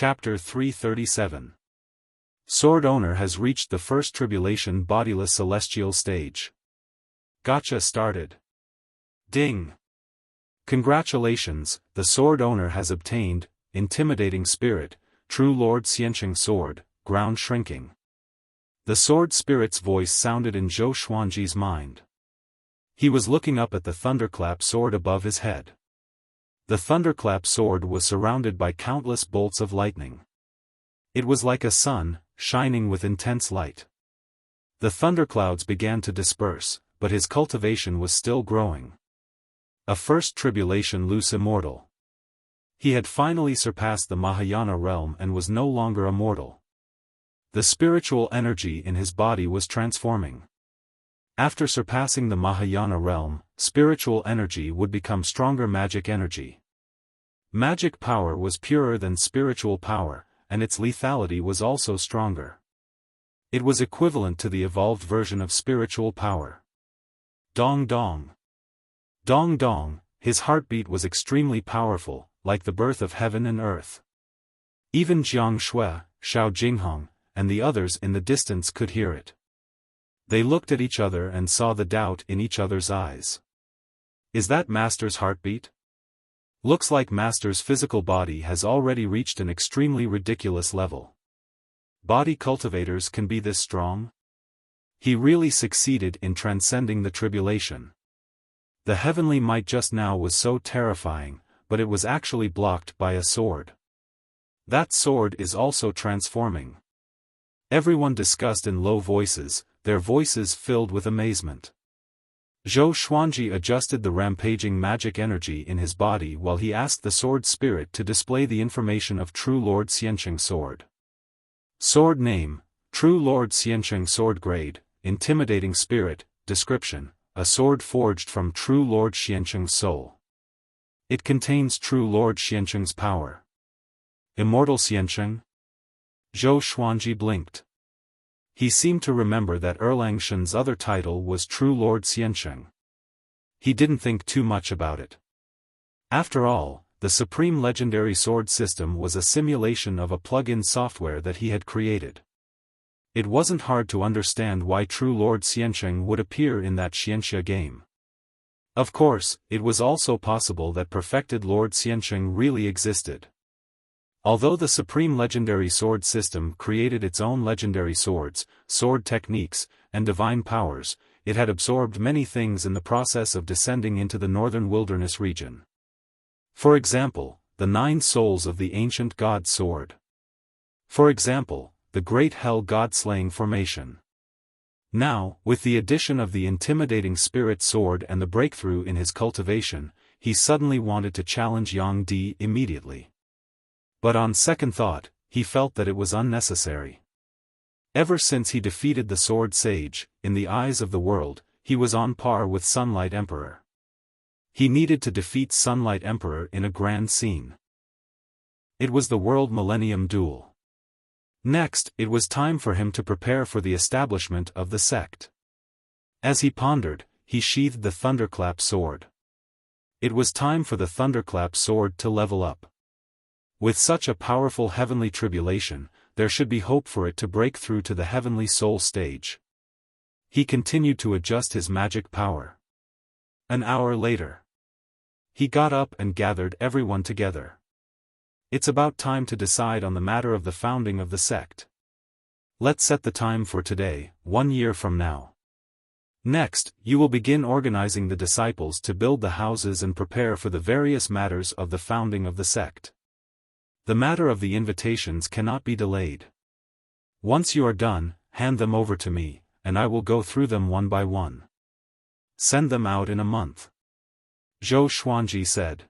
Chapter 337. Sword owner has reached the first tribulation bodiless celestial stage. Gotcha started. Ding. Congratulations, the sword owner has obtained, intimidating spirit, true Lord Xianqing sword, ground shrinking. The sword spirit's voice sounded in Zhou Xuanji's mind. He was looking up at the thunderclap sword above his head. The thunderclap sword was surrounded by countless bolts of lightning. It was like a sun, shining with intense light. The thunderclouds began to disperse, but his cultivation was still growing. A first tribulation loose immortal. He had finally surpassed the Mahayana realm and was no longer a mortal. The spiritual energy in his body was transforming. After surpassing the Mahayana realm, spiritual energy would become stronger magic energy. Magic power was purer than spiritual power, and its lethality was also stronger. It was equivalent to the evolved version of spiritual power. Dong dong. Dong dong, his heartbeat was extremely powerful, like the birth of heaven and earth. Even Jiang Shui, Xiao Jinghong, and the others in the distance could hear it. They looked at each other and saw the doubt in each other's eyes. Is that Master's heartbeat? Looks like Master's physical body has already reached an extremely ridiculous level. Body cultivators can be this strong? He really succeeded in transcending the tribulation. The heavenly might just now was so terrifying, but it was actually blocked by a sword. That sword is also transforming. Everyone discussed in low voices, their voices filled with amazement. Zhou Xuanji adjusted the rampaging magic energy in his body while he asked the sword spirit to display the information of True Lord Xianqing sword. Sword name, True Lord Xianqing sword grade, intimidating spirit, description, a sword forged from True Lord Xianqing's soul. It contains True Lord Xianqing's power. Immortal Xianqing? Zhou Xuanji blinked. He seemed to remember that Erlang Shen's other title was True Lord Xianqing. He didn't think too much about it. After all, the Supreme Legendary Sword system was a simulation of a plug-in software that he had created. It wasn't hard to understand why True Lord Xianqing would appear in that Xianxia game. Of course, it was also possible that perfected Lord Xianqing really existed. Although the Supreme Legendary Sword system created its own legendary swords, sword techniques, and divine powers, it had absorbed many things in the process of descending into the northern wilderness region. For example, the 9 souls of the ancient god sword. For example, the great hell god-slaying formation. Now, with the addition of the intimidating spirit sword and the breakthrough in his cultivation, he suddenly wanted to challenge Yang Di immediately. But on second thought, he felt that it was unnecessary. Ever since he defeated the Sword Sage, in the eyes of the world, he was on par with Sunlight Emperor. He needed to defeat Sunlight Emperor in a grand scene. It was the World Millennium Duel. Next, it was time for him to prepare for the establishment of the sect. As he pondered, he sheathed the Thunderclap sword. It was time for the Thunderclap sword to level up. With such a powerful heavenly tribulation, there should be hope for it to break through to the heavenly soul stage. He continued to adjust his magic power. An hour later, he got up and gathered everyone together. It's about time to decide on the matter of the founding of the sect. Let's set the time for today, 1 year from now. Next, you will begin organizing the disciples to build the houses and prepare for the various matters of the founding of the sect. The matter of the invitations cannot be delayed. Once you are done, hand them over to me, and I will go through them one by one. Send them out in a month. Zhou Xuanji said.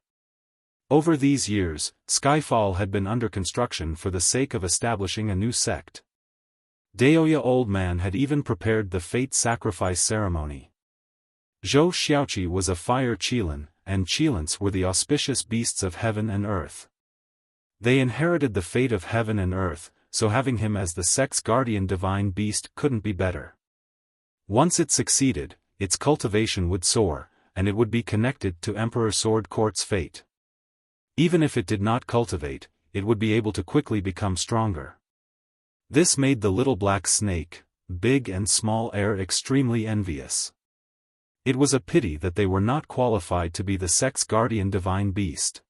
Over these years, Skyfall had been under construction for the sake of establishing a new sect. Daoya Old Man had even prepared the fate sacrifice ceremony. Zhou Xiaoqi was a fire Qilin, and Qilins were the auspicious beasts of heaven and earth. They inherited the fate of heaven and earth, so having him as the sect's guardian divine beast couldn't be better. Once it succeeded, its cultivation would soar, and it would be connected to Emperor Sword Court's fate. Even if it did not cultivate, it would be able to quickly become stronger. This made the little black snake, big and small, extremely envious. It was a pity that they were not qualified to be the sex guardian divine beast.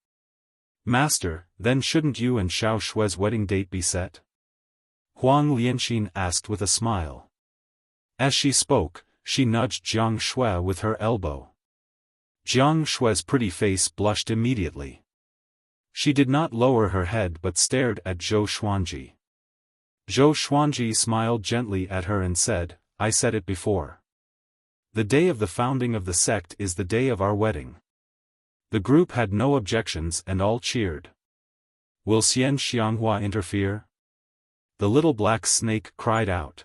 Master, then shouldn't you and Xiao Shue's wedding date be set? Huang Lianxin asked with a smile. As she spoke, she nudged Jiang Shui with her elbow. Jiang Shui's pretty face blushed immediately. She did not lower her head but stared at Zhou Xuanji. Zhou Xuanji smiled gently at her and said, I said it before. The day of the founding of the sect is the day of our wedding. The group had no objections and all cheered. Will Xian Xianghua interfere? The little black snake cried out.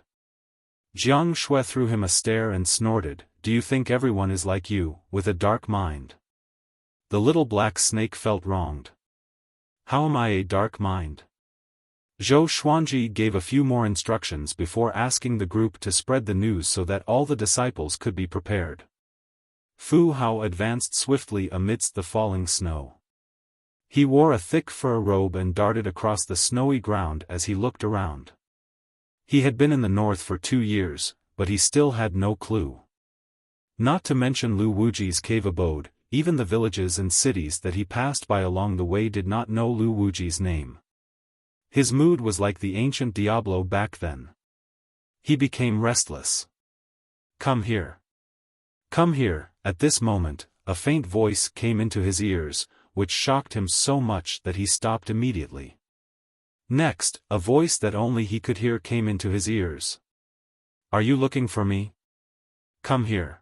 Jiang Shui threw him a stare and snorted, Do you think everyone is like you, with a dark mind? The little black snake felt wronged. How am I a dark mind? Zhou Xuanji gave a few more instructions before asking the group to spread the news so that all the disciples could be prepared. Fu Hao advanced swiftly amidst the falling snow. He wore a thick fur robe and darted across the snowy ground as he looked around. He had been in the north for 2 years, but he still had no clue. Not to mention Lu Wuji's cave abode, even the villages and cities that he passed by along the way did not know Lu Wuji's name. His mood was like the ancient Diablo back then. He became restless. Come here. Come here. At this moment, a faint voice came into his ears, which shocked him so much that he stopped immediately. Next, a voice that only he could hear came into his ears. Are you looking for me? Come here.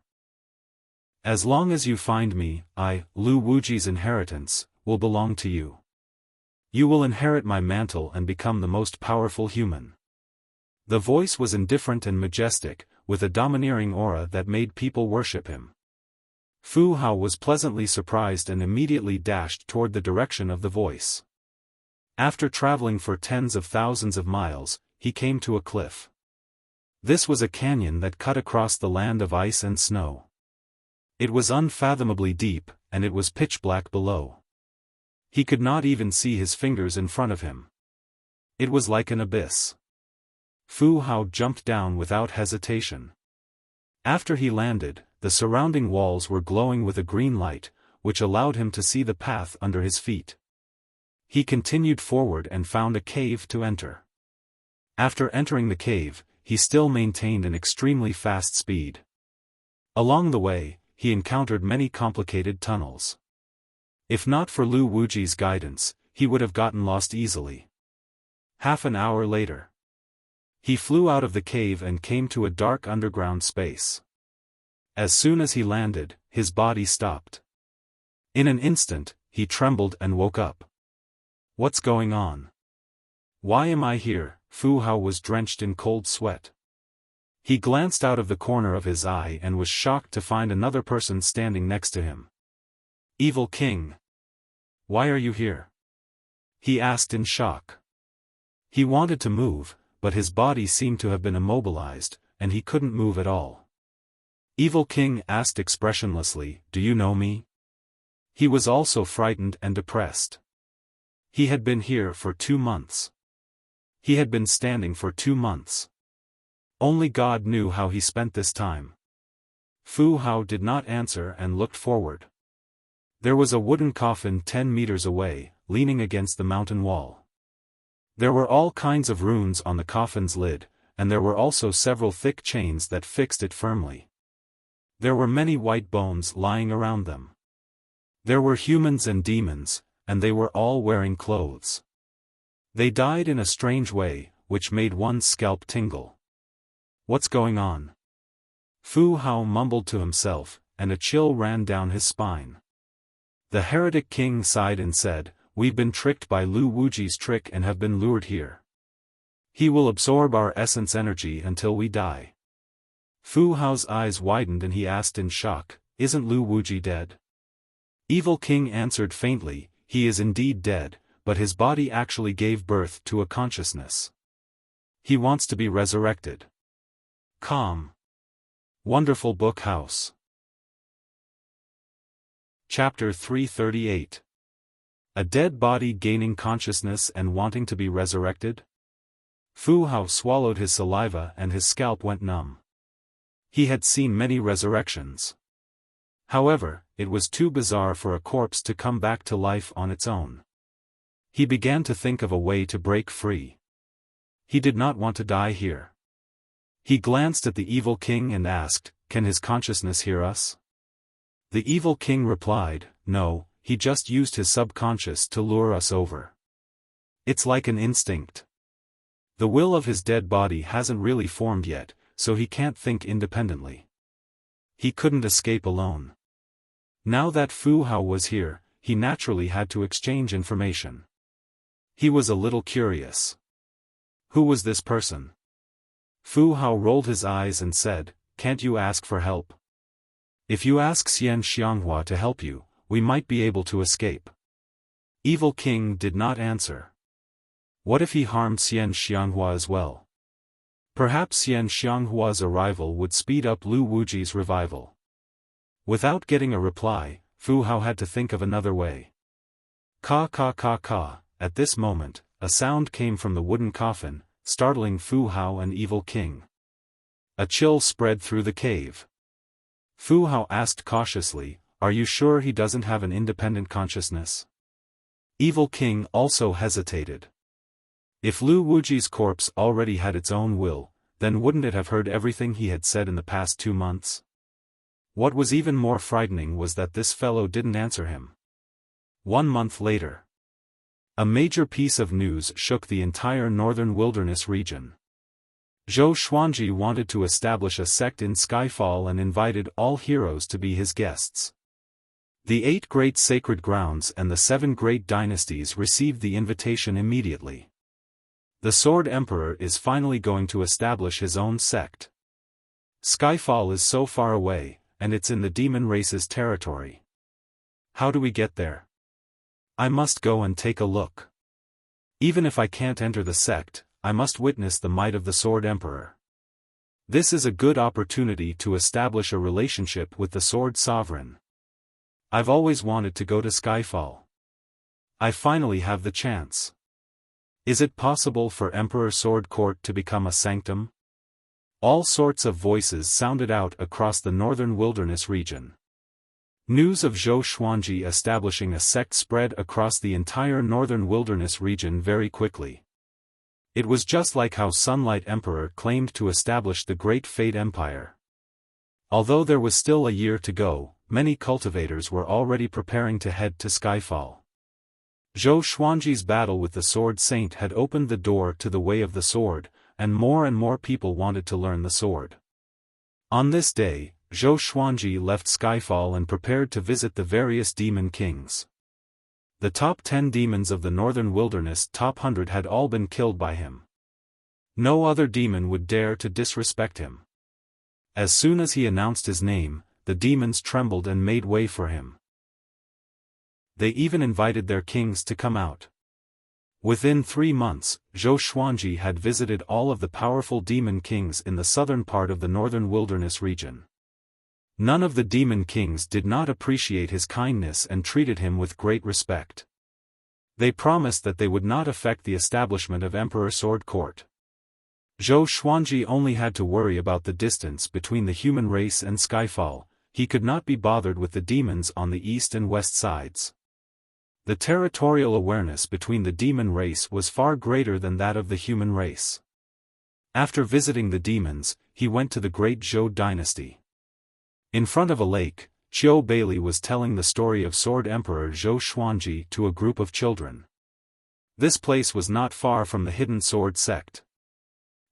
As long as you find me, I, Lu Wuji's inheritance, will belong to you. You will inherit my mantle and become the most powerful human. The voice was indifferent and majestic, with a domineering aura that made people worship him. Fu Hao was pleasantly surprised and immediately dashed toward the direction of the voice. After traveling for tens of thousands of miles, he came to a cliff. This was a canyon that cut across the land of ice and snow. It was unfathomably deep, and it was pitch black below. He could not even see his fingers in front of him. It was like an abyss. Fu Hao jumped down without hesitation. After he landed, the surrounding walls were glowing with a green light, which allowed him to see the path under his feet. He continued forward and found a cave to enter. After entering the cave, he still maintained an extremely fast speed. Along the way, he encountered many complicated tunnels. If not for Lu Wuji's guidance, he would have gotten lost easily. Half an hour later, he flew out of the cave and came to a dark underground space. As soon as he landed, his body stopped. In an instant, he trembled and woke up. What's going on? Why am I here? Fu Hao was drenched in cold sweat. He glanced out of the corner of his eye and was shocked to find another person standing next to him. Evil King. Why are you here? He asked in shock. He wanted to move, but his body seemed to have been immobilized, and he couldn't move at all. Evil King asked expressionlessly, Do you know me? He was also frightened and depressed. He had been here for 2 months. He had been standing for 2 months. Only God knew how he spent this time. Fu Hao did not answer and looked forward. There was a wooden coffin 10 meters away, leaning against the mountain wall. There were all kinds of runes on the coffin's lid, and there were also several thick chains that fixed it firmly. There were many white bones lying around them. There were humans and demons, and they were all wearing clothes. They died in a strange way, which made one's scalp tingle. What's going on? Fu Hao mumbled to himself, and a chill ran down his spine. The heretic king sighed and said, We've been tricked by Lu Wuji's trick and have been lured here. He will absorb our essence energy until we die. Fu Hao's eyes widened and he asked in shock, Isn't Lu Wuji dead? Evil King answered faintly, He is indeed dead, but his body actually gave birth to a consciousness. He wants to be resurrected. Calm. Wonderful Book House. Chapter 338. A dead body gaining consciousness and wanting to be resurrected? Fu Hao swallowed his saliva and his scalp went numb. He had seen many resurrections. However, it was too bizarre for a corpse to come back to life on its own. He began to think of a way to break free. He did not want to die here. He glanced at the evil king and asked, "Can his consciousness hear us?" The evil king replied, "No, he just used his subconscious to lure us over. It's like an instinct. The will of his dead body hasn't really formed yet, so he can't think independently. He couldn't escape alone." Now that Fu Hao was here, he naturally had to exchange information. He was a little curious. Who was this person? Fu Hao rolled his eyes and said, "Can't you ask for help? If you ask Xian Xianghua to help you, we might be able to escape." Evil King did not answer. What if he harmed Xian Xianghua as well? Perhaps Xian Xianghua's arrival would speed up Lu Wuji's revival. Without getting a reply, Fu Hao had to think of another way. Ka ka ka ka. At this moment, a sound came from the wooden coffin, startling Fu Hao and Evil King. A chill spread through the cave. Fu Hao asked cautiously, "Are you sure he doesn't have an independent consciousness?" Evil King also hesitated. If Lu Wuji's corpse already had its own will, then wouldn't it have heard everything he had said in the past 2 months? What was even more frightening was that this fellow didn't answer him. 1 month later. A major piece of news shook the entire northern wilderness region. Zhou Xuanji wanted to establish a sect in Skyfall and invited all heroes to be his guests. The 8 great sacred grounds and the 7 great dynasties received the invitation immediately. The Sword Emperor is finally going to establish his own sect. Skyfall is so far away, and it's in the demon race's territory. How do we get there? I must go and take a look. Even if I can't enter the sect, I must witness the might of the Sword Emperor. This is a good opportunity to establish a relationship with the Sword Sovereign. I've always wanted to go to Skyfall. I finally have the chance. Is it possible for Emperor Sword Court to become a sanctum? All sorts of voices sounded out across the northern wilderness region. News of Zhou Xuanji establishing a sect spread across the entire northern wilderness region very quickly. It was just like how Sunlight Emperor claimed to establish the Great Fate Empire. Although there was still a year to go, many cultivators were already preparing to head to Skyfall. Zhou Xuanji's battle with the Sword Saint had opened the door to the way of the sword, and more people wanted to learn the sword. On this day, Zhou Xuanji left Skyfall and prepared to visit the various demon kings. The top 10 demons of the northern wilderness top 100 had all been killed by him. No other demon would dare to disrespect him. As soon as he announced his name, the demons trembled and made way for him. They even invited their kings to come out. Within 3 months, Zhou Xuanji had visited all of the powerful demon kings in the southern part of the northern wilderness region. None of the demon kings did not appreciate his kindness and treated him with great respect. They promised that they would not affect the establishment of Emperor Sword Court. Zhou Xuanji only had to worry about the distance between the human race and Skyfall. He could not be bothered with the demons on the east and west sides. The territorial awareness between the demon race was far greater than that of the human race. After visiting the demons, he went to the Great Zhou dynasty. In front of a lake, Qiu Bailey was telling the story of Sword Emperor Zhou Xuanji to a group of children. This place was not far from the Hidden Sword sect.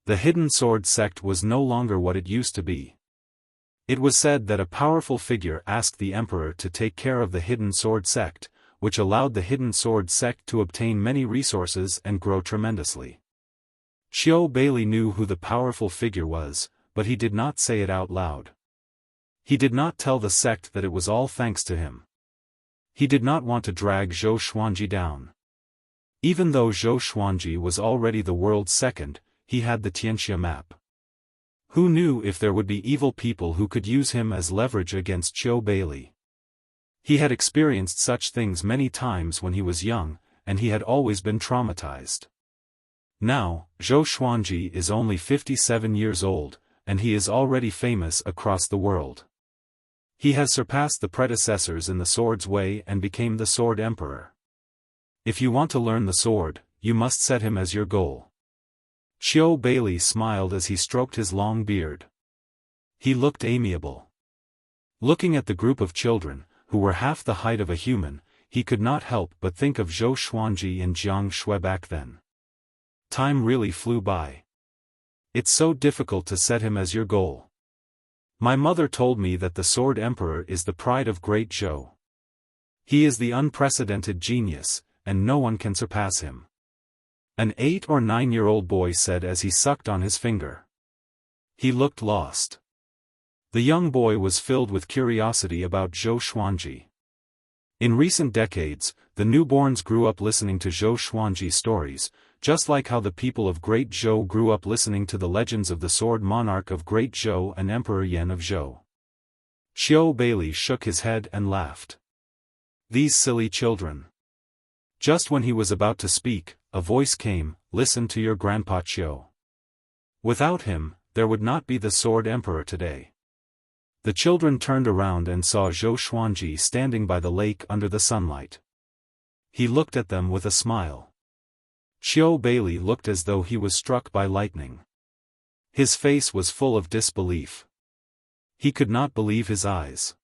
The Hidden Sword sect was no longer what it used to be. It was said that a powerful figure asked the emperor to take care of the Hidden Sword sect, which allowed the Hidden Sword sect to obtain many resources and grow tremendously. Qiu Bailey knew who the powerful figure was, but he did not say it out loud. He did not tell the sect that it was all thanks to him. He did not want to drag Zhou Xuanji down. Even though Zhou Xuanji was already the world's second, he had the Tianxia map. Who knew if there would be evil people who could use him as leverage against Qiu Bailey? He had experienced such things many times when he was young, and he had always been traumatized. Now, Zhou Xuanji is only 57 years old, and he is already famous across the world. He has surpassed the predecessors in the sword's way and became the Sword Emperor. If you want to learn the sword, you must set him as your goal. Xiao Bailey smiled as he stroked his long beard. He looked amiable. Looking at the group of children, who were half the height of a human, he could not help but think of Zhou Xuanji and Jiang Shui back then. Time really flew by. It's so difficult to set him as your goal. My mother told me that the Sword Emperor is the pride of Great Zhou. He is the unprecedented genius, and no one can surpass him. An 8 or 9-year-old boy said as he sucked on his finger. He looked lost. The young boy was filled with curiosity about Zhou Xuanji. In recent decades, the newborns grew up listening to Zhou Xuanji stories, just like how the people of Great Zhou grew up listening to the legends of the sword monarch of Great Zhou and Emperor Yan of Zhou. Xiao Bailey shook his head and laughed. These silly children. Just when he was about to speak, a voice came, "Listen to your grandpa Qiu. Without him, there would not be the Sword Emperor today." The children turned around and saw Zhou Xuanji standing by the lake under the sunlight. He looked at them with a smile. Xiao Bailey looked as though he was struck by lightning. His face was full of disbelief. He could not believe his eyes.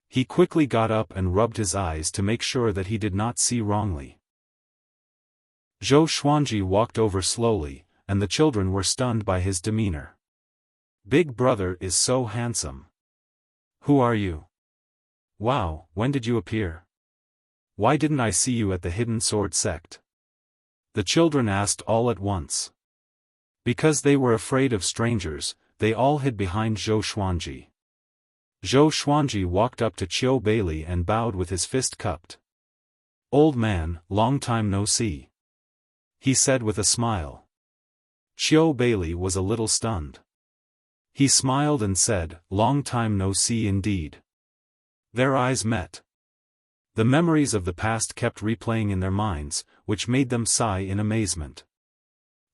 He quickly got up and rubbed his eyes to make sure that he did not see wrongly. Zhou Xuanji walked over slowly, and the children were stunned by his demeanor. Big brother is so handsome. Who are you? Wow, when did you appear? Why didn't I see you at the Hidden Sword sect? The children asked all at once. Because they were afraid of strangers, they all hid behind Zhou Xuanji. Zhou Xuanji walked up to Qiu Bailey and bowed with his fist cupped. "Old man, long time no see," he said with a smile. Qiu Bailey was a little stunned. He smiled and said, "Long time no see indeed." Their eyes met. The memories of the past kept replaying in their minds, which made them sigh in amazement.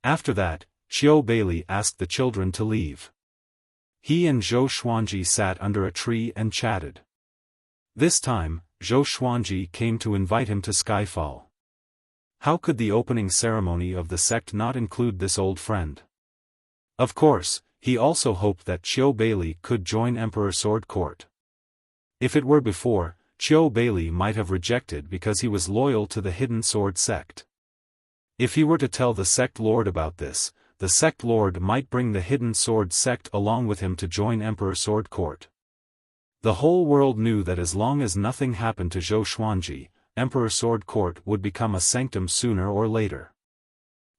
After that, Qiu Bailey asked the children to leave. He and Zhou Xuanji sat under a tree and chatted. This time, Zhou Xuanji came to invite him to Skyfall. How could the opening ceremony of the sect not include this old friend? Of course, he also hoped that Qiu Bailey could join Emperor Sword Court. If it were before, Qiu Bailey might have rejected because he was loyal to the Hidden Sword sect. If he were to tell the sect lord about this, the sect lord might bring the Hidden Sword sect along with him to join Emperor Sword Court. The whole world knew that as long as nothing happened to Zhou Xuanji, Emperor Sword Court would become a sanctum sooner or later.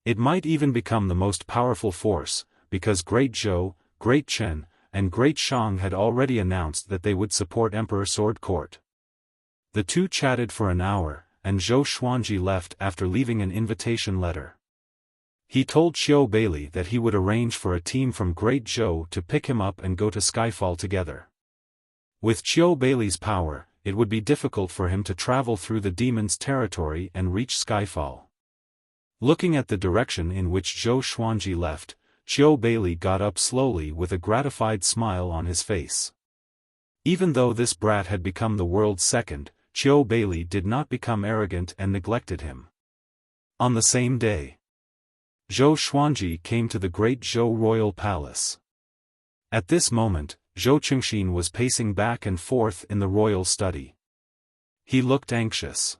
It might even become the most powerful force, because Great Zhou, Great Chen, and Great Shang had already announced that they would support Emperor Sword Court. The two chatted for an hour, and Zhou Xuanji left after leaving an invitation letter. He told Qiu Bailey that he would arrange for a team from Great Zhou to pick him up and go to Skyfall together. With Qiu Bailey's power, it would be difficult for him to travel through the demon's territory and reach Skyfall. Looking at the direction in which Zhou Xuanji left, Qiu Bailey got up slowly with a gratified smile on his face. Even though this brat had become the world's second, Qiu Bailey did not become arrogant and neglected him. On the same day, Zhou Xuanji came to the Great Zhou Royal Palace. At this moment, Zhou Qingxin was pacing back and forth in the royal study. He looked anxious.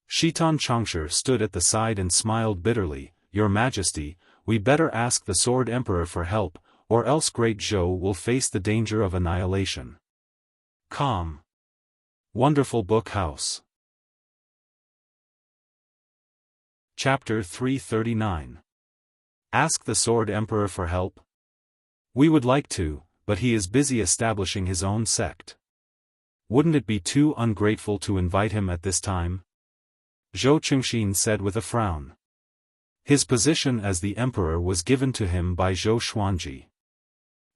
Shitan Changshe stood at the side and smiled bitterly, "Your Majesty, we better ask the Sword Emperor for help, or else Great Zhou will face the danger of annihilation." Calm. Wonderful Book House. Chapter 339. Ask the Sword Emperor for help? We would like to, but he is busy establishing his own sect. Wouldn't it be too ungrateful to invite him at this time? Zhou Qingxin said with a frown. His position as the emperor was given to him by Zhou Xuanji.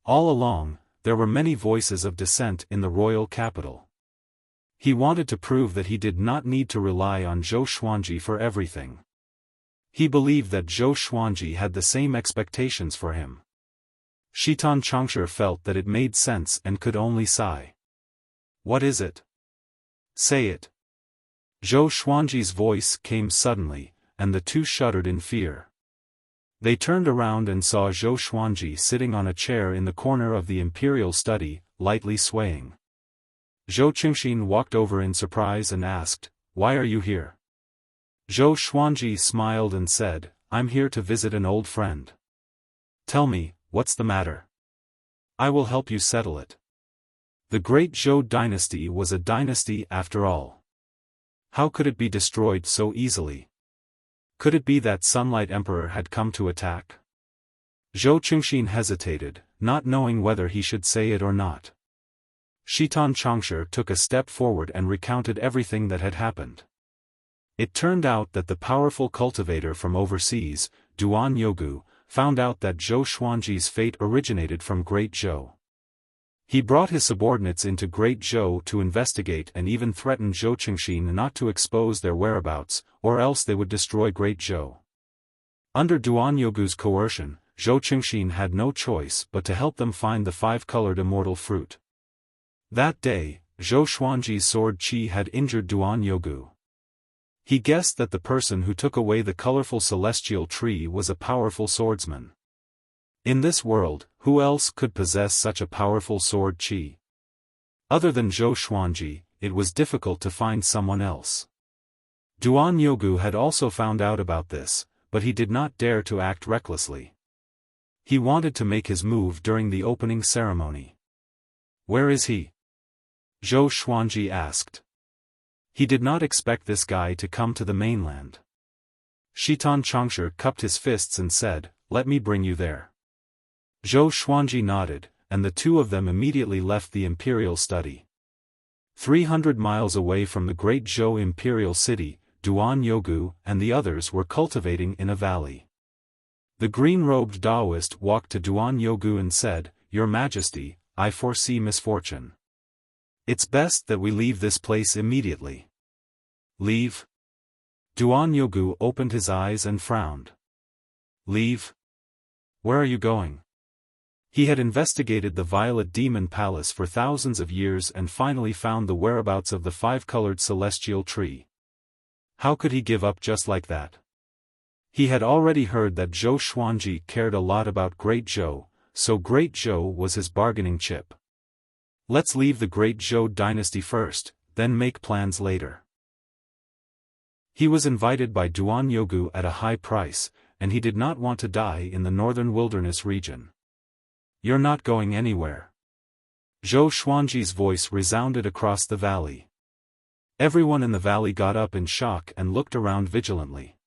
All along, there were many voices of dissent in the royal capital. He wanted to prove that he did not need to rely on Zhou Xuanji for everything. He believed that Zhou Xuanji had the same expectations for him. Shitan Changsha felt that it made sense and could only sigh. What is it? Say it. Zhou Xuanji's voice came suddenly, and the two shuddered in fear. They turned around and saw Zhou Xuanji sitting on a chair in the corner of the imperial study, lightly swaying. Zhou Qingxin walked over in surprise and asked, "Why are you here?" Zhou Xuanji smiled and said, "I'm here to visit an old friend." "Tell me, what's the matter? I will help you settle it." The great Zhou dynasty was a dynasty after all. How could it be destroyed so easily? Could it be that Sunlight Emperor had come to attack? Zhou Qingxin hesitated, not knowing whether he should say it or not. Shitan Changsha took a step forward and recounted everything that had happened. It turned out that the powerful cultivator from overseas, Duan Yogu, found out that Zhou Xuanji's fate originated from Great Zhou. He brought his subordinates into Great Zhou to investigate and even threatened Zhou Qingxin not to expose their whereabouts, or else they would destroy Great Zhou. Under Duan Yogu's coercion, Zhou Qingxin had no choice but to help them find the five-colored immortal fruit. That day, Zhou Xuanji's sword qi had injured Duan Yogu. He guessed that the person who took away the colorful celestial tree was a powerful swordsman. In this world, who else could possess such a powerful sword qi? Other than Zhou Xuanji, it was difficult to find someone else. Duan Yogu had also found out about this, but he did not dare to act recklessly. He wanted to make his move during the opening ceremony. "Where is he?" Zhou Xuanji asked. He did not expect this guy to come to the mainland. Shitan Changsha cupped his fists and said, "Let me bring you there." Zhou Xuanji nodded, and the two of them immediately left the imperial study. 300 miles away from the great Zhou imperial city, Duan Yogu and the others were cultivating in a valley. The green-robed Taoist walked to Duan Yogu and said, "Your Majesty, I foresee misfortune. It's best that we leave this place immediately." "Leave?" Duan Yogu opened his eyes and frowned. "Leave? Where are you going?" He had investigated the Violet Demon Palace for thousands of years and finally found the whereabouts of the five-colored celestial tree. How could he give up just like that? He had already heard that Zhou Xuanji cared a lot about Great Zhou, so Great Zhou was his bargaining chip. Let's leave the Great Zhou dynasty first, then make plans later. He was invited by Duan Yogu at a high price, and he did not want to die in the northern wilderness region. "You're not going anywhere." Zhou Xuanji's voice resounded across the valley. Everyone in the valley got up in shock and looked around vigilantly.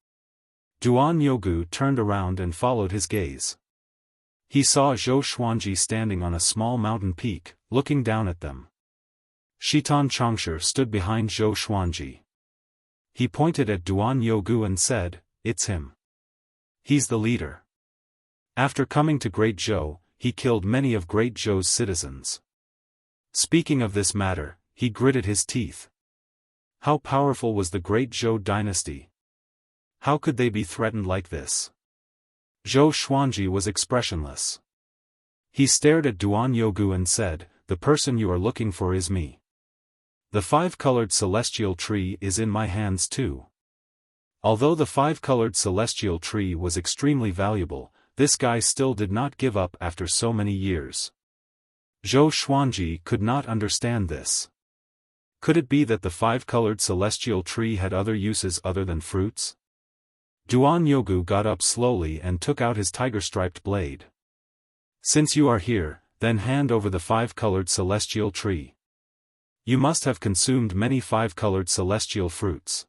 Duan Yogu turned around and followed his gaze. He saw Zhou Xuanji standing on a small mountain peak, looking down at them. Shitan Changsha stood behind Zhou Xuanji. He pointed at Duan Yogu and said, "It's him. He's the leader. After coming to Great Zhou, he killed many of Great Zhou's citizens." Speaking of this matter, he gritted his teeth. How powerful was the Great Zhou dynasty? How could they be threatened like this? Zhou Xuanji was expressionless. He stared at Duan Yogu and said, "The person you are looking for is me. The five-colored celestial tree is in my hands too." Although the five-colored celestial tree was extremely valuable, this guy still did not give up after so many years. Zhou Xuanji could not understand this. Could it be that the five-colored celestial tree had other uses other than fruits? Duan Yogu got up slowly and took out his tiger-striped blade. "Since you are here, then hand over the five-colored celestial tree. You must have consumed many five-colored celestial fruits.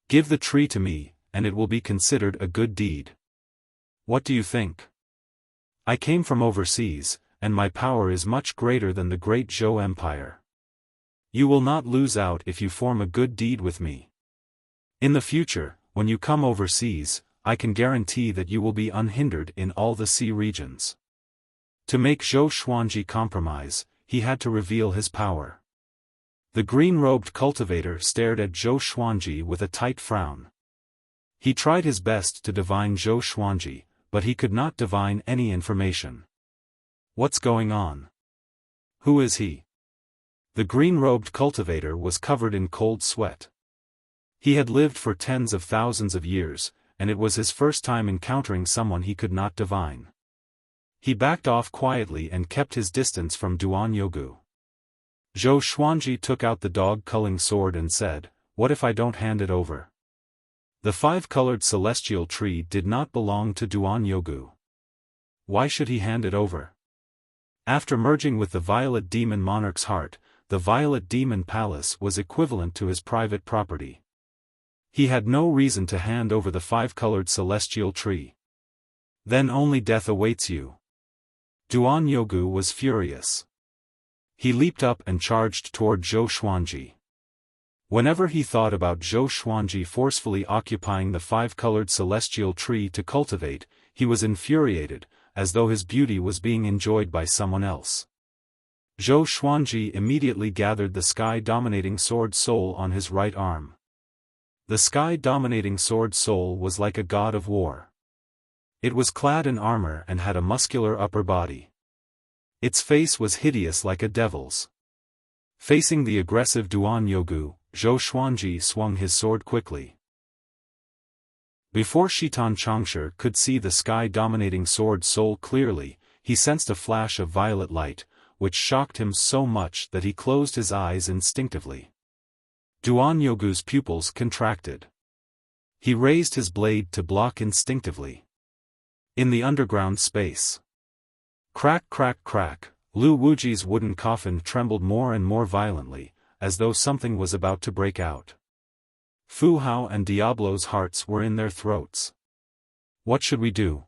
Give the tree to me, and it will be considered a good deed. What do you think? I came from overseas, and my power is much greater than the great Zhou Empire. You will not lose out if you form a good deed with me. In the future, when you come overseas, I can guarantee that you will be unhindered in all the sea regions." To make Zhou Xuanji compromise, he had to reveal his power. The green-robed cultivator stared at Zhou Xuanji with a tight frown. He tried his best to divine Zhou Xuanji, but he could not divine any information. What's going on? Who is he? The green-robed cultivator was covered in cold sweat. He had lived for tens of thousands of years, and it was his first time encountering someone he could not divine. He backed off quietly and kept his distance from Duan Yogu. Zhou Xuanji took out the dog-culling sword and said, "What if I don't hand it over?" The five-colored celestial tree did not belong to Duan Yogu. Why should he hand it over? After merging with the Violet Demon Monarch's heart, the Violet Demon Palace was equivalent to his private property. He had no reason to hand over the five-colored celestial tree. Then only death awaits you. Duan Yogu was furious. He leaped up and charged toward Zhou Xuanji. Whenever he thought about Zhou Xuanji forcefully occupying the five-colored celestial tree to cultivate, he was infuriated, as though his beauty was being enjoyed by someone else. Zhou Xuanji immediately gathered the sky-dominating sword soul on his right arm. The sky-dominating sword soul was like a god of war. It was clad in armor and had a muscular upper body. Its face was hideous like a devil's. Facing the aggressive Duan Yogu, Zhou Xuanji swung his sword quickly. Before Shitan Changshe could see the sky-dominating sword soul clearly, he sensed a flash of violet light, which shocked him so much that he closed his eyes instinctively. Duan Yogu's pupils contracted. He raised his blade to block instinctively. In the underground space. Crack crack crack, Lu Wuji's wooden coffin trembled more and more violently, as though something was about to break out. Fu Hao and Diablo's hearts were in their throats. What should we do?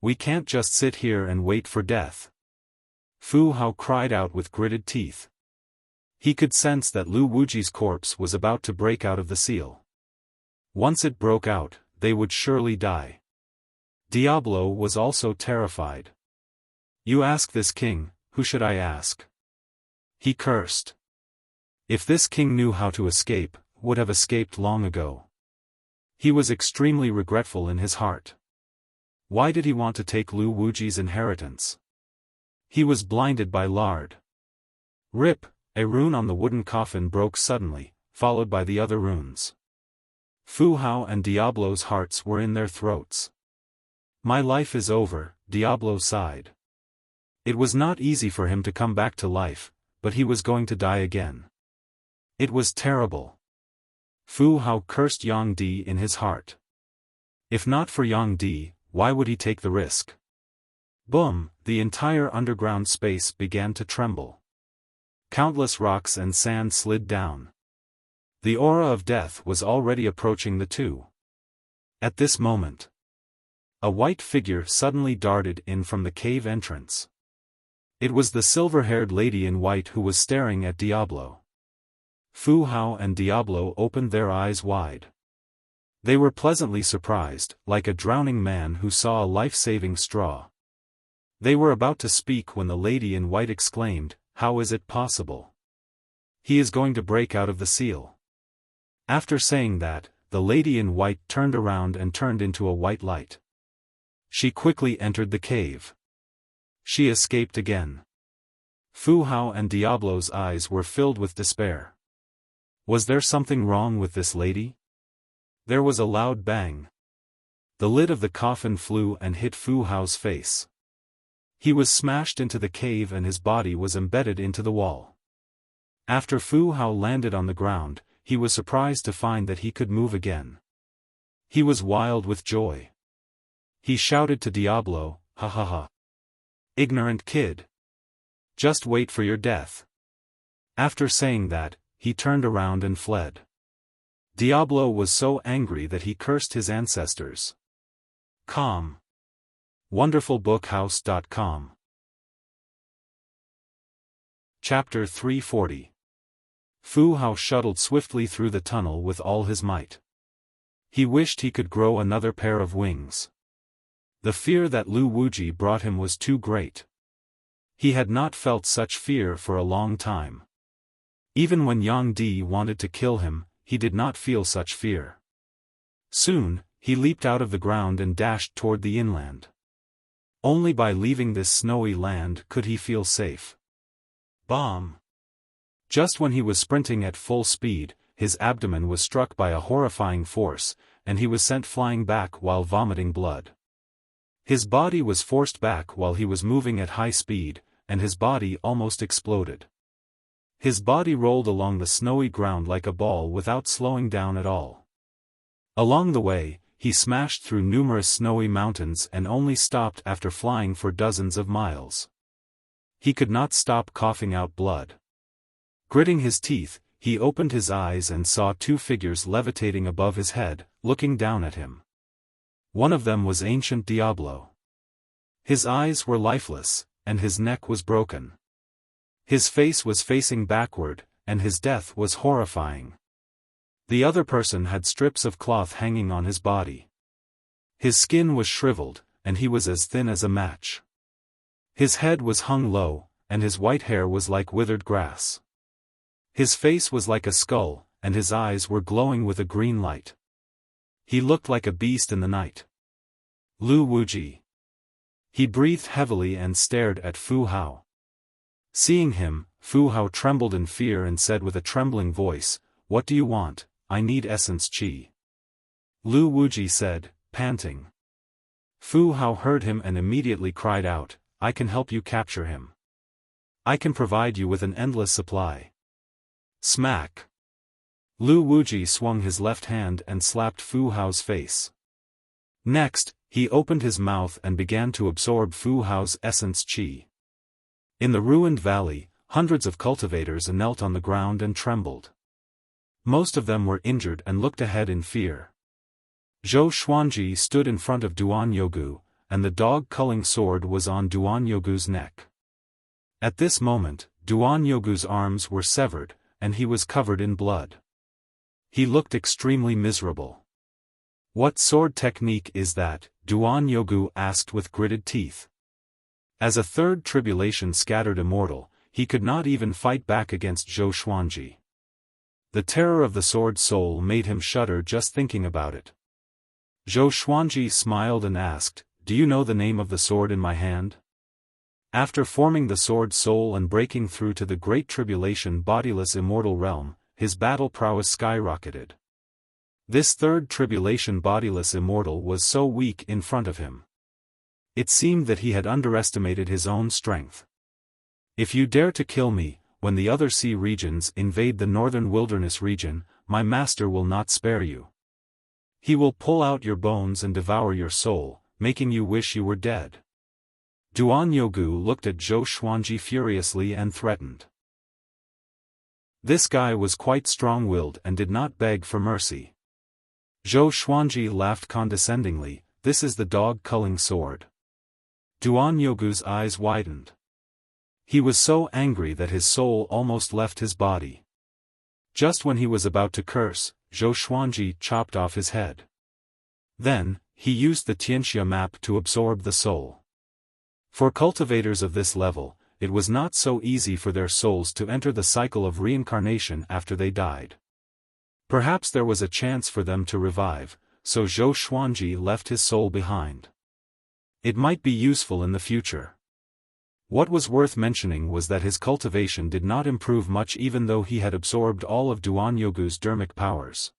We can't just sit here and wait for death. Fu Hao cried out with gritted teeth. He could sense that Lu Wuji's corpse was about to break out of the seal. Once it broke out, they would surely die. Diablo was also terrified. You ask this king, who should I ask? He cursed. If this king knew how to escape, would have escaped long ago. He was extremely regretful in his heart. Why did he want to take Lu Wuji's inheritance? He was blinded by lard. Rip, a rune on the wooden coffin broke suddenly, followed by the other runes. Fu Hao and Diablo's hearts were in their throats. My life is over, Diablo sighed. It was not easy for him to come back to life, but he was going to die again. It was terrible. Fu Hao cursed Yang Di in his heart. If not for Yang Di, why would he take the risk? Boom, the entire underground space began to tremble. Countless rocks and sand slid down. The aura of death was already approaching the two. At this moment, a white figure suddenly darted in from the cave entrance. It was the silver-haired lady in white who was staring at Diablo. Fu Hao and Diablo opened their eyes wide. They were pleasantly surprised, like a drowning man who saw a life-saving straw. They were about to speak when the lady in white exclaimed, "How is it possible? He is going to break out of the seal." After saying that, the lady in white turned around and turned into a white light. She quickly entered the cave. She escaped again. Fu Hao and Diablo's eyes were filled with despair. Was there something wrong with this lady? There was a loud bang. The lid of the coffin flew and hit Fu Hao's face. He was smashed into the cave and his body was embedded into the wall. After Fu Hao landed on the ground, he was surprised to find that he could move again. He was wild with joy. He shouted to Diablo, "Ha ha ha. Ignorant kid. Just wait for your death." After saying that, he turned around and fled. Diablo was so angry that he cursed his ancestors. Calm. WonderfulBookhouse.com. Chapter 340. Fu Hao shuttled swiftly through the tunnel with all his might. He wished he could grow another pair of wings. The fear that Lu Wuji brought him was too great. He had not felt such fear for a long time. Even when Yang Di wanted to kill him, he did not feel such fear. Soon, he leaped out of the ground and dashed toward the inland. Only by leaving this snowy land could he feel safe. Bomb! Just when he was sprinting at full speed, his abdomen was struck by a horrifying force, and he was sent flying back while vomiting blood. His body was forced back while he was moving at high speed, and his body almost exploded. His body rolled along the snowy ground like a ball without slowing down at all. Along the way, he smashed through numerous snowy mountains and only stopped after flying for dozens of miles. He could not stop coughing out blood. Gritting his teeth, he opened his eyes and saw two figures levitating above his head, looking down at him. One of them was Ancient Diablo. His eyes were lifeless, and his neck was broken. His face was facing backward, and his death was horrifying. The other person had strips of cloth hanging on his body. His skin was shriveled, and he was as thin as a match. His head was hung low, and his white hair was like withered grass. His face was like a skull, and his eyes were glowing with a green light. He looked like a beast in the night. Lu Wuji. He breathed heavily and stared at Fu Hao. Seeing him, Fu Hao trembled in fear and said with a trembling voice, "What do you want? I need essence qi." Lu Wuji said, panting. Fu Hao heard him and immediately cried out, "I can help you capture him. I can provide you with an endless supply." Smack! Lu Wuji swung his left hand and slapped Fu Hao's face. Next, he opened his mouth and began to absorb Fu Hao's essence qi. In the ruined valley, hundreds of cultivators knelt on the ground and trembled. Most of them were injured and looked ahead in fear. Zhou Xuanji stood in front of Duan Yogu, and the dog-culling sword was on Duan Yogu's neck. At this moment, Duan Yogu's arms were severed, and he was covered in blood. He looked extremely miserable. "What sword technique is that?" Duan Yogu asked with gritted teeth. As a third tribulation scattered immortal, he could not even fight back against Zhou Xuanji. The terror of the sword soul made him shudder just thinking about it. Zhou Xuanji smiled and asked, "Do you know the name of the sword in my hand?" After forming the sword soul and breaking through to the Great Tribulation bodiless immortal realm, his battle prowess skyrocketed. This third tribulation bodiless immortal was so weak in front of him. It seemed that he had underestimated his own strength. "If you dare to kill me, when the other sea regions invade the northern wilderness region, my master will not spare you. He will pull out your bones and devour your soul, making you wish you were dead." Duan Yogu looked at Zhou Xuanji furiously and threatened. This guy was quite strong-willed and did not beg for mercy. Zhou Xuanji laughed condescendingly, "This is the dog-culling sword." Duan Yogu's eyes widened. He was so angry that his soul almost left his body. Just when he was about to curse, Zhou Xuanji chopped off his head. Then, he used the Tianxia map to absorb the soul. For cultivators of this level, it was not so easy for their souls to enter the cycle of reincarnation after they died. Perhaps there was a chance for them to revive, so Zhou Xuanji left his soul behind. It might be useful in the future. What was worth mentioning was that his cultivation did not improve much even though he had absorbed all of Duan Yogu's dermic powers.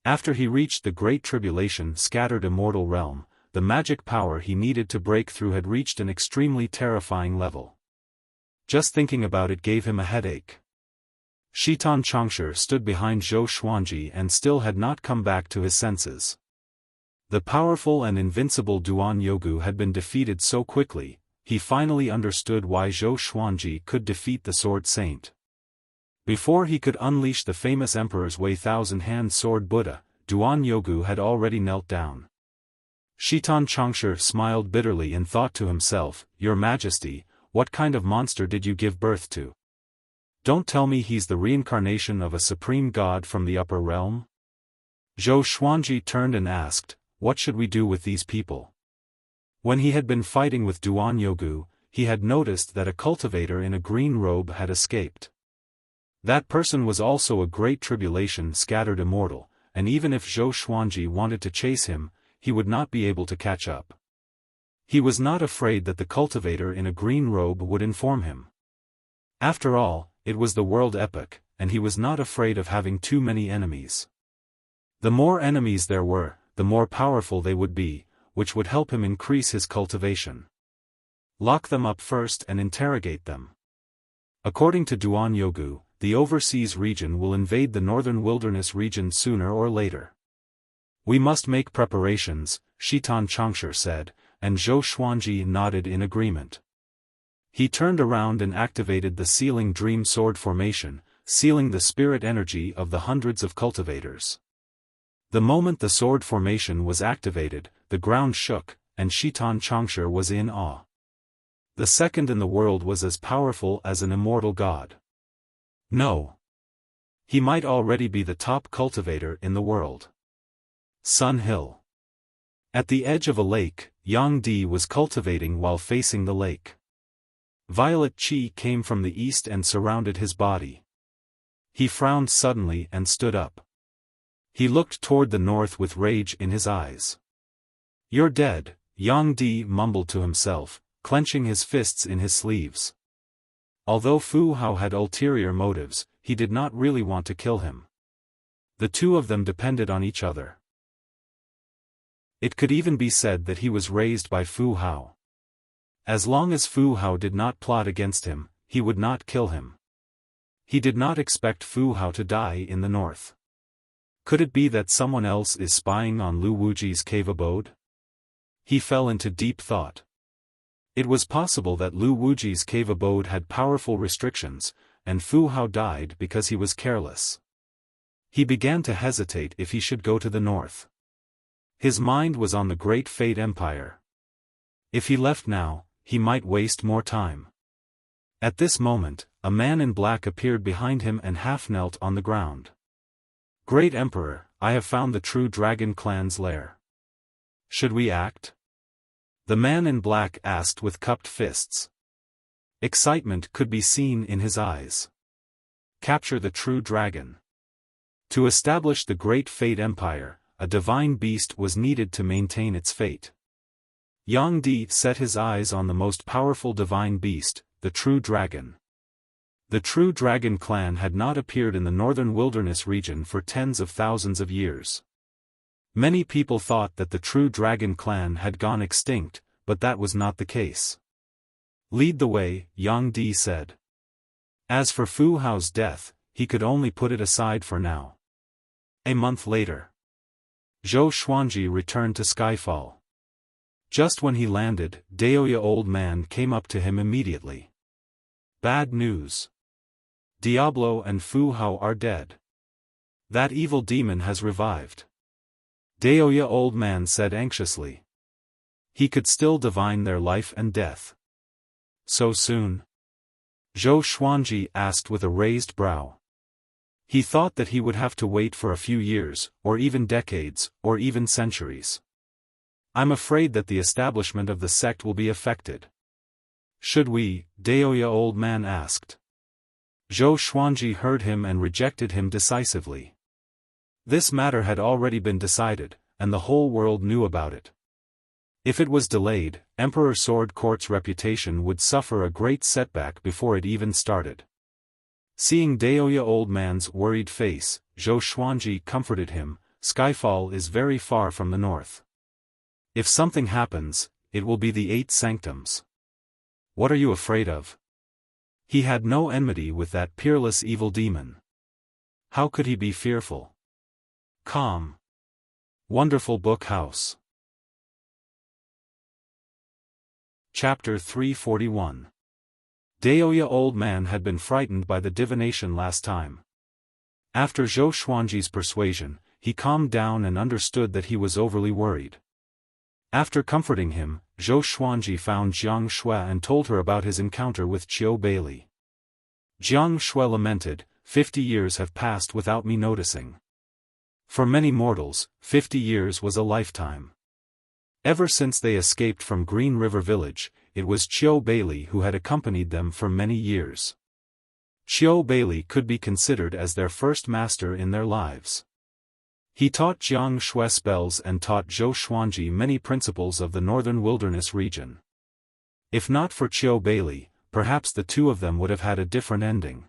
After he reached the Great Tribulation scattered immortal realm, the magic power he needed to break through had reached an extremely terrifying level. Just thinking about it gave him a headache. Shitan Changshe stood behind Zhou Xuanji and still had not come back to his senses. The powerful and invincible Duan Yogu had been defeated so quickly. He finally understood why Zhou Xuanji could defeat the Sword Saint. Before he could unleash the famous Emperor's Wei Thousand-Hand Sword Buddha, Duan Yogu had already knelt down. Shitan Changshe smiled bitterly and thought to himself, "Your Majesty, what kind of monster did you give birth to? Don't tell me he's the reincarnation of a supreme god from the upper realm?" Zhou Xuanji turned and asked, "What should we do with these people?" When he had been fighting with Duan Yogu, he had noticed that a cultivator in a green robe had escaped. That person was also a great tribulation scattered immortal, and even if Zhou Xuanji wanted to chase him, he would not be able to catch up. He was not afraid that the cultivator in a green robe would inform him. After all, it was the world epoch, and he was not afraid of having too many enemies. The more enemies there were, the more powerful they would be, which would help him increase his cultivation. Lock them up first and interrogate them. According to Duan Yogu, the overseas region will invade the northern wilderness region sooner or later. We must make preparations, Shitan Changsher said, and Zhou Xuanji nodded in agreement. He turned around and activated the sealing dream sword formation, sealing the spirit energy of the hundreds of cultivators. The moment the sword formation was activated, the ground shook, and Shitan Changsher was in awe. The second in the world was as powerful as an immortal god. No. He might already be the top cultivator in the world. Sun Hill. At the edge of a lake, Yang Di was cultivating while facing the lake. Violet Qi came from the east and surrounded his body. He frowned suddenly and stood up. He looked toward the north with rage in his eyes. "You're dead," Yang Di mumbled to himself, clenching his fists in his sleeves. Although Fu Hao had ulterior motives, he did not really want to kill him. The two of them depended on each other. It could even be said that he was raised by Fu Hao. As long as Fu Hao did not plot against him, he would not kill him. He did not expect Fu Hao to die in the north. Could it be that someone else is spying on Lu Wuji's cave abode? He fell into deep thought. It was possible that Lu Wuji's cave abode had powerful restrictions, and Fu Hao died because he was careless. He began to hesitate if he should go to the north. His mind was on the Great Fate Empire. If he left now, he might waste more time. At this moment, a man in black appeared behind him and half knelt on the ground. "Great Emperor, I have found the true dragon clan's lair. Should we act?" The man in black asked with cupped fists. Excitement could be seen in his eyes. Capture the true dragon. To establish the Great Fate Empire, a divine beast was needed to maintain its fate. Yang Di set his eyes on the most powerful divine beast, the true dragon. The true dragon clan had not appeared in the northern wilderness region for tens of thousands of years. Many people thought that the true dragon clan had gone extinct, but that was not the case. "Lead the way," Yang Di said. As for Fu Hao's death, he could only put it aside for now. A month later, Zhou Xuanji returned to Skyfall. Just when he landed, Daoya Old Man came up to him immediately. "Bad news. Diablo and Fu Hao are dead. That evil demon has revived." Daoya Old Man said anxiously. He could still divine their life and death. "So soon?" Zhou Xuanji asked with a raised brow. He thought that he would have to wait for a few years, or even decades, or even centuries. "I'm afraid that the establishment of the sect will be affected." "Should we?" Daoya Old Man asked. Zhou Xuanji heard him and rejected him decisively. This matter had already been decided, and the whole world knew about it. If it was delayed, Emperor Sword Court's reputation would suffer a great setback before it even started. Seeing Daoya Old Man's worried face, Zhou Xuanji comforted him. "Skyfall is very far from the north. If something happens, it will be the 8 sanctums. What are you afraid of?" He had no enmity with that peerless evil demon. How could he be fearful? Calm. Wonderful Book House. Chapter 341. Daoya Old Man had been frightened by the divination last time. After Zhou Xuanji's persuasion, he calmed down and understood that he was overly worried. After comforting him, Zhou Xuanji found Jiang Shui and told her about his encounter with Qiu Beili. Jiang Shui lamented, 50 years have passed without me noticing. For many mortals, 50 years was a lifetime. Ever since they escaped from Green River Village, it was Qiu Beili who had accompanied them for many years. Xiao Bailey could be considered as their first master in their lives. He taught Jiang Shui spells and taught Zhou Xuanji many principles of the northern wilderness region. If not for Xiao Bailey, perhaps the two of them would have had a different ending.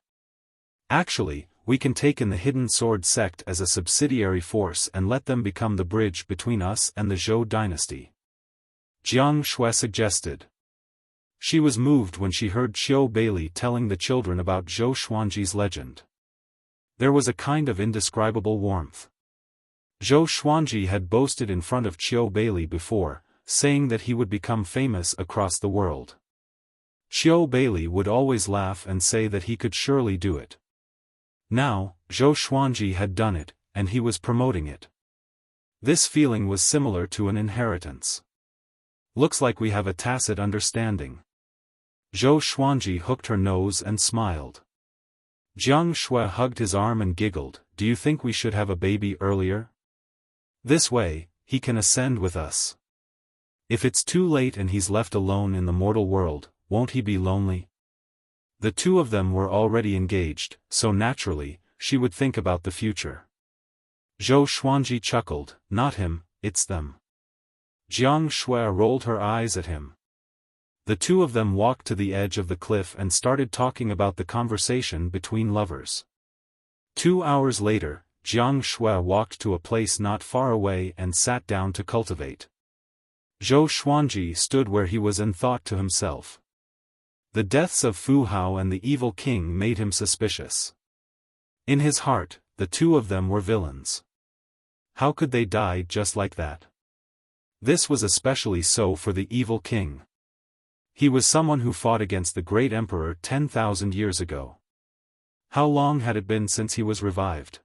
Actually, we can take in the Hidden Sword sect as a subsidiary force and let them become the bridge between us and the Zhou dynasty. Jiang Shui suggested. She was moved when she heard Xiao Bailey telling the children about Zhou Xuanji's legend. There was a kind of indescribable warmth. Zhou Xuanji had boasted in front of Xiao Bailey before, saying that he would become famous across the world. Xiao Bailey would always laugh and say that he could surely do it. Now, Zhou Xuanji had done it, and he was promoting it. This feeling was similar to an inheritance. Looks like we have a tacit understanding. Zhou Xuanji hooked her nose and smiled. Jiang Shui hugged his arm and giggled. Do you think we should have a baby earlier? This way, he can ascend with us. If it's too late and he's left alone in the mortal world, won't he be lonely? The two of them were already engaged, so naturally, she would think about the future. Zhou Xuanji chuckled. Not him, it's them. Jiang Shui rolled her eyes at him. The two of them walked to the edge of the cliff and started talking about the conversation between lovers. 2 hours later, Jiang Shui walked to a place not far away and sat down to cultivate. Zhou Xuanji stood where he was and thought to himself. The deaths of Fu Hao and the evil king made him suspicious. In his heart, the two of them were villains. How could they die just like that? This was especially so for the evil king. He was someone who fought against the great emperor 10,000 years ago. How long had it been since he was revived?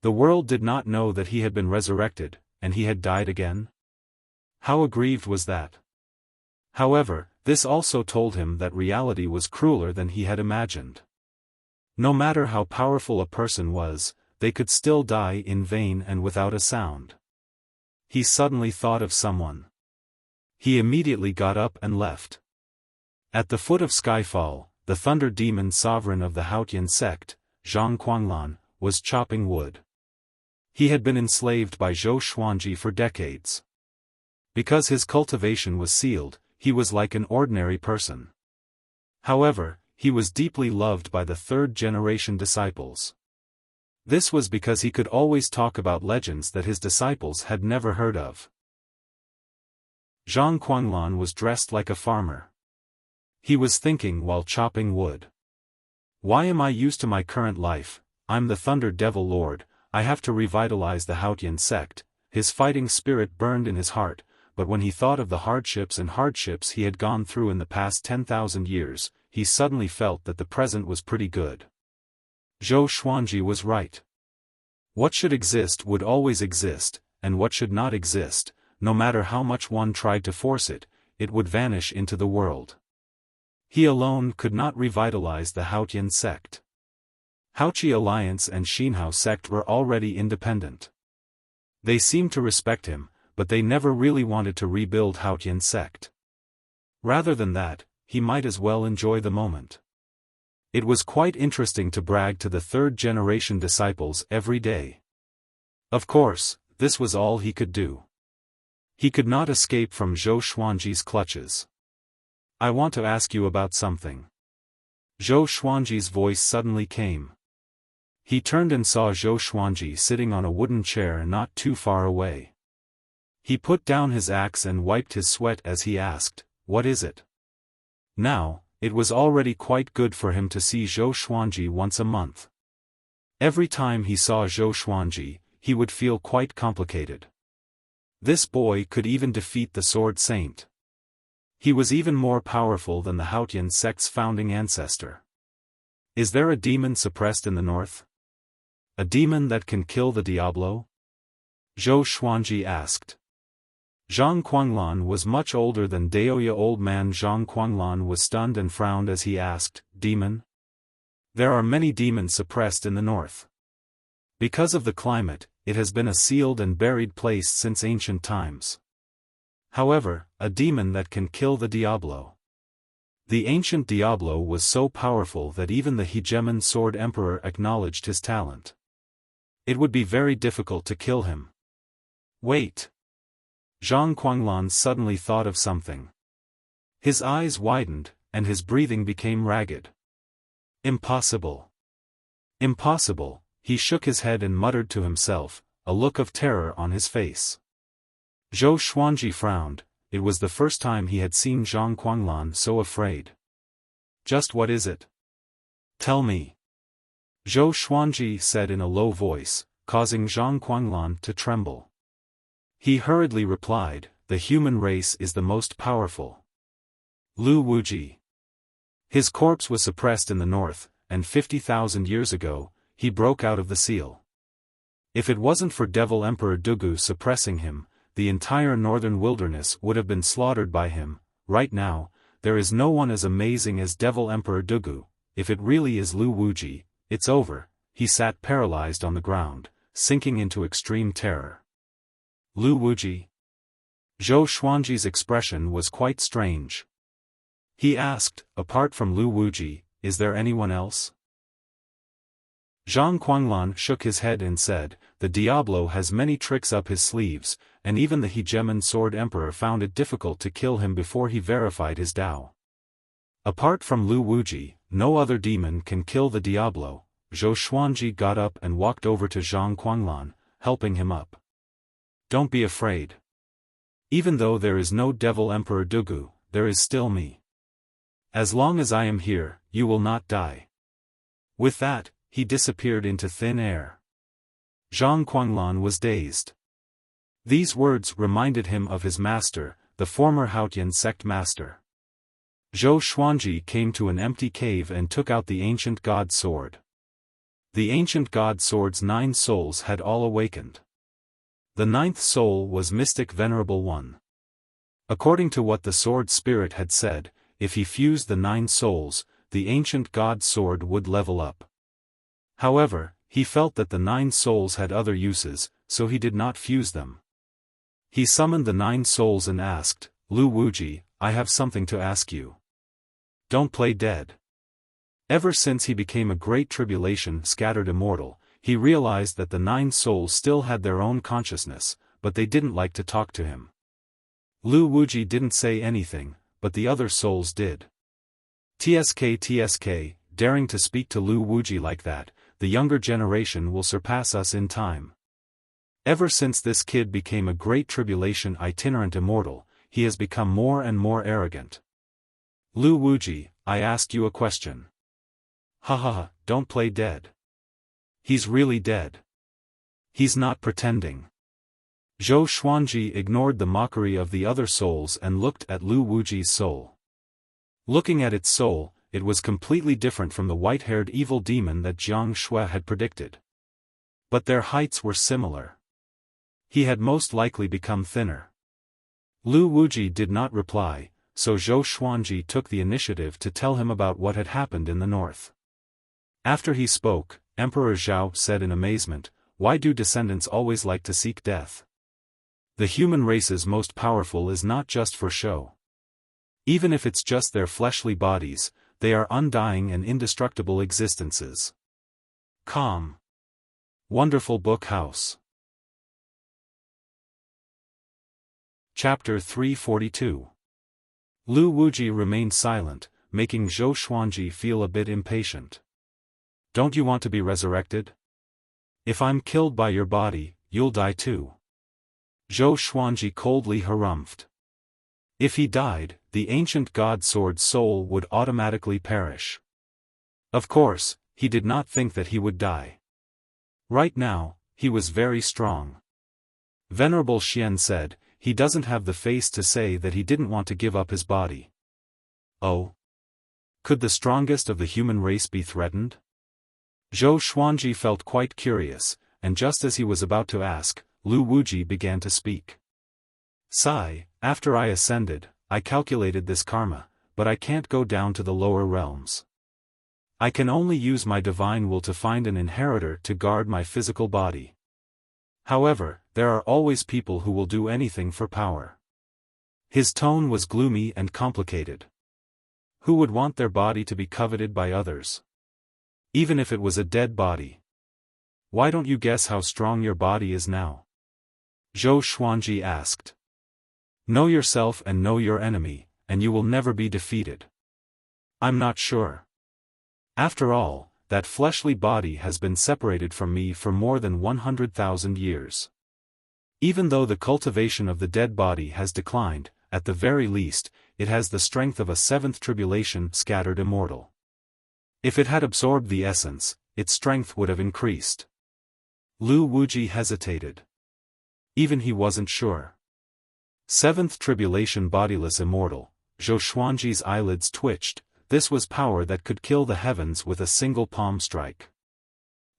The world did not know that he had been resurrected, and he had died again? How aggrieved was that? However, this also told him that reality was crueler than he had imagined. No matter how powerful a person was, they could still die in vain and without a sound. He suddenly thought of someone. He immediately got up and left. At the foot of Skyfall, the thunder demon sovereign of the Haotian sect, Zhang Quanglan, was chopping wood. He had been enslaved by Zhou Xuanji for decades. Because his cultivation was sealed, he was like an ordinary person. However, he was deeply loved by the third-generation disciples. This was because he could always talk about legends that his disciples had never heard of. Zhang Quanglan was dressed like a farmer. He was thinking while chopping wood. Why am I used to my current life? I'm the Thunder Devil Lord, I have to revitalize the Haotian sect. His fighting spirit burned in his heart, but when he thought of the hardships he had gone through in the past 10,000 years, he suddenly felt that the present was pretty good. Zhou Xuanji was right. What should exist would always exist, and what should not exist, no matter how much one tried to force it, it would vanish into the world. He alone could not revitalize the Haotian sect. Haochi Alliance and Xinhao sect were already independent. They seemed to respect him, but they never really wanted to rebuild Haotian sect. Rather than that, he might as well enjoy the moment. It was quite interesting to brag to the third-generation disciples every day. Of course, this was all he could do. He could not escape from Zhou Xuanji's clutches. I want to ask you about something. Zhou Xuanji's voice suddenly came. He turned and saw Zhou Xuanji sitting on a wooden chair not too far away. He put down his axe and wiped his sweat as he asked, "What is it?" Now, it was already quite good for him to see Zhou Xuanji once a month. Every time he saw Zhou Xuanji, he would feel quite complicated. This boy could even defeat the Sword Saint. He was even more powerful than the Haotian sect's founding ancestor. Is there a demon suppressed in the north? A demon that can kill the Diablo? Zhou Xuanji asked. Zhang Quanglan was much older than Daoya. Old man Zhang Quanglan was stunned and frowned as he asked, "Demon? There are many demons suppressed in the north. Because of the climate, it has been a sealed and buried place since ancient times. However, a demon that can kill the Diablo. The ancient Diablo was so powerful that even the hegemon sword emperor acknowledged his talent. It would be very difficult to kill him. Wait! Zhang Guanglan suddenly thought of something. His eyes widened, and his breathing became ragged. Impossible! Impossible! He shook his head and muttered to himself, a look of terror on his face. Zhou Xuanji frowned. It was the first time he had seen Zhang Guanglan so afraid. Just what is it? Tell me. Zhou Xuanji said in a low voice, causing Zhang Guanglan to tremble. He hurriedly replied, the human race is the most powerful. Lu Wuji. His corpse was suppressed in the north, and 50,000 years ago, he broke out of the seal. If it wasn't for Devil Emperor Dugu suppressing him, the entire northern wilderness would have been slaughtered by him. Right now, there is no one as amazing as Devil Emperor Dugu. If it really is Lu Wuji, it's over. He sat paralyzed on the ground, sinking into extreme terror. Lu Wuji? Zhou Xuanji's expression was quite strange. He asked, apart from Lu Wuji, is there anyone else? Zhang Guanglan shook his head and said, the Diablo has many tricks up his sleeves, and even the hegemon sword emperor found it difficult to kill him before he verified his Tao. Apart from Lu Wuji, no other demon can kill the Diablo. Zhou Xuanji got up and walked over to Zhang Guanglan, helping him up. Don't be afraid. Even though there is no Devil Emperor Dugu, there is still me. As long as I am here, you will not die. With that, he disappeared into thin air. Zhang Guanglan was dazed. These words reminded him of his master, the former Haotian sect master. Zhou Xuanji came to an empty cave and took out the ancient god sword. The ancient god sword's 9 souls had all awakened. The 9th soul was Mystic Venerable One. According to what the sword spirit had said, if he fused the 9 souls, the ancient god sword would level up. However, he felt that the 9 souls had other uses, so he did not fuse them. He summoned the 9 souls and asked, Lu Wuji, I have something to ask you. Don't play dead. Ever since he became a great tribulation scattered immortal, he realized that the 9 souls still had their own consciousness, but they didn't like to talk to him. Lu Wuji didn't say anything, but the other souls did. TSK, daring to speak to Lu Wuji like that, the younger generation will surpass us in time. Ever since this kid became a great tribulation itinerant immortal, he has become more and more arrogant. Lu Wuji, I asked you a question. Haha, don't play dead. He's really dead. He's not pretending. Zhou Xuanji ignored the mockery of the other souls and looked at Lu Wuji's soul. Looking at its soul, it was completely different from the white-haired evil demon that Jiang Shui had predicted. But their heights were similar. He had most likely become thinner. Lu Wuji did not reply, so Zhou Xuanji took the initiative to tell him about what had happened in the north. After he spoke, Emperor Zhao said in amazement, why do descendants always like to seek death? The human race's most powerful is not just for show. Even if it's just their fleshly bodies, they are undying and indestructible existences. Calm. Wonderful Book House. Chapter 342. Lu Wuji remained silent, making Zhou Xuanji feel a bit impatient. Don't you want to be resurrected? If I'm killed by your body, you'll die too. Zhou Xuanji coldly harumphed. If he died, the ancient god sword's soul would automatically perish. Of course, he did not think that he would die. Right now, he was very strong. Venerable Xian said, he doesn't have the face to say that he didn't want to give up his body. Oh? Could the strongest of the human race be threatened? Zhou Xuanji felt quite curious, and just as he was about to ask, Lu Wuji began to speak. Sigh, after I ascended, I calculated this karma, but I can't go down to the lower realms. I can only use my divine will to find an inheritor to guard my physical body. However, there are always people who will do anything for power. His tone was gloomy and complicated. Who would want their body to be coveted by others? Even if it was a dead body. Why don't you guess how strong your body is now? Zhou Xuanji asked. Know yourself and know your enemy, and you will never be defeated. I'm not sure. After all, that fleshly body has been separated from me for more than 100,000 years. Even though the cultivation of the dead body has declined, at the very least, it has the strength of a seventh tribulation scattered immortal. If it had absorbed the essence, its strength would have increased. Lu Wuji hesitated. Even he wasn't sure. Seventh tribulation bodiless immortal, Zhou Xuanji's eyelids twitched. This was power that could kill the heavens with a single palm strike.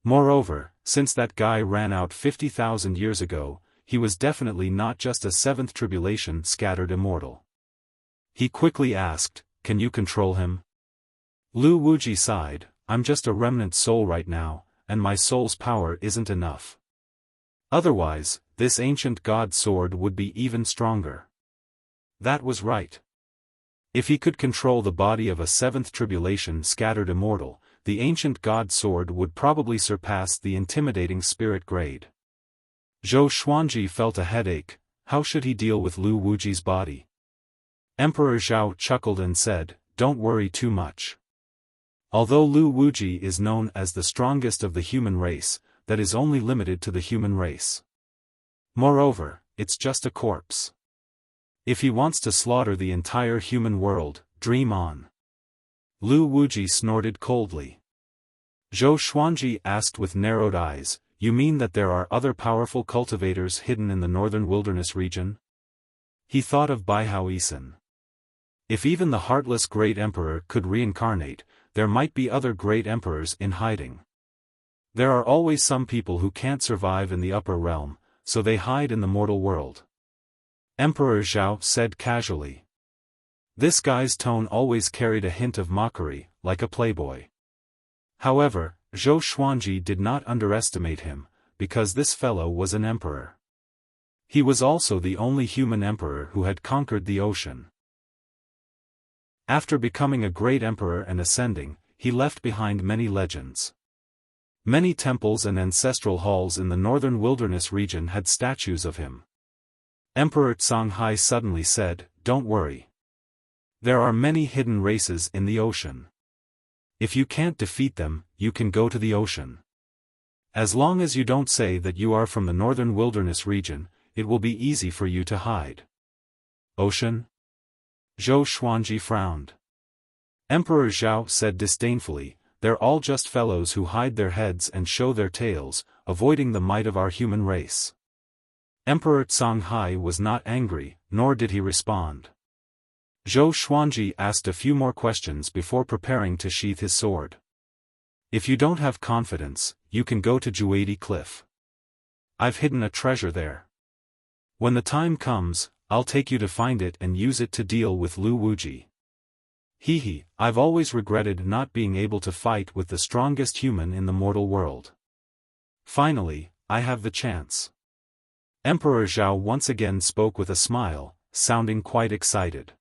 Moreover, since that guy ran out 50,000 years ago, he was definitely not just a seventh tribulation scattered immortal. He quickly asked, can you control him? Lu Wuji sighed, I'm just a remnant soul right now, and my soul's power isn't enough. Otherwise, this ancient god sword would be even stronger. That was right. If he could control the body of a seventh tribulation scattered immortal, the ancient god sword would probably surpass the intimidating spirit grade. Zhou Xuanji felt a headache. How should he deal with Lu Wuji's body? Emperor Zhao chuckled and said, don't worry too much. Although Lu Wuji is known as the strongest of the human race, that is only limited to the human race. Moreover, it's just a corpse. If he wants to slaughter the entire human world, dream on. Lu Wuji snorted coldly. Zhou Xuanji asked with narrowed eyes, you mean that there are other powerful cultivators hidden in the northern wilderness region? He thought of Baihao Yisan. If even the heartless great emperor could reincarnate, there might be other great emperors in hiding. There are always some people who can't survive in the upper realm, so they hide in the mortal world. Emperor Zhao said casually. This guy's tone always carried a hint of mockery, like a playboy. However, Zhou Xuanji did not underestimate him, because this fellow was an emperor. He was also the only human emperor who had conquered the ocean. After becoming a great emperor and ascending, he left behind many legends. Many temples and ancestral halls in the northern wilderness region had statues of him. Emperor Songhai suddenly said, don't worry. There are many hidden races in the ocean. If you can't defeat them, you can go to the ocean. As long as you don't say that you are from the northern wilderness region, it will be easy for you to hide. Ocean? Zhou Xuanji frowned. Emperor Zhao said disdainfully, they're all just fellows who hide their heads and show their tails, avoiding the might of our human race. Emperor Songhai was not angry, nor did he respond. Zhou Xuanji asked a few more questions before preparing to sheath his sword. If you don't have confidence, you can go to Juadi Cliff. I've hidden a treasure there. When the time comes, I'll take you to find it and use it to deal with Lu Wuji. Hehe, I've always regretted not being able to fight with the strongest human in the mortal world. Finally, I have the chance. Emperor Zhao once again spoke with a smile, sounding quite excited.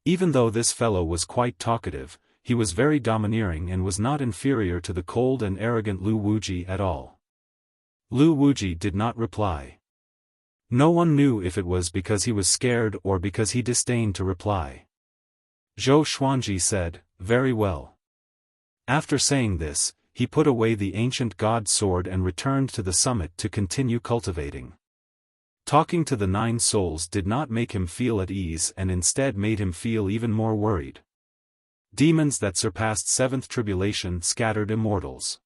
Even though this fellow was quite talkative, he was very domineering and was not inferior to the cold and arrogant Lu Wuji at all. Lu Wuji did not reply. No one knew if it was because he was scared or because he disdained to reply. Zhou Xuanji said, very well. After saying this, he put away the ancient god sword and returned to the summit to continue cultivating. Talking to the 9 souls did not make him feel at ease and instead made him feel even more worried. Demons that surpassed 7th tribulation scattered immortals.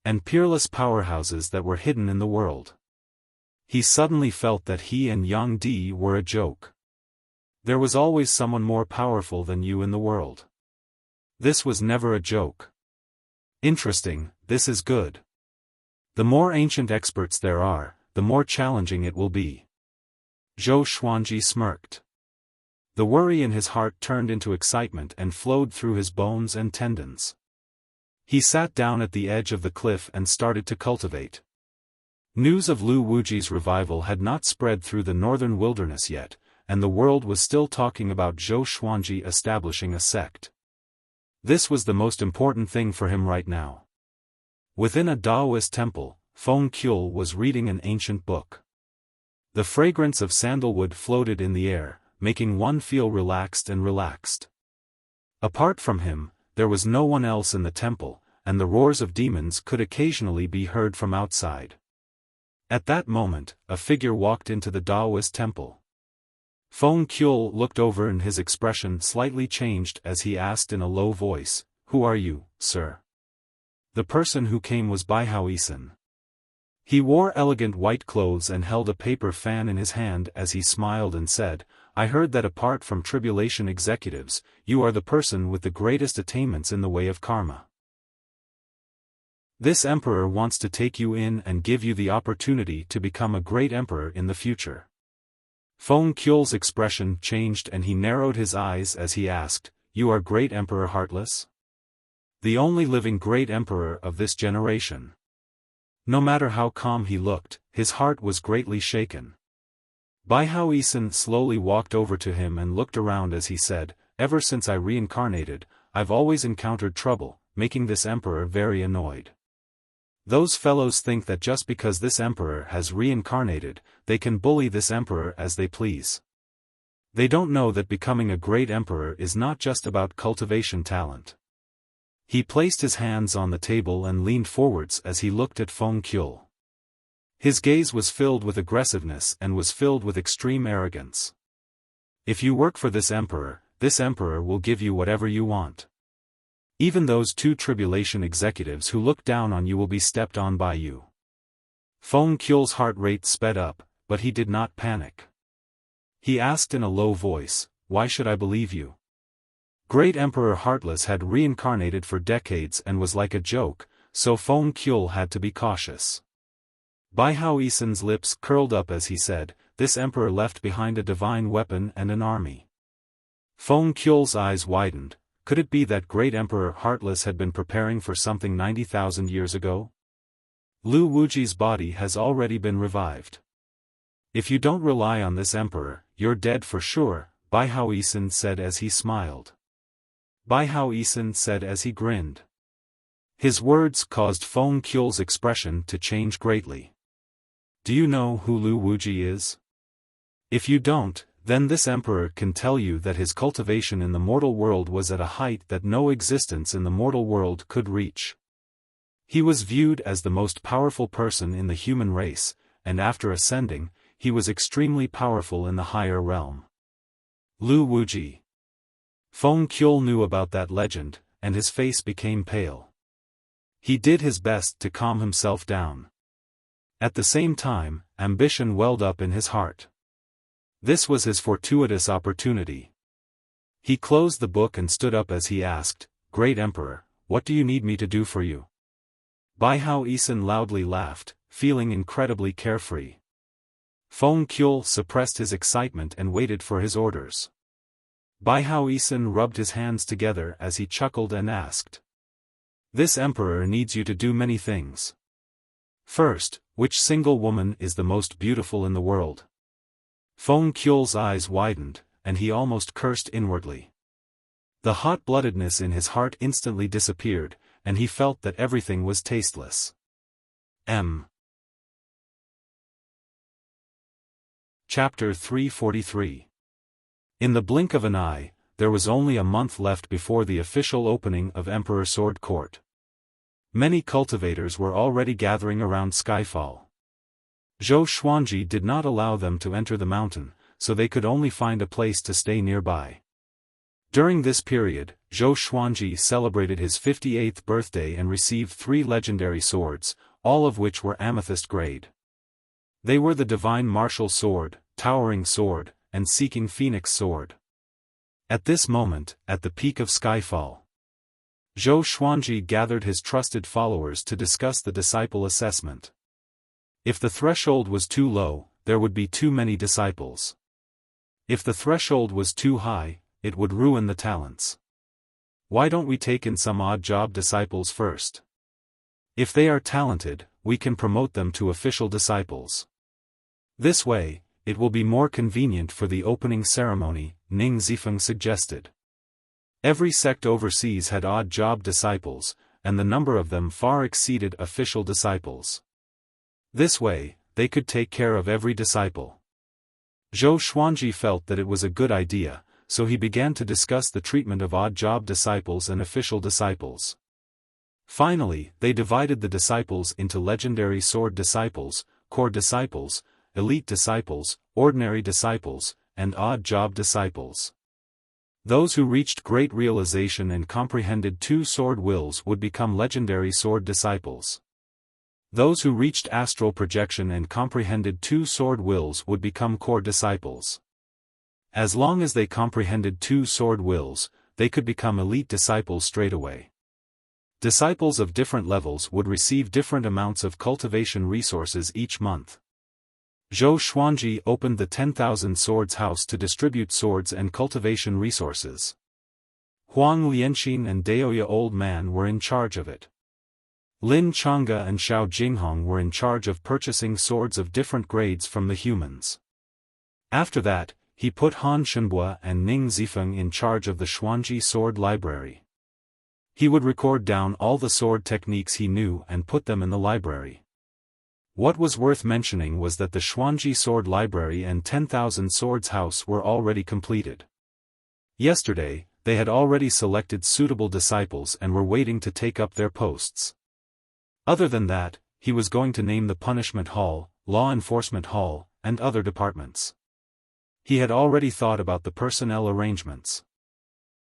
And peerless powerhouses that were hidden in the world. He suddenly felt that he and Yang Di were a joke. There was always someone more powerful than you in the world. This was never a joke. Interesting, this is good. The more ancient experts there are, the more challenging it will be. Zhou Xuanji smirked. The worry in his heart turned into excitement and flowed through his bones and tendons. He sat down at the edge of the cliff and started to cultivate. News of Lu Wuji's revival had not spread through the northern wilderness yet, and the world was still talking about Zhou Xuanji establishing a sect. This was the most important thing for him right now. Within a Taoist temple, Feng Qiu was reading an ancient book. The fragrance of sandalwood floated in the air, making one feel relaxed and relaxed. Apart from him, there was no one else in the temple, and the roars of demons could occasionally be heard from outside. At that moment, a figure walked into the Taoist temple. Feng Qiu looked over and his expression slightly changed as he asked in a low voice, "Who are you, sir?" The person who came was Baihaoisen. He wore elegant white clothes and held a paper fan in his hand as he smiled and said, "I heard that apart from tribulation executives, you are the person with the greatest attainments in the way of karma. This emperor wants to take you in and give you the opportunity to become a great emperor in the future." Feng Qiu's expression changed and he narrowed his eyes as he asked, "You are great Emperor Heartless? The only living great emperor of this generation." No matter how calm he looked, his heart was greatly shaken. Baihaoisen slowly walked over to him and looked around as he said, "Ever since I reincarnated, I've always encountered trouble, making this emperor very annoyed. Those fellows think that just because this emperor has reincarnated, they can bully this emperor as they please. They don't know that becoming a great emperor is not just about cultivation talent." He placed his hands on the table and leaned forwards as he looked at Feng Qiu. His gaze was filled with aggressiveness and was filled with extreme arrogance. "If you work for this emperor will give you whatever you want. Even those two tribulation executives who look down on you will be stepped on by you." Feng Qiu's heart rate sped up, but he did not panic. He asked in a low voice, "Why should I believe you?" Great Emperor Heartless had reincarnated for decades and was like a joke, so Feng Qiu had to be cautious. Baihaoisen's lips curled up as he said, "This emperor left behind a divine weapon and an army." Feng Qiu's eyes widened. Could it be that Great Emperor Heartless had been preparing for something 90,000 years ago? Lu Wuji's body has already been revived. "If you don't rely on this emperor, you're dead for sure," Baihaoisen said as he smiled. Baihaoisen said as he grinned. His words caused Feng Qiu's expression to change greatly. "Do you know who Lu Wuji is? If you don't, then this emperor can tell you that his cultivation in the mortal world was at a height that no existence in the mortal world could reach. He was viewed as the most powerful person in the human race, and after ascending, he was extremely powerful in the higher realm. Lu Wuji." Feng Qiu knew about that legend, and his face became pale. He did his best to calm himself down. At the same time, ambition welled up in his heart. This was his fortuitous opportunity. He closed the book and stood up as he asked, "Great Emperor, what do you need me to do for you?" Baihaoisen loudly laughed, feeling incredibly carefree. Feng Qiu suppressed his excitement and waited for his orders. Baihaoisen rubbed his hands together as he chuckled and asked, "This emperor needs you to do many things. First, which single woman is the most beautiful in the world?" Feng Qiu's eyes widened, and he almost cursed inwardly. The hot-bloodedness in his heart instantly disappeared, and he felt that everything was tasteless. Chapter 343. In the blink of an eye, there was only a month left before the official opening of Emperor Sword Court. Many cultivators were already gathering around Skyfall. Zhou Xuanji did not allow them to enter the mountain, so they could only find a place to stay nearby. During this period, Zhou Xuanji celebrated his 58th birthday and received 3 legendary swords, all of which were amethyst grade. They were the Divine Martial Sword, Towering Sword, and Seeking Phoenix Sword. At this moment, at the peak of Skyfall, Zhou Xuanji gathered his trusted followers to discuss the disciple assessment. If the threshold was too low, there would be too many disciples. If the threshold was too high, it would ruin the talents. Why don't we take in some odd job disciples first? If they are talented, we can promote them to official disciples. This way, it will be more convenient for the opening ceremony, Ning Zifeng suggested. Every sect overseas had odd job disciples, and the number of them far exceeded official disciples. This way, they could take care of every disciple. Zhou Xuanji felt that it was a good idea, so he began to discuss the treatment of odd job disciples and official disciples. Finally, they divided the disciples into legendary sword disciples, core disciples, elite disciples, ordinary disciples, and odd job disciples. Those who reached great realization and comprehended two sword wills would become legendary sword disciples. Those who reached astral projection and comprehended two sword wills would become core disciples. As long as they comprehended two sword wills, they could become elite disciples straight away. Disciples of different levels would receive different amounts of cultivation resources each month. Zhou Xuanji opened the 10,000 Swords House to distribute swords and cultivation resources. Huang Lianxin and Daoya Old Man were in charge of it. Lin Changge and Xiao Jinghong were in charge of purchasing swords of different grades from the humans. After that, he put Han Shenbua and Ning Zifeng in charge of the Xuanji Sword Library. He would record down all the sword techniques he knew and put them in the library. What was worth mentioning was that the Xuanji Sword Library and 10,000 Swords House were already completed. Yesterday, they had already selected suitable disciples and were waiting to take up their posts. Other than that, he was going to name the Punishment Hall, Law Enforcement Hall, and other departments. He had already thought about the personnel arrangements.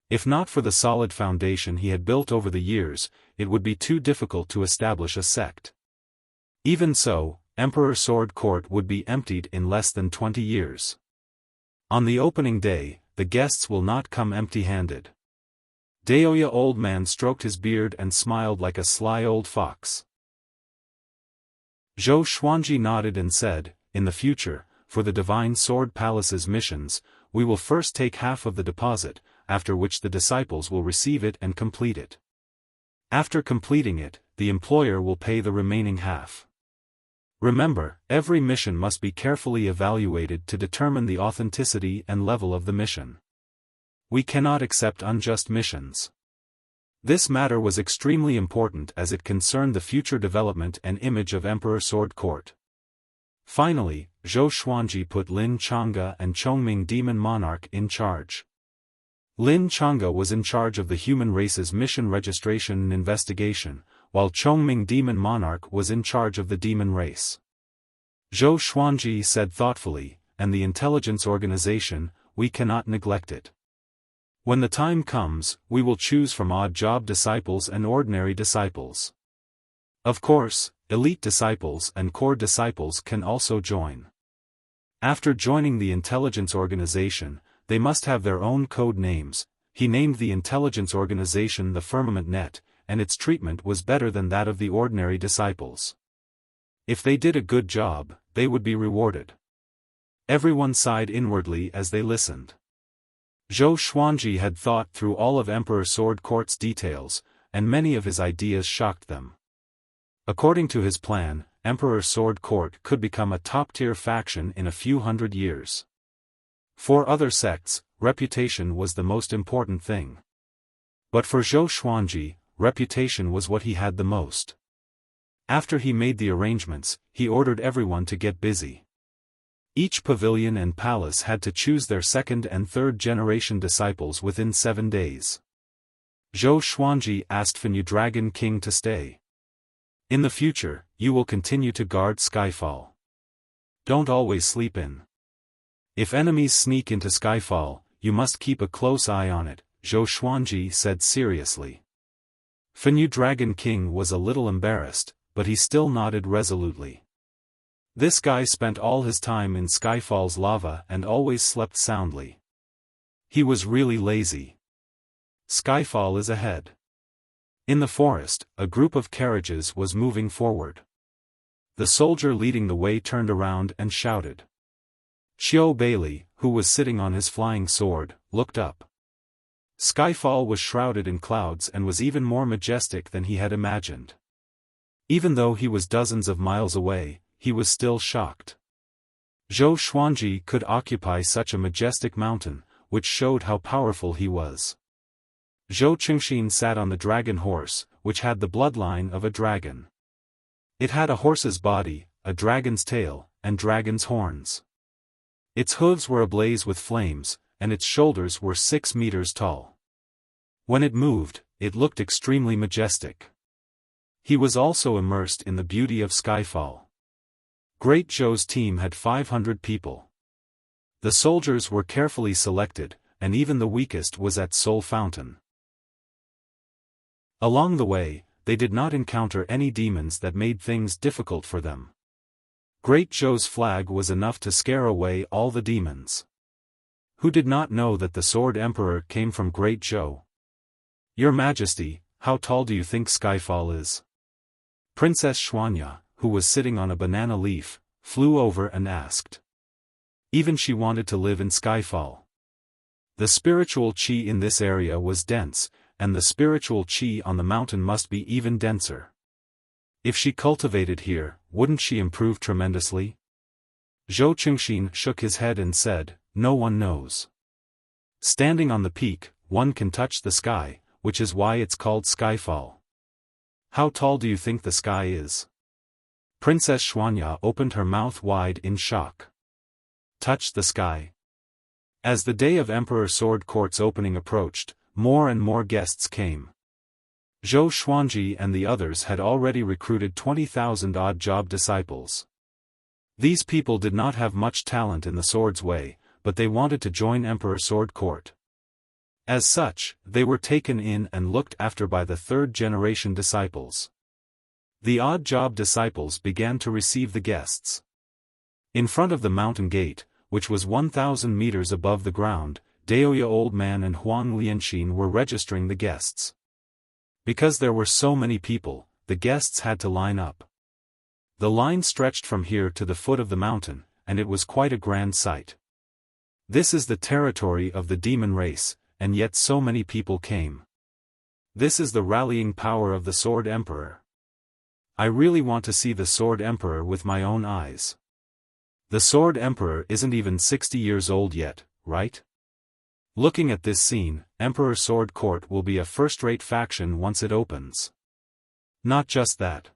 If not for the solid foundation he had built over the years, it would be too difficult to establish a sect. Even so, Emperor Sword Court would be emptied in less than 20 years. On the opening day, the guests will not come empty-handed. Daoya Old Man stroked his beard and smiled like a sly old fox. Zhou Xuanji nodded and said, "In the future, for the Divine Sword Palace's missions, we will first take half of the deposit, after which the disciples will receive it and complete it. After completing it, the employer will pay the remaining half. Remember, every mission must be carefully evaluated to determine the authenticity and level of the mission. We cannot accept unjust missions." This matter was extremely important as it concerned the future development and image of Emperor Sword Court. Finally, Zhou Xuanji put Lin Changge and Chongming Demon Monarch in charge. Lin Changge was in charge of the human race's mission registration and investigation, while Chongming Demon Monarch was in charge of the demon race. Zhou Xuanji said thoughtfully, "And the intelligence organization, we cannot neglect it. When the time comes, we will choose from odd job disciples and ordinary disciples. Of course, elite disciples and core disciples can also join. After joining the intelligence organization, they must have their own code names." He named the intelligence organization the Firmament Net, and its treatment was better than that of the ordinary disciples. If they did a good job, they would be rewarded. Everyone sighed inwardly as they listened. Zhou Xuanji had thought through all of Emperor Sword Court's details, and many of his ideas shocked them. According to his plan, Emperor Sword Court could become a top-tier faction in a few hundred years. For other sects, reputation was the most important thing. But for Zhou Xuanji, reputation was what he had the most. After he made the arrangements, he ordered everyone to get busy. Each pavilion and palace had to choose their second and third generation disciples within 7 days. Zhou Xuanji asked Fenyu Dragon King to stay. "In the future, you will continue to guard Skyfall. Don't always sleep in. If enemies sneak into Skyfall, you must keep a close eye on it," Zhou Xuanji said seriously. Fenyu Dragon King was a little embarrassed, but he still nodded resolutely. This guy spent all his time in Skyfall's lava and always slept soundly. He was really lazy. Skyfall is ahead. In the forest, a group of carriages was moving forward. The soldier leading the way turned around and shouted. Xiao Bailey, who was sitting on his flying sword, looked up. Skyfall was shrouded in clouds and was even more majestic than he had imagined. Even though he was dozens of miles away, he was still shocked. Zhou Xuanji could occupy such a majestic mountain, which showed how powerful he was. Zhou Qingxin sat on the dragon horse, which had the bloodline of a dragon. It had a horse's body, a dragon's tail, and dragon's horns. Its hooves were ablaze with flames, and its shoulders were 6 meters tall. When it moved, it looked extremely majestic. He was also immersed in the beauty of Skyfall. Great Zhou's team had 500 people. The soldiers were carefully selected, and even the weakest was at Soul Fountain. Along the way, they did not encounter any demons that made things difficult for them. Great Zhou's flag was enough to scare away all the demons. Who did not know that the Sword Emperor came from Great Zhou? Your Majesty, how tall do you think Skyfall is? Princess Xuanya, who was sitting on a banana leaf, flew over and asked. Even she wanted to live in Skyfall. The spiritual qi in this area was dense, and the spiritual qi on the mountain must be even denser. If she cultivated here, wouldn't she improve tremendously? Zhou Qingxin shook his head and said, no one knows. Standing on the peak, one can touch the sky, which is why it's called Skyfall. How tall do you think the sky is? Princess Xuanya opened her mouth wide in shock. Touch the sky. As the day of Emperor Sword Court's opening approached, more and more guests came. Zhou Xuanji and the others had already recruited 20,000 odd job disciples. These people did not have much talent in the sword's way, but they wanted to join Emperor Sword Court. As such, they were taken in and looked after by the third-generation disciples. The odd job disciples began to receive the guests. In front of the mountain gate, which was 1,000 meters above the ground, Daoya Old Man and Huang Lianxin were registering the guests. Because there were so many people, the guests had to line up. The line stretched from here to the foot of the mountain, and it was quite a grand sight. This is the territory of the demon race, and yet so many people came. This is the rallying power of the Sword Emperor. I really want to see the Sword Emperor with my own eyes. The Sword Emperor isn't even 60 years old yet, right? Looking at this scene, Emperor Sword Court will be a first-rate faction once it opens. Not just that.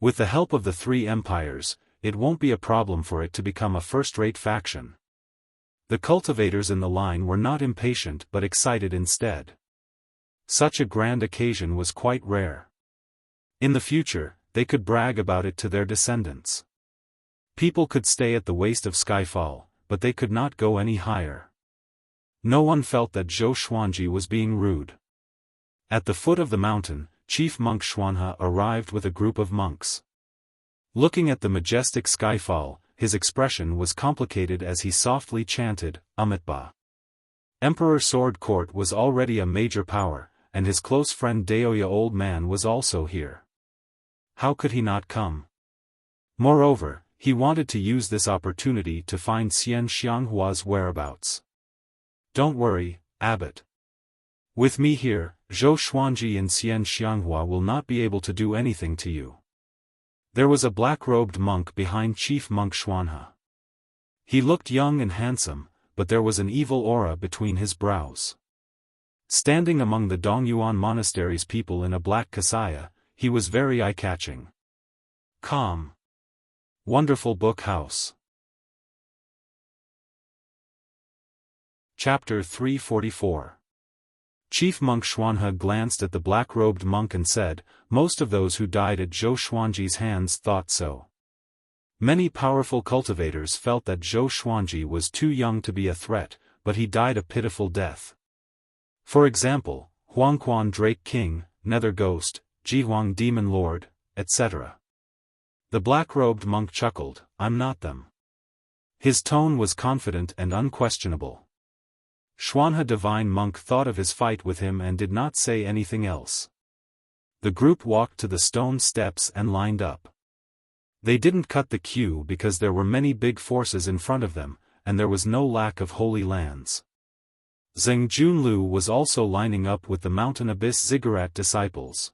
With the help of the 3 empires, it won't be a problem for it to become a first-rate faction. The cultivators in the line were not impatient but excited instead. Such a grand occasion was quite rare. In the future, they could brag about it to their descendants. People could stay at the waist of Skyfall, but they could not go any higher. No one felt that Zhou Xuanji was being rude. At the foot of the mountain, Chief Monk Xuanhe arrived with a group of monks. Looking at the majestic Skyfall, his expression was complicated as he softly chanted, Amitabha. Emperor Sword Court was already a major power, and his close friend Daoya Old Man was also here. How could he not come? Moreover, he wanted to use this opportunity to find Xian Xianghua's whereabouts. Don't worry, Abbot. With me here, Zhou Xuanji and Xian Xianghua will not be able to do anything to you. There was a black-robed monk behind Chief Monk Xuanhe. He looked young and handsome, but there was an evil aura between his brows. Standing among the Dongyuan Monastery's people in a black kasaya, he was very eye-catching. Calm. Wonderful book house. Chapter 344. Chief Monk Xuanhe glanced at the black-robed monk and said, most of those who died at Zhou Xuanji's hands thought so. Many powerful cultivators felt that Zhou Xuanji was too young to be a threat, but he died a pitiful death. For example, Huangquan Drake King, Nether Ghost, Jihuang Demon Lord, etc. The black-robed monk chuckled, I'm not them. His tone was confident and unquestionable. Xuanhe Divine Monk thought of his fight with him and did not say anything else. The group walked to the stone steps and lined up. They didn't cut the queue because there were many big forces in front of them, and there was no lack of holy lands. Zheng Junlu was also lining up with the Mountain Abyss Ziggurat disciples.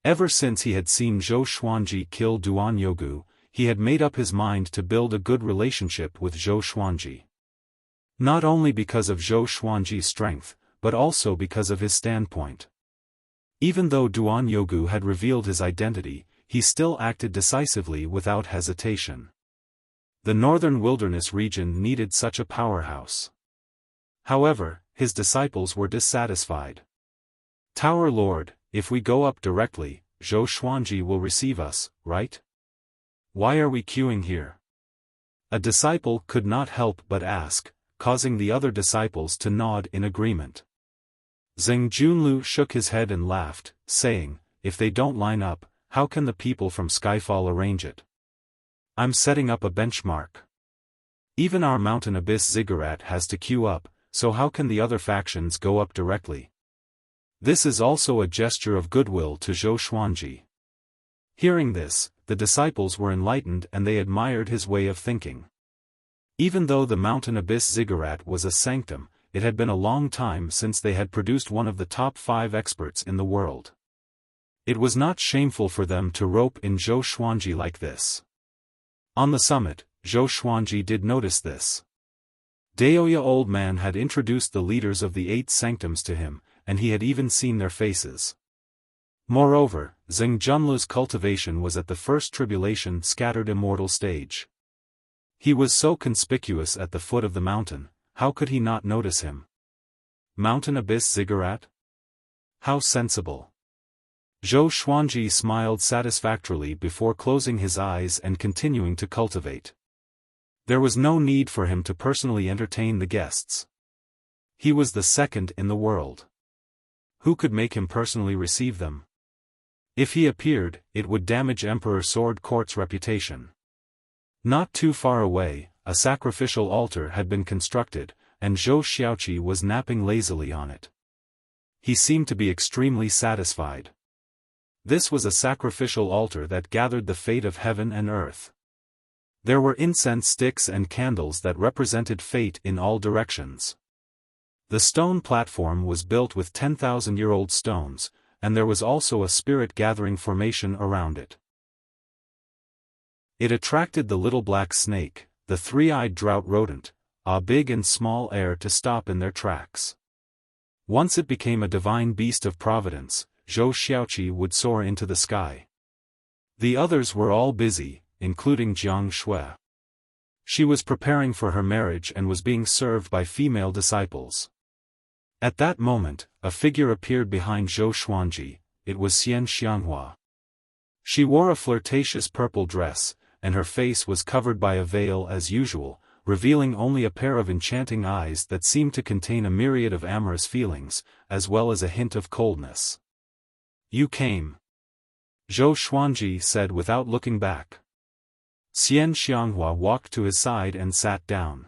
Ever since he had seen Zhou Xuanji kill Duan Yogu, he had made up his mind to build a good relationship with Zhou Xuanji. Not only because of Zhou Xuanji's strength, but also because of his standpoint. Even though Duan Yogu had revealed his identity, he still acted decisively without hesitation. The northern wilderness region needed such a powerhouse. However, his disciples were dissatisfied. Tower Lord, if we go up directly, Zhou Xuanji will receive us, right? Why are we queuing here? A disciple could not help but ask, causing the other disciples to nod in agreement. Zheng Junlu shook his head and laughed, saying, if they don't line up, how can the people from Skyfall arrange it? I'm setting up a benchmark. Even our Mountain Abyss Ziggurat has to queue up, so how can the other factions go up directly? This is also a gesture of goodwill to Zhou Xuanji. Hearing this, the disciples were enlightened and they admired his way of thinking. Even though the Mountain Abyss Ziggurat was a sanctum, it had been a long time since they had produced one of the top 5 experts in the world. It was not shameful for them to rope in Zhou Xuanji like this. On the summit, Zhou Xuanji did notice this. Daoya Old Man had introduced the leaders of the 8 sanctums to him, and he had even seen their faces. Moreover, Zheng Junlu's cultivation was at the first tribulation scattered immortal stage. He was so conspicuous at the foot of the mountain, how could he not notice him? Mountain Abyss Ziggurat? How sensible. Zhou Xuanji smiled satisfactorily before closing his eyes and continuing to cultivate. There was no need for him to personally entertain the guests. He was the second in the world. Who could make him personally receive them? If he appeared, it would damage Emperor Sword Court's reputation. Not too far away, a sacrificial altar had been constructed, and Zhou Xiaoqi was napping lazily on it. He seemed to be extremely satisfied. This was a sacrificial altar that gathered the fate of heaven and earth. There were incense sticks and candles that represented fate in all directions. The stone platform was built with 10,000-year-old stones, and there was also a spirit-gathering formation around it. It attracted the little black snake, the 3-eyed drought rodent, a big and small heir to stop in their tracks. Once it became a divine beast of providence, Zhou Xiaoqi would soar into the sky. The others were all busy, including Jiang Shui. She was preparing for her marriage and was being served by female disciples. At that moment, a figure appeared behind Zhou Xuanji. It was Xian Xianghua. She wore a flirtatious purple dress, and her face was covered by a veil as usual, revealing only a pair of enchanting eyes that seemed to contain a myriad of amorous feelings, as well as a hint of coldness. You came. Zhou Xuanji said without looking back. Xian Xianghua walked to his side and sat down.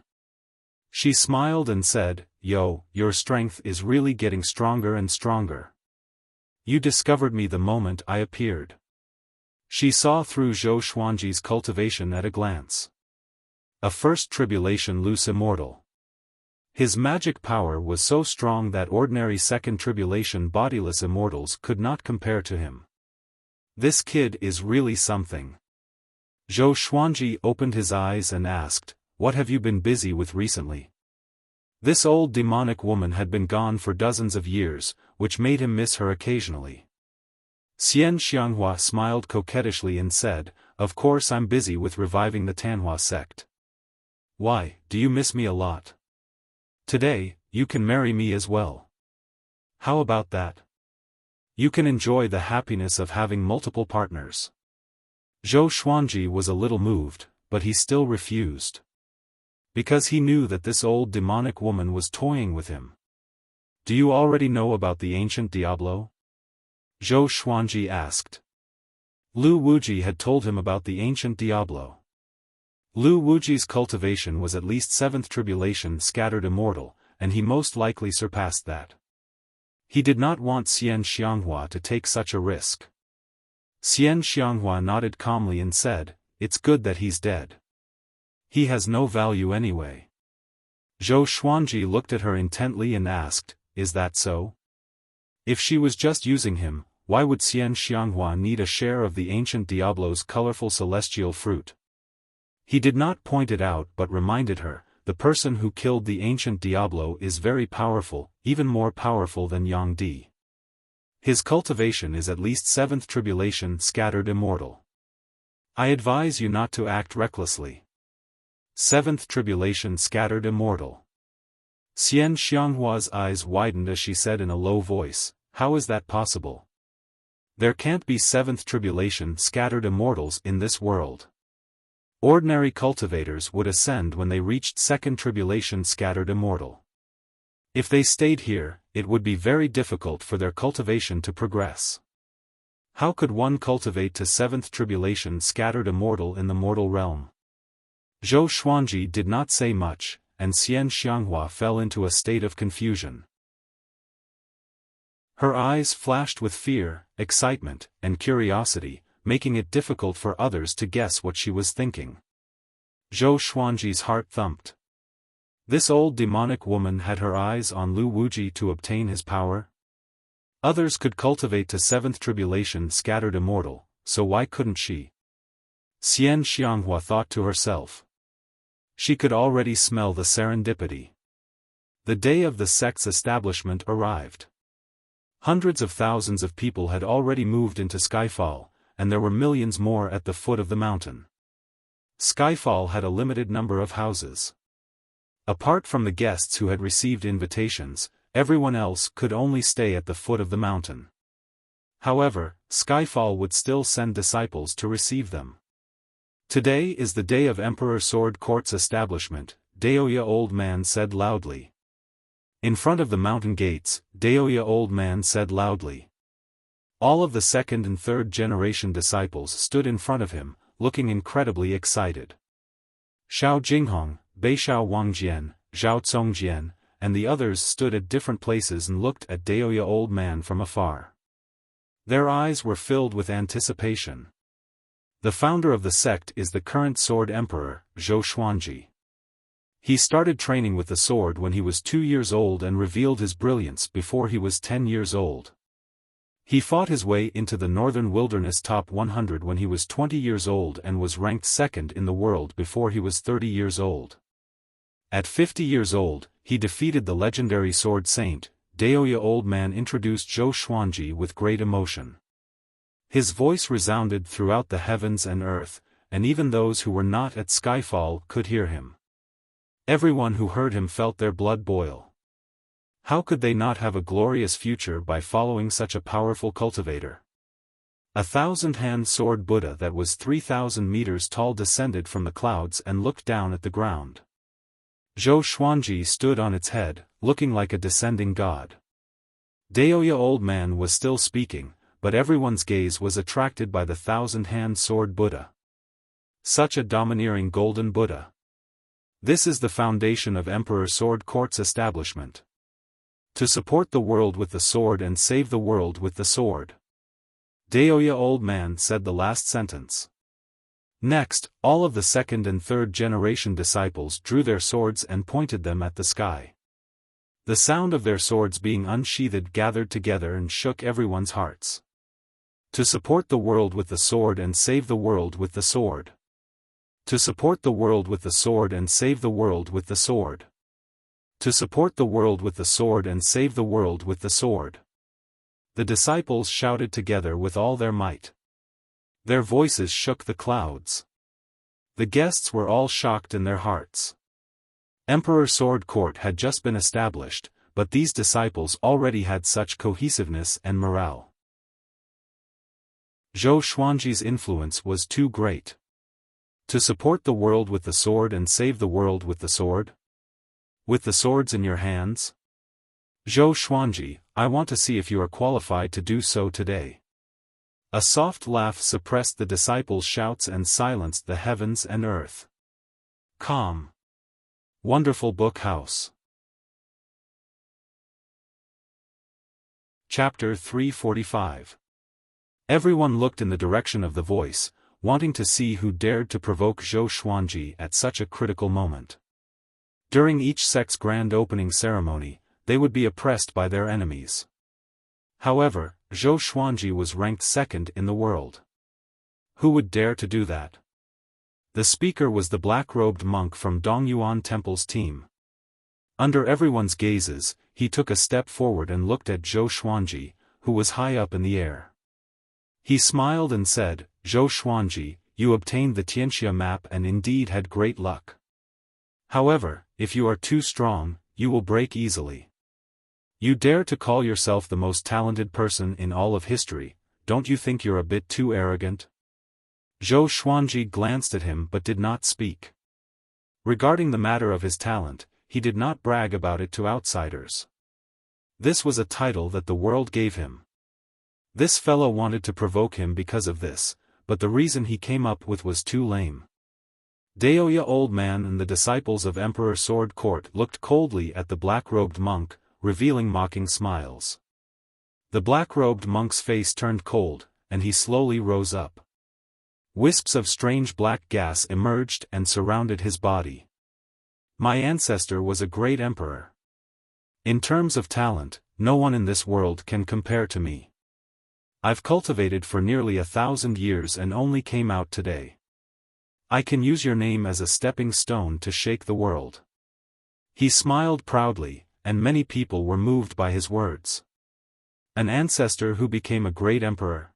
She smiled and said, Yo, your strength is really getting stronger and stronger. You discovered me the moment I appeared. She saw through Zhou Xuanji's cultivation at a glance. A first tribulation loose immortal. His magic power was so strong that ordinary second tribulation bodiless immortals could not compare to him. This kid is really something. Zhou Xuanji opened his eyes and asked, What have you been busy with recently? This old demonic woman had been gone for dozens of years, which made him miss her occasionally. Xian Xianghua smiled coquettishly and said, Of course I'm busy with reviving the Tanhua sect. Why, do you miss me a lot? Today, you can marry me as well. How about that? You can enjoy the happiness of having multiple partners. Zhou Xuanji was a little moved, but he still refused. Because he knew that this old demonic woman was toying with him. Do you already know about the ancient Diablo? Zhou Xuanji asked. Lu Wuji had told him about the ancient Diablo. Lu Wuji's cultivation was at least 7th tribulation scattered immortal, and he most likely surpassed that. He did not want Xian Xianghua to take such a risk. Xian Xianghua nodded calmly and said, It's good that he's dead. He has no value anyway. Zhou Xuanji looked at her intently and asked, Is that so? If she was just using him, why would Xian Xianghua need a share of the ancient Diablo's colorful celestial fruit? He did not point it out but reminded her, the person who killed the ancient Diablo is very powerful, even more powerful than Yang Di. His cultivation is at least seventh tribulation scattered immortal. I advise you not to act recklessly. Seventh tribulation scattered immortal. Xian Xianghua's eyes widened as she said in a low voice, how is that possible? There can't be seventh tribulation scattered immortals in this world. Ordinary cultivators would ascend when they reached second tribulation scattered immortal. If they stayed here, it would be very difficult for their cultivation to progress. How could one cultivate to seventh tribulation scattered immortal in the mortal realm? Zhou Xuanji did not say much, and Xian Xianghua fell into a state of confusion. Her eyes flashed with fear, excitement, and curiosity, making it difficult for others to guess what she was thinking. Zhou Xuanji's heart thumped. This old demonic woman had her eyes on Lu Wuji to obtain his power? Others could cultivate to seventh tribulation scattered immortal, so why couldn't she? Xian Xianghua thought to herself. She could already smell the serendipity. The day of the sect's establishment arrived. Hundreds of thousands of people had already moved into Skyfall, and there were millions more at the foot of the mountain. Skyfall had a limited number of houses. Apart from the guests who had received invitations, everyone else could only stay at the foot of the mountain. However, Skyfall would still send disciples to receive them. Today is the day of Emperor Sword Court's establishment, Daoya Old Man said loudly. In front of the mountain gates, Daoya Old Man said loudly. All of the second and third generation disciples stood in front of him, looking incredibly excited. Xiao Jinghong, Beixiao Wangjian, Zhao Congjian, and the others stood at different places and looked at Daoya Old Man from afar. Their eyes were filled with anticipation. The founder of the sect is the current Sword Emperor, Zhou Xuanji. He started training with the sword when he was 2 years old and revealed his brilliance before he was 10 years old. He fought his way into the Northern Wilderness top 100 when he was 20 years old and was ranked second in the world before he was 30 years old. At 50 years old, he defeated the legendary Sword Saint. Daoya Old Man introduced Zhou Xuanji with great emotion. His voice resounded throughout the heavens and earth, and even those who were not at Skyfall could hear him. Everyone who heard him felt their blood boil. How could they not have a glorious future by following such a powerful cultivator? A 1,000-hand sword Buddha that was 3,000 meters tall descended from the clouds and looked down at the ground. Zhou Xuanji stood on its head, looking like a descending god. Daoya Old Man was still speaking, but everyone's gaze was attracted by the 1,000-hand sword Buddha. Such a domineering golden Buddha. This is the foundation of Emperor Sword Court's establishment. To support the world with the sword and save the world with the sword. Daoya Old Man said the last sentence. Next, all of the second and third generation disciples drew their swords and pointed them at the sky. The sound of their swords being unsheathed gathered together and shook everyone's hearts. To support the world with the sword and save the world with the sword. To support the world with the sword and save the world with the sword. To support the world with the sword and save the world with the sword. The disciples shouted together with all their might. Their voices shook the clouds. The guests were all shocked in their hearts. Emperor Sword Court had just been established, but these disciples already had such cohesiveness and morale. Zhou Xuanji's influence was too great. To support the world with the sword and save the world with the sword? With the swords in your hands? Zhou Xuanji, I want to see if you are qualified to do so today. A soft laugh suppressed the disciples' shouts and silenced the heavens and earth. Calm. Wonderful Book House. Chapter 345. Everyone looked in the direction of the voice, wanting to see who dared to provoke Zhou Xuanji at such a critical moment. During each sect's grand opening ceremony, they would be oppressed by their enemies. However, Zhou Xuanji was ranked second in the world. Who would dare to do that? The speaker was the black-robed monk from Dongyuan Temple's team. Under everyone's gazes, he took a step forward and looked at Zhou Xuanji, who was high up in the air. He smiled and said, "Zhou Xuanji, you obtained the Tianxia map and indeed had great luck. However, if you are too strong, you will break easily. You dare to call yourself the most talented person in all of history, don't you think you're a bit too arrogant?" Zhou Xuanji glanced at him but did not speak. Regarding the matter of his talent, he did not brag about it to outsiders. This was a title that the world gave him. This fellow wanted to provoke him because of this, but the reason he came up with was too lame. Daoya old man and the disciples of Emperor Sword Court looked coldly at the black-robed monk, revealing mocking smiles. The black-robed monk's face turned cold, and he slowly rose up. Wisps of strange black gas emerged and surrounded his body. My ancestor was a great emperor. In terms of talent, no one in this world can compare to me. I've cultivated for nearly 1,000 years and only came out today. I can use your name as a stepping stone to shake the world. He smiled proudly, and many people were moved by his words. An ancestor who became a great emperor.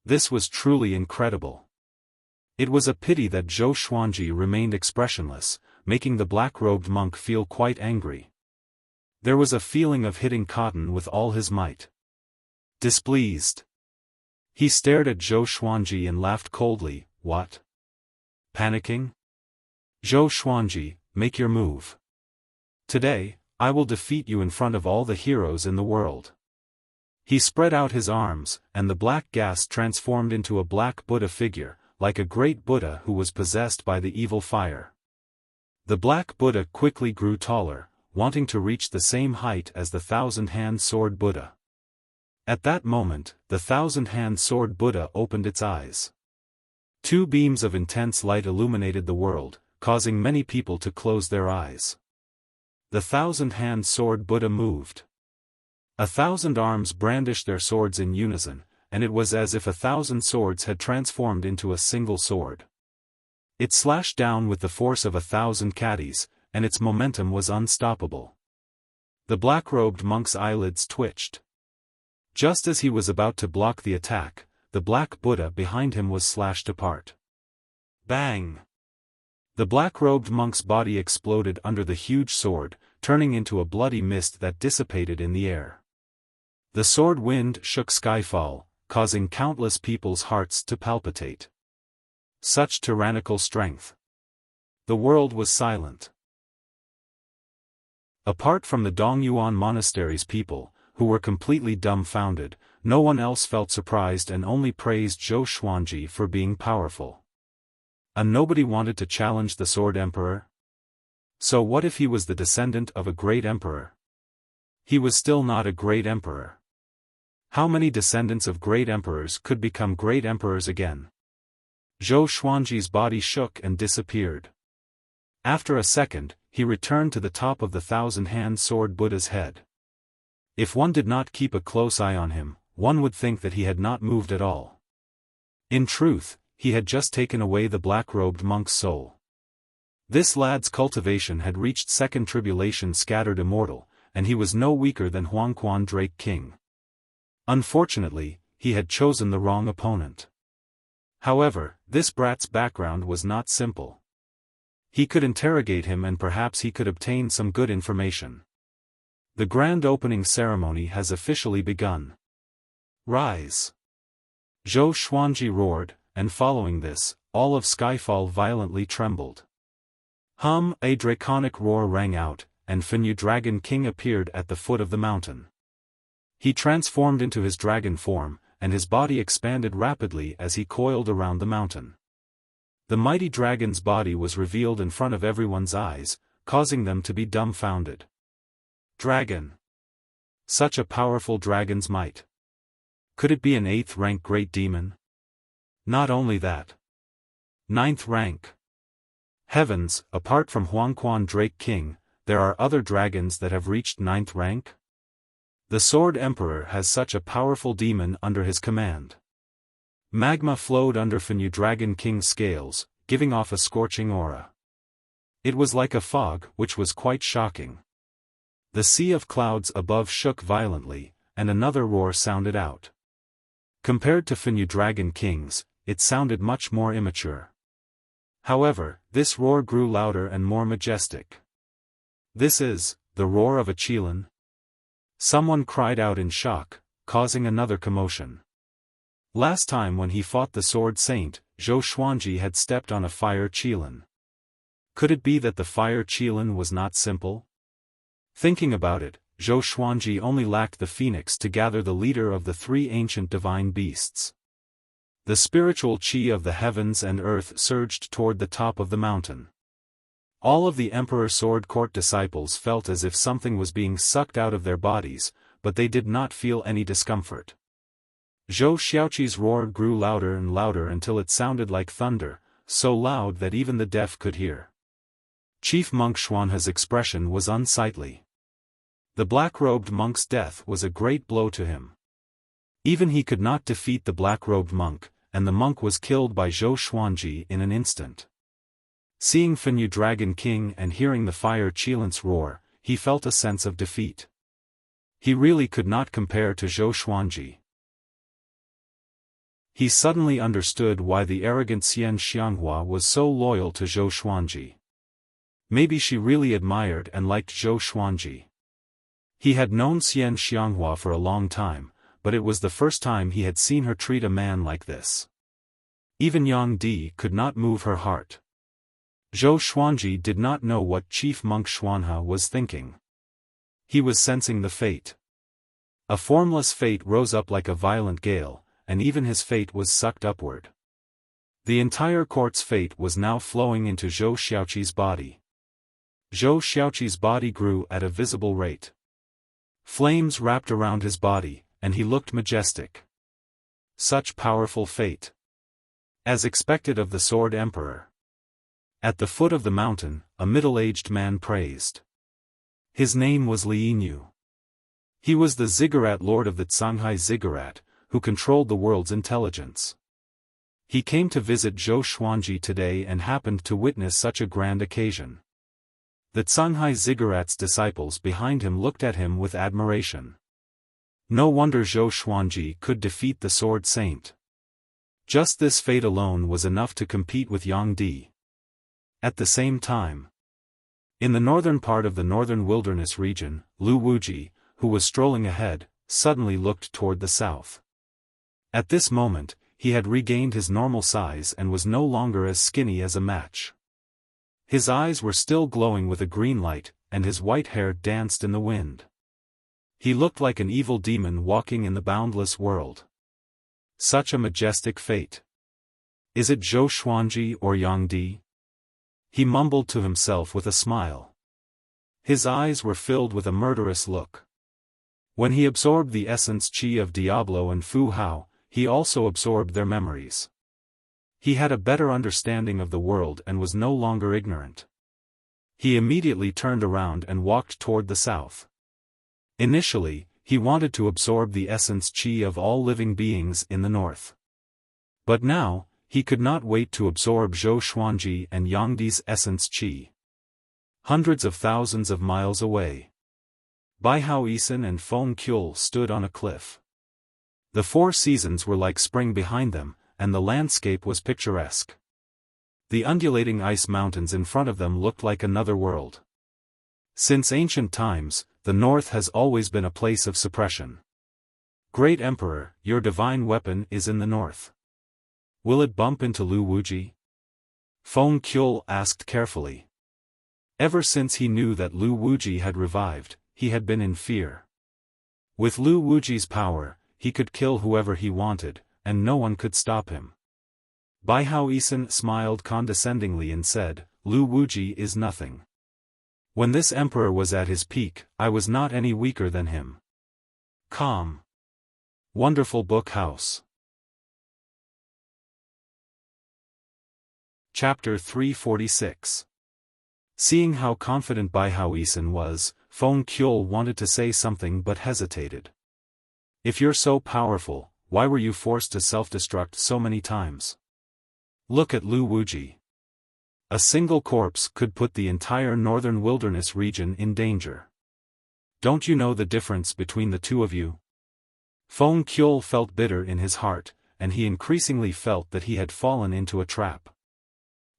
This was truly incredible. It was a pity that Zhou Xuanji remained expressionless, making the black-robed monk feel quite angry. There was a feeling of hitting cotton with all his might. Displeased. He stared at Zhou Xuanji and laughed coldly. What? Panicking? Zhou Xuanji, make your move. Today, I will defeat you in front of all the heroes in the world. He spread out his arms, and the black gas transformed into a black Buddha figure, like a great Buddha who was possessed by the evil fire. The black Buddha quickly grew taller, wanting to reach the same height as the thousand-hand sword Buddha. At that moment, the thousand-hand sword Buddha opened its eyes. Two beams of intense light illuminated the world, causing many people to close their eyes. The thousand-hand sword Buddha moved. 1,000 arms brandished their swords in unison, and it was as if 1,000 swords had transformed into a single sword. It slashed down with the force of 1,000 caddies, and its momentum was unstoppable. The black-robed monk's eyelids twitched. Just as he was about to block the attack, the black Buddha behind him was slashed apart. Bang! The black-robed monk's body exploded under the huge sword, turning into a bloody mist that dissipated in the air. The sword wind shook Skyfall, causing countless people's hearts to palpitate. Such tyrannical strength. The world was silent. Apart from the Dongyuan monastery's people, who were completely dumbfounded, no one else felt surprised and only praised Zhou Xuanji for being powerful. And nobody wanted to challenge the Sword Emperor? So what if he was the descendant of a great emperor? He was still not a great emperor. How many descendants of great emperors could become great emperors again? Zhou Xuanji's body shook and disappeared. After a second, he returned to the top of the thousand-hand sword Buddha's head. If one did not keep a close eye on him, one would think that he had not moved at all. In truth, he had just taken away the black-robed monk's soul. This lad's cultivation had reached second tribulation scattered immortal, and he was no weaker than Huangquan Drake King. Unfortunately, he had chosen the wrong opponent. However, this brat's background was not simple. He could interrogate him and perhaps he could obtain some good information. The grand opening ceremony has officially begun. Rise! Zhou Xuanji roared, and following this, all of Skyfall violently trembled. A draconic roar rang out, and Fenyu Dragon King appeared at the foot of the mountain. He transformed into his dragon form, and his body expanded rapidly as he coiled around the mountain. The mighty dragon's body was revealed in front of everyone's eyes, causing them to be dumbfounded. Dragon! Such a powerful dragon's might. Could it be an 8th rank great demon? Not only that. 9th rank. Heavens, apart from Huangquan Drake King, there are other dragons that have reached 9th rank? The Sword Emperor has such a powerful demon under his command. Magma flowed under Fenyu Dragon King's scales, giving off a scorching aura. It was like a fog, which was quite shocking. The sea of clouds above shook violently, and another roar sounded out. Compared to Fenyu Dragon King's, it sounded much more immature. However, this roar grew louder and more majestic. "This is the roar of a Qilin?" Someone cried out in shock, causing another commotion. Last time when he fought the Sword Saint, Zhou Xuanji had stepped on a fire Qilin. Could it be that the fire Qilin was not simple? Thinking about it, Zhou Xuanji only lacked the phoenix to gather the leader of the three ancient divine beasts. The spiritual qi of the heavens and earth surged toward the top of the mountain. All of the Emperor Sword Court disciples felt as if something was being sucked out of their bodies, but they did not feel any discomfort. Zhou Xiaoqi's roar grew louder and louder until it sounded like thunder, so loud that even the deaf could hear. Chief Monk Xuanha's expression was unsightly. The black-robed monk's death was a great blow to him. Even he could not defeat the black-robed monk, and the monk was killed by Zhou Xuanji in an instant. Seeing Fenyu Dragon King and hearing the fire Qilin's roar, he felt a sense of defeat. He really could not compare to Zhou Xuanji. He suddenly understood why the arrogant Xian Xianghua was so loyal to Zhou Xuanji. Maybe she really admired and liked Zhou Xuanji. He had known Xian Xianghua for a long time, but it was the first time he had seen her treat a man like this. Even Yang Di could not move her heart. Zhou Xuanji did not know what Chief Monk Xuanha was thinking. He was sensing the fate. A formless fate rose up like a violent gale, and even his fate was sucked upward. The entire court's fate was now flowing into Zhou Xiaoqi's body. Zhou Xiaoqi's body grew at a visible rate. Flames wrapped around his body, and he looked majestic. Such powerful fate. As expected of the Sword Emperor. At the foot of the mountain, a middle-aged man praised. His name was Li Yinyu. He was the ziggurat lord of the Shanghai Ziggurat, who controlled the world's intelligence. He came to visit Zhou Xuanji today and happened to witness such a grand occasion. The Shanghai Ziggurat's disciples behind him looked at him with admiration. No wonder Zhou Xuanji could defeat the Sword Saint. Just this fate alone was enough to compete with Yang Di. At the same time, in the northern part of the northern wilderness region, Lu Wuji, who was strolling ahead, suddenly looked toward the south. At this moment, he had regained his normal size and was no longer as skinny as a match. His eyes were still glowing with a green light, and his white hair danced in the wind. He looked like an evil demon walking in the boundless world. Such a majestic fate. Is it Zhou Xuanji or Yang Di? He mumbled to himself with a smile. His eyes were filled with a murderous look. When he absorbed the essence qi of Diablo and Fu Hao, he also absorbed their memories. He had a better understanding of the world and was no longer ignorant. He immediately turned around and walked toward the south. Initially, he wanted to absorb the essence qi of all living beings in the north. But now, he could not wait to absorb Zhou Xuanji and Yang Di's essence qi. Hundreds of thousands of miles away, Bai Hao Isan and Feng Kyul stood on a cliff. The four seasons were like spring behind them, and the landscape was picturesque. The undulating ice mountains in front of them looked like another world. Since ancient times, the north has always been a place of suppression. Great Emperor, your divine weapon is in the north. Will it bump into Lu Wuji? Feng Kyul asked carefully. Ever since he knew that Lu Wuji had revived, he had been in fear. With Lu Wuji's power, he could kill whoever he wanted, and no one could stop him. Bai Hao Isan smiled condescendingly and said, Lu Wuji is nothing. When this emperor was at his peak, I was not any weaker than him. Calm. Wonderful book house. Chapter 346. Seeing how confident Bai Hao Isan was, Feng Qiul wanted to say something but hesitated. If you're so powerful, why were you forced to self-destruct so many times? Look at Lu Wuji. A single corpse could put the entire northern wilderness region in danger. Don't you know the difference between the two of you? Feng Qiul felt bitter in his heart, and he increasingly felt that he had fallen into a trap.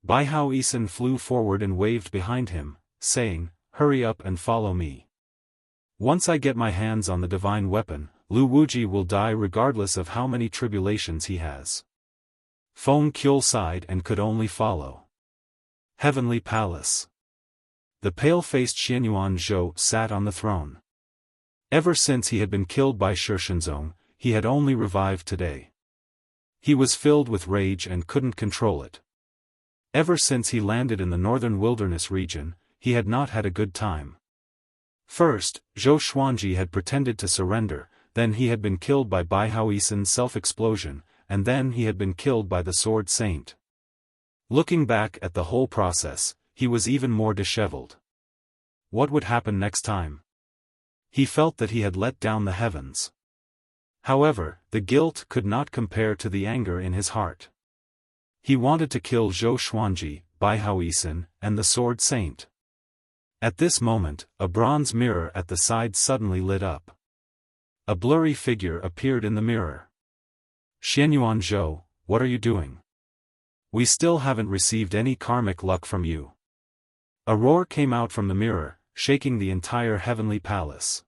Bai Hao Yisan flew forward and waved behind him, saying, "Hurry up and follow me. Once I get my hands on the divine weapon, Lu Wuji will die regardless of how many tribulations he has." Feng Qiul sighed and could only follow. Heavenly Palace. The pale-faced Xianyuan Zhou sat on the throne. Ever since he had been killed by Shishenzong, he had only revived today. He was filled with rage and couldn't control it. Ever since he landed in the northern wilderness region, he had not had a good time. First, Zhou Xuanji had pretended to surrender, then he had been killed by Bai Hao Yisan's self-explosion, and then he had been killed by the Sword Saint. Looking back at the whole process, he was even more disheveled. What would happen next time? He felt that he had let down the heavens. However, the guilt could not compare to the anger in his heart. He wanted to kill Zhou Xuanji, Bai Hao Yisan, and the Sword Saint. At this moment, a bronze mirror at the side suddenly lit up. A blurry figure appeared in the mirror. "Xianyuan Zhou, what are you doing? We still haven't received any karmic luck from you." A roar came out from the mirror, shaking the entire heavenly palace.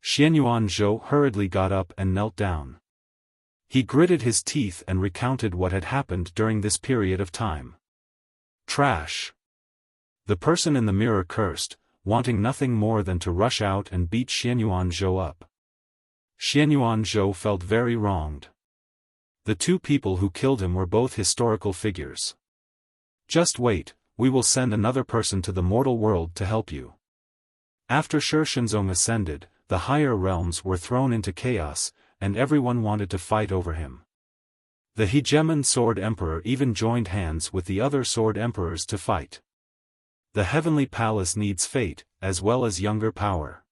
Xianyuan Zhou hurriedly got up and knelt down. He gritted his teeth and recounted what had happened during this period of time. Trash. The person in the mirror cursed, wanting nothing more than to rush out and beat Xianyuan Zhou up. Xianyuan Zhou felt very wronged. The two people who killed him were both historical figures. "Just wait, we will send another person to the mortal world to help you." After Shishenzong ascended, the higher realms were thrown into chaos, and everyone wanted to fight over him. The hegemon Sword Emperor even joined hands with the other Sword Emperors to fight. The heavenly palace needs fate, as well as younger power.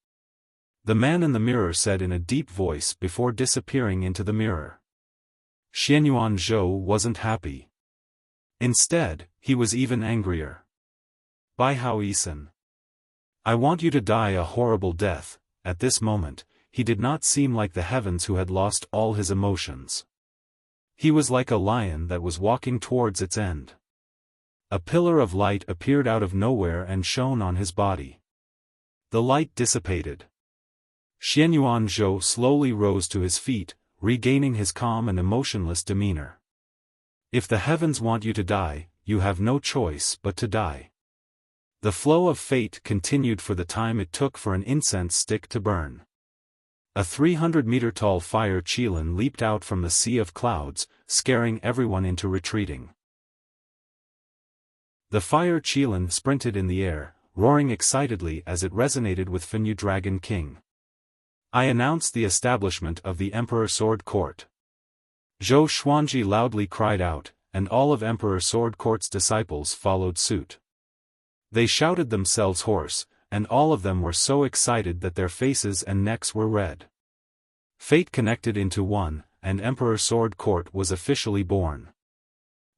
The man in the mirror said in a deep voice before disappearing into the mirror. Xianyuan Zhou wasn't happy. Instead, he was even angrier. "Bai Hao Yisan, I want you to die a horrible death." At this moment, he did not seem like the heavens who had lost all his emotions. He was like a lion that was walking towards its end. A pillar of light appeared out of nowhere and shone on his body. The light dissipated. Xianyuan Zhou slowly rose to his feet, regaining his calm and emotionless demeanor. "If the heavens want you to die, you have no choice but to die." The flow of fate continued for the time it took for an incense stick to burn. A 300-meter-tall fire qilin leaped out from the sea of clouds, scaring everyone into retreating. The fire qilin sprinted in the air, roaring excitedly as it resonated with Fenyu Dragon King. "I announced the establishment of the Emperor Sword Court." Zhou Xuanji loudly cried out, and all of Emperor Sword Court's disciples followed suit. They shouted themselves hoarse, and all of them were so excited that their faces and necks were red. Fate connected into one, and Emperor Sword Court was officially born.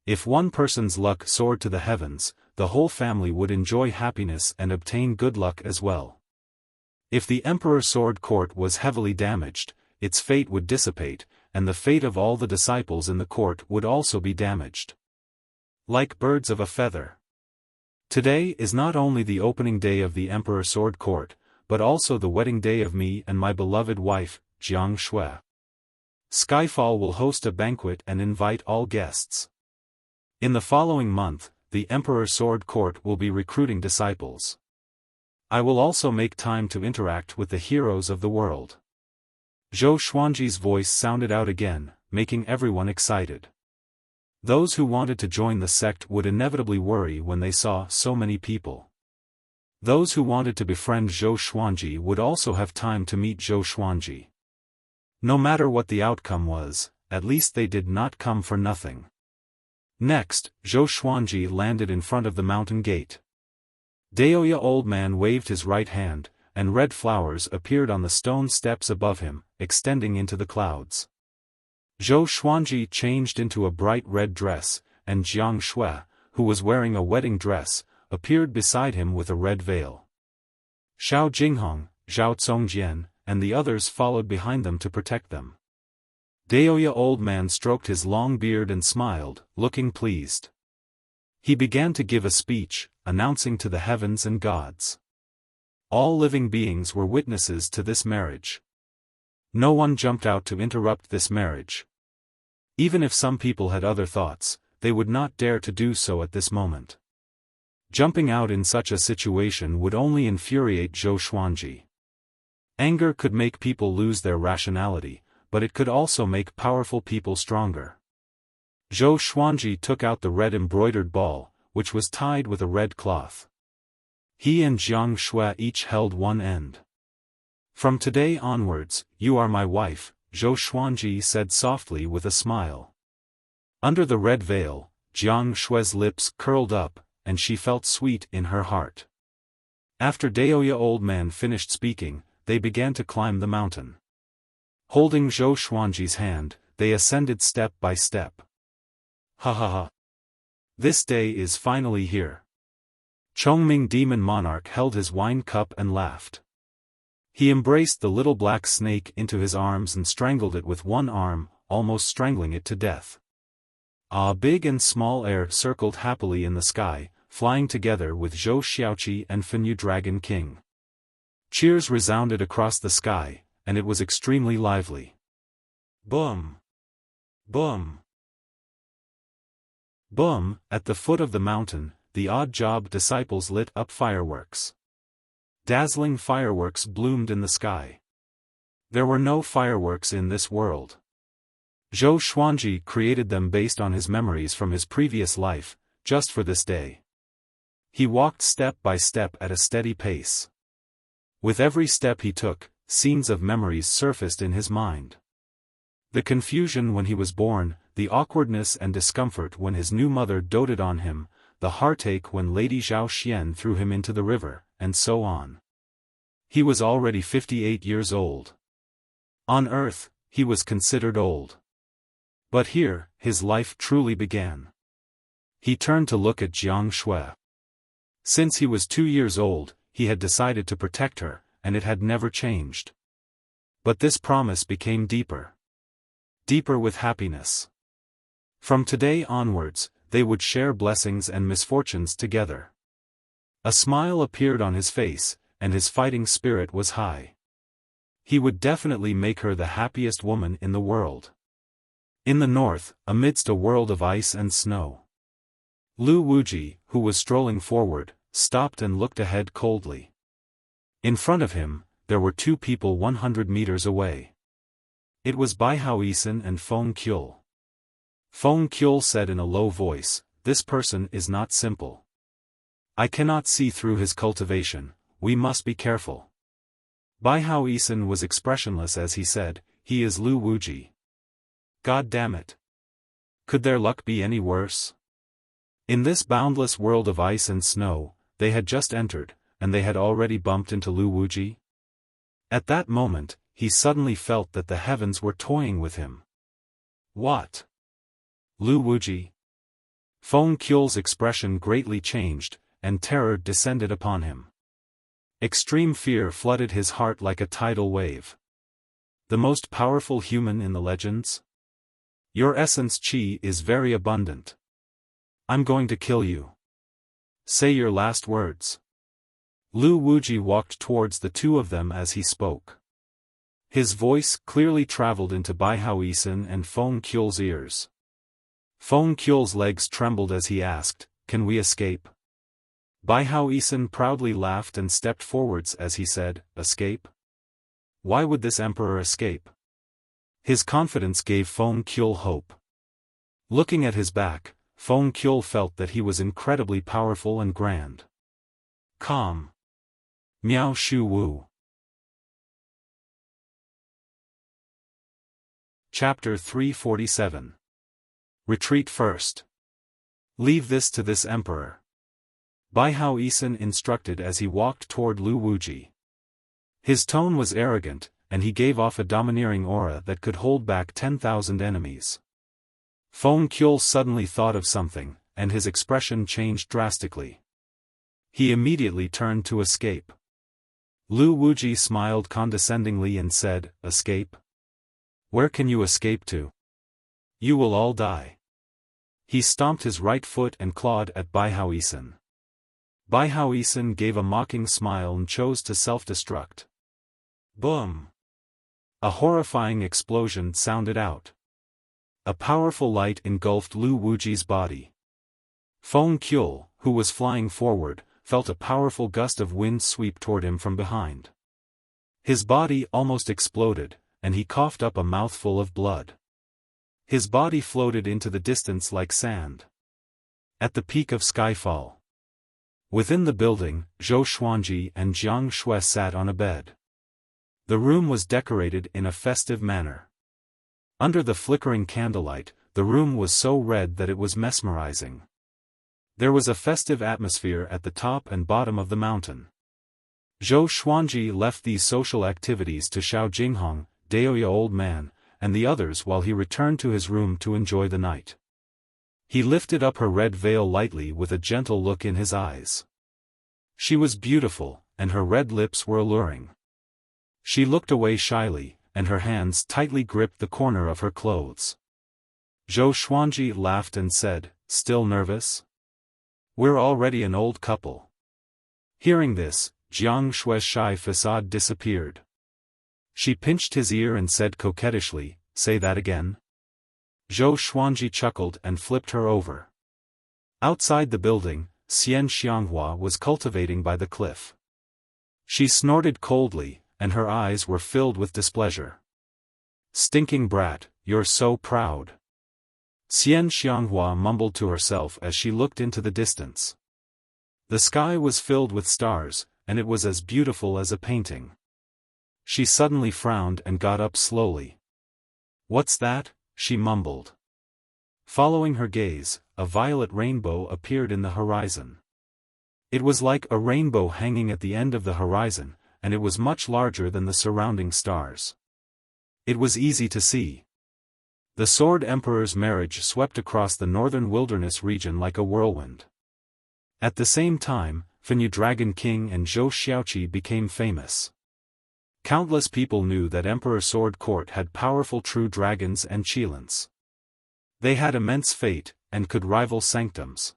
If one person's luck soared to the heavens, the whole family would enjoy happiness and obtain good luck as well. If the Emperor Sword Court was heavily damaged, its fate would dissipate, and the fate of all the disciples in the court would also be damaged. Like birds of a feather. Today is not only the opening day of the Emperor Sword Court, but also the wedding day of me and my beloved wife, Jiang Shui. Skyfall will host a banquet and invite all guests. In the following month, the Emperor Sword Court will be recruiting disciples. I will also make time to interact with the heroes of the world. Zhou Xuanji's voice sounded out again, making everyone excited. Those who wanted to join the sect would inevitably worry when they saw so many people. Those who wanted to befriend Zhou Xuanji would also have time to meet Zhou Xuanji. No matter what the outcome was, at least they did not come for nothing. Next, Zhou Xuanji landed in front of the mountain gate. Daoya Old Man waved his right hand, and red flowers appeared on the stone steps above him, extending into the clouds. Zhou Xuanji changed into a bright red dress, and Jiang Shui, who was wearing a wedding dress, appeared beside him with a red veil. Xiao Jinghong, Zhao Congjian, and the others followed behind them to protect them. Daoya old man stroked his long beard and smiled, looking pleased. He began to give a speech, announcing to the heavens and gods. All living beings were witnesses to this marriage. No one jumped out to interrupt this marriage. Even if some people had other thoughts, they would not dare to do so at this moment. Jumping out in such a situation would only infuriate Zhou Xuanji. Anger could make people lose their rationality, but it could also make powerful people stronger. Zhou Xuanji took out the red embroidered ball, which was tied with a red cloth. He and Jiang Shui each held one end. "From today onwards, you are my wife," Zhou Xuanji said softly with a smile. Under the red veil, Jiang Shui's lips curled up, and she felt sweet in her heart. After Daoya old man finished speaking, they began to climb the mountain. Holding Zhou Xuanji's hand, they ascended step by step. Ha ha ha. This day is finally here. Chongming Demon Monarch held his wine cup and laughed. He embraced the little black snake into his arms and strangled it with one arm, almost strangling it to death. A big and small air circled happily in the sky, flying together with Zhou Xiaoqi and Fenyu Dragon King. Cheers resounded across the sky, and it was extremely lively. Boom! Boom! Boom! At the foot of the mountain, the odd job disciples lit up fireworks. Dazzling fireworks bloomed in the sky. There were no fireworks in this world. Zhou Xuanji created them based on his memories from his previous life, just for this day. He walked step by step at a steady pace. With every step he took, scenes of memories surfaced in his mind. The confusion when he was born, the awkwardness and discomfort when his new mother doted on him, the heartache when Lady Zhao Xian threw him into the river, and so on. He was already 58 years old. On Earth, he was considered old. But here, his life truly began. He turned to look at Jiang Shui. Since he was 2 years old, he had decided to protect her, and it had never changed. But this promise became deeper. Deeper with happiness. From today onwards, they would share blessings and misfortunes together. A smile appeared on his face, and his fighting spirit was high. He would definitely make her the happiest woman in the world. In the north, amidst a world of ice and snow, Lu Wuji, who was strolling forward, stopped and looked ahead coldly. In front of him, there were two people 100 meters away. It was Bai Haoisen and Feng Qiul. Feng Qiul said in a low voice, "This person is not simple. I cannot see through his cultivation, we must be careful." Bai Haoisen was expressionless as he said, "He is Lu Wuji. God damn it. Could their luck be any worse?" In this boundless world of ice and snow, they had just entered, and they had already bumped into Lu Wuji. At that moment, he suddenly felt that the heavens were toying with him. What? Lu Wuji? Feng Qiul's expression greatly changed, and terror descended upon him. Extreme fear flooded his heart like a tidal wave. The most powerful human in the legends? Your essence qi is very abundant. I'm going to kill you. Say your last words. Lu Wuji walked towards the two of them as he spoke. His voice clearly traveled into Bai Haoisen and Feng Qiul's ears. Feng Qiul's legs trembled as he asked, "Can we escape?" Bai Haoisen proudly laughed and stepped forwards as he said, "Escape? Why would this emperor escape?" His confidence gave Feng Qiul hope. Looking at his back, Feng Qiul felt that he was incredibly powerful and grand. Calm. Miao Shu Wu. Chapter 347. Retreat first. Leave this to this emperor. Bai Haoisen instructed as he walked toward Lu Wuji. His tone was arrogant, and he gave off a domineering aura that could hold back 10,000 enemies. Feng Qiu suddenly thought of something, and his expression changed drastically. He immediately turned to escape. Lu Wuji smiled condescendingly and said, "Escape? Where can you escape to? You will all die." He stomped his right foot and clawed at Bai Haoisen. Bai Haoisen gave a mocking smile and chose to self-destruct. Boom! A horrifying explosion sounded out. A powerful light engulfed Lu Wuji's body. Feng Qiu, who was flying forward, felt a powerful gust of wind sweep toward him from behind. His body almost exploded, and he coughed up a mouthful of blood. His body floated into the distance like sand. At the peak of Skyfall. Within the building, Zhou Xuanji and Jiang Shui sat on a bed. The room was decorated in a festive manner. Under the flickering candlelight, the room was so red that it was mesmerizing. There was a festive atmosphere at the top and bottom of the mountain. Zhou Xuanji left these social activities to Xiao Jinghong, Daoya old man, and the others while he returned to his room to enjoy the night. He lifted up her red veil lightly with a gentle look in his eyes. She was beautiful, and her red lips were alluring. She looked away shyly, and her hands tightly gripped the corner of her clothes. Zhou Xuanji laughed and said, "Still nervous? We're already an old couple." Hearing this, Jiang Shui's shy facade disappeared. She pinched his ear and said coquettishly, "Say that again?" Zhou Xuanji chuckled and flipped her over. Outside the building, Xian Xianghua was cultivating by the cliff. She snorted coldly, and her eyes were filled with displeasure. "Stinking brat, you're so proud." Xian Xianghua mumbled to herself as she looked into the distance. The sky was filled with stars, and it was as beautiful as a painting. She suddenly frowned and got up slowly. "What's that?" she mumbled. Following her gaze, a violet rainbow appeared in the horizon. It was like a rainbow hanging at the end of the horizon, and it was much larger than the surrounding stars. It was easy to see. The Sword Emperor's marriage swept across the northern wilderness region like a whirlwind. At the same time, Fenyu Dragon King and Zhou Xiaoqi became famous. Countless people knew that Emperor Sword Court had powerful true dragons and Qilins. They had immense fate, and could rival sanctums.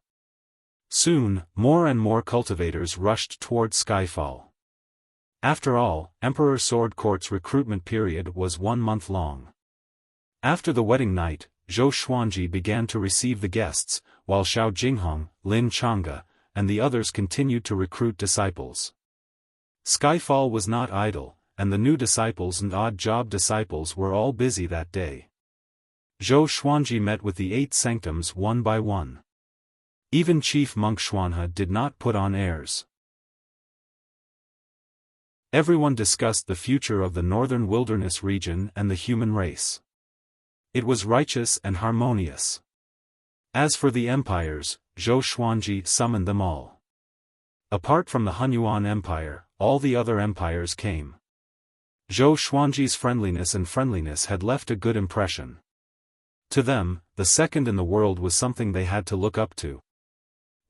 Soon, more and more cultivators rushed toward Skyfall. After all, Emperor Sword Court's recruitment period was 1 month long. After the wedding night, Zhou Xuanji began to receive the guests, while Xiao Jinghong, Lin Changge, and the others continued to recruit disciples. Skyfall was not idle, and the new disciples and odd-job disciples were all busy that day. Zhou Xuanji met with the 8 sanctums one by one. Even Chief Monk Xuanhe did not put on airs. Everyone discussed the future of the northern wilderness region and the human race. It was righteous and harmonious. As for the empires, Zhou Xuanji summoned them all. Apart from the Hunyuan Empire, all the other empires came. Zhou Xuanji's friendliness had left a good impression. To them, the second in the world was something they had to look up to.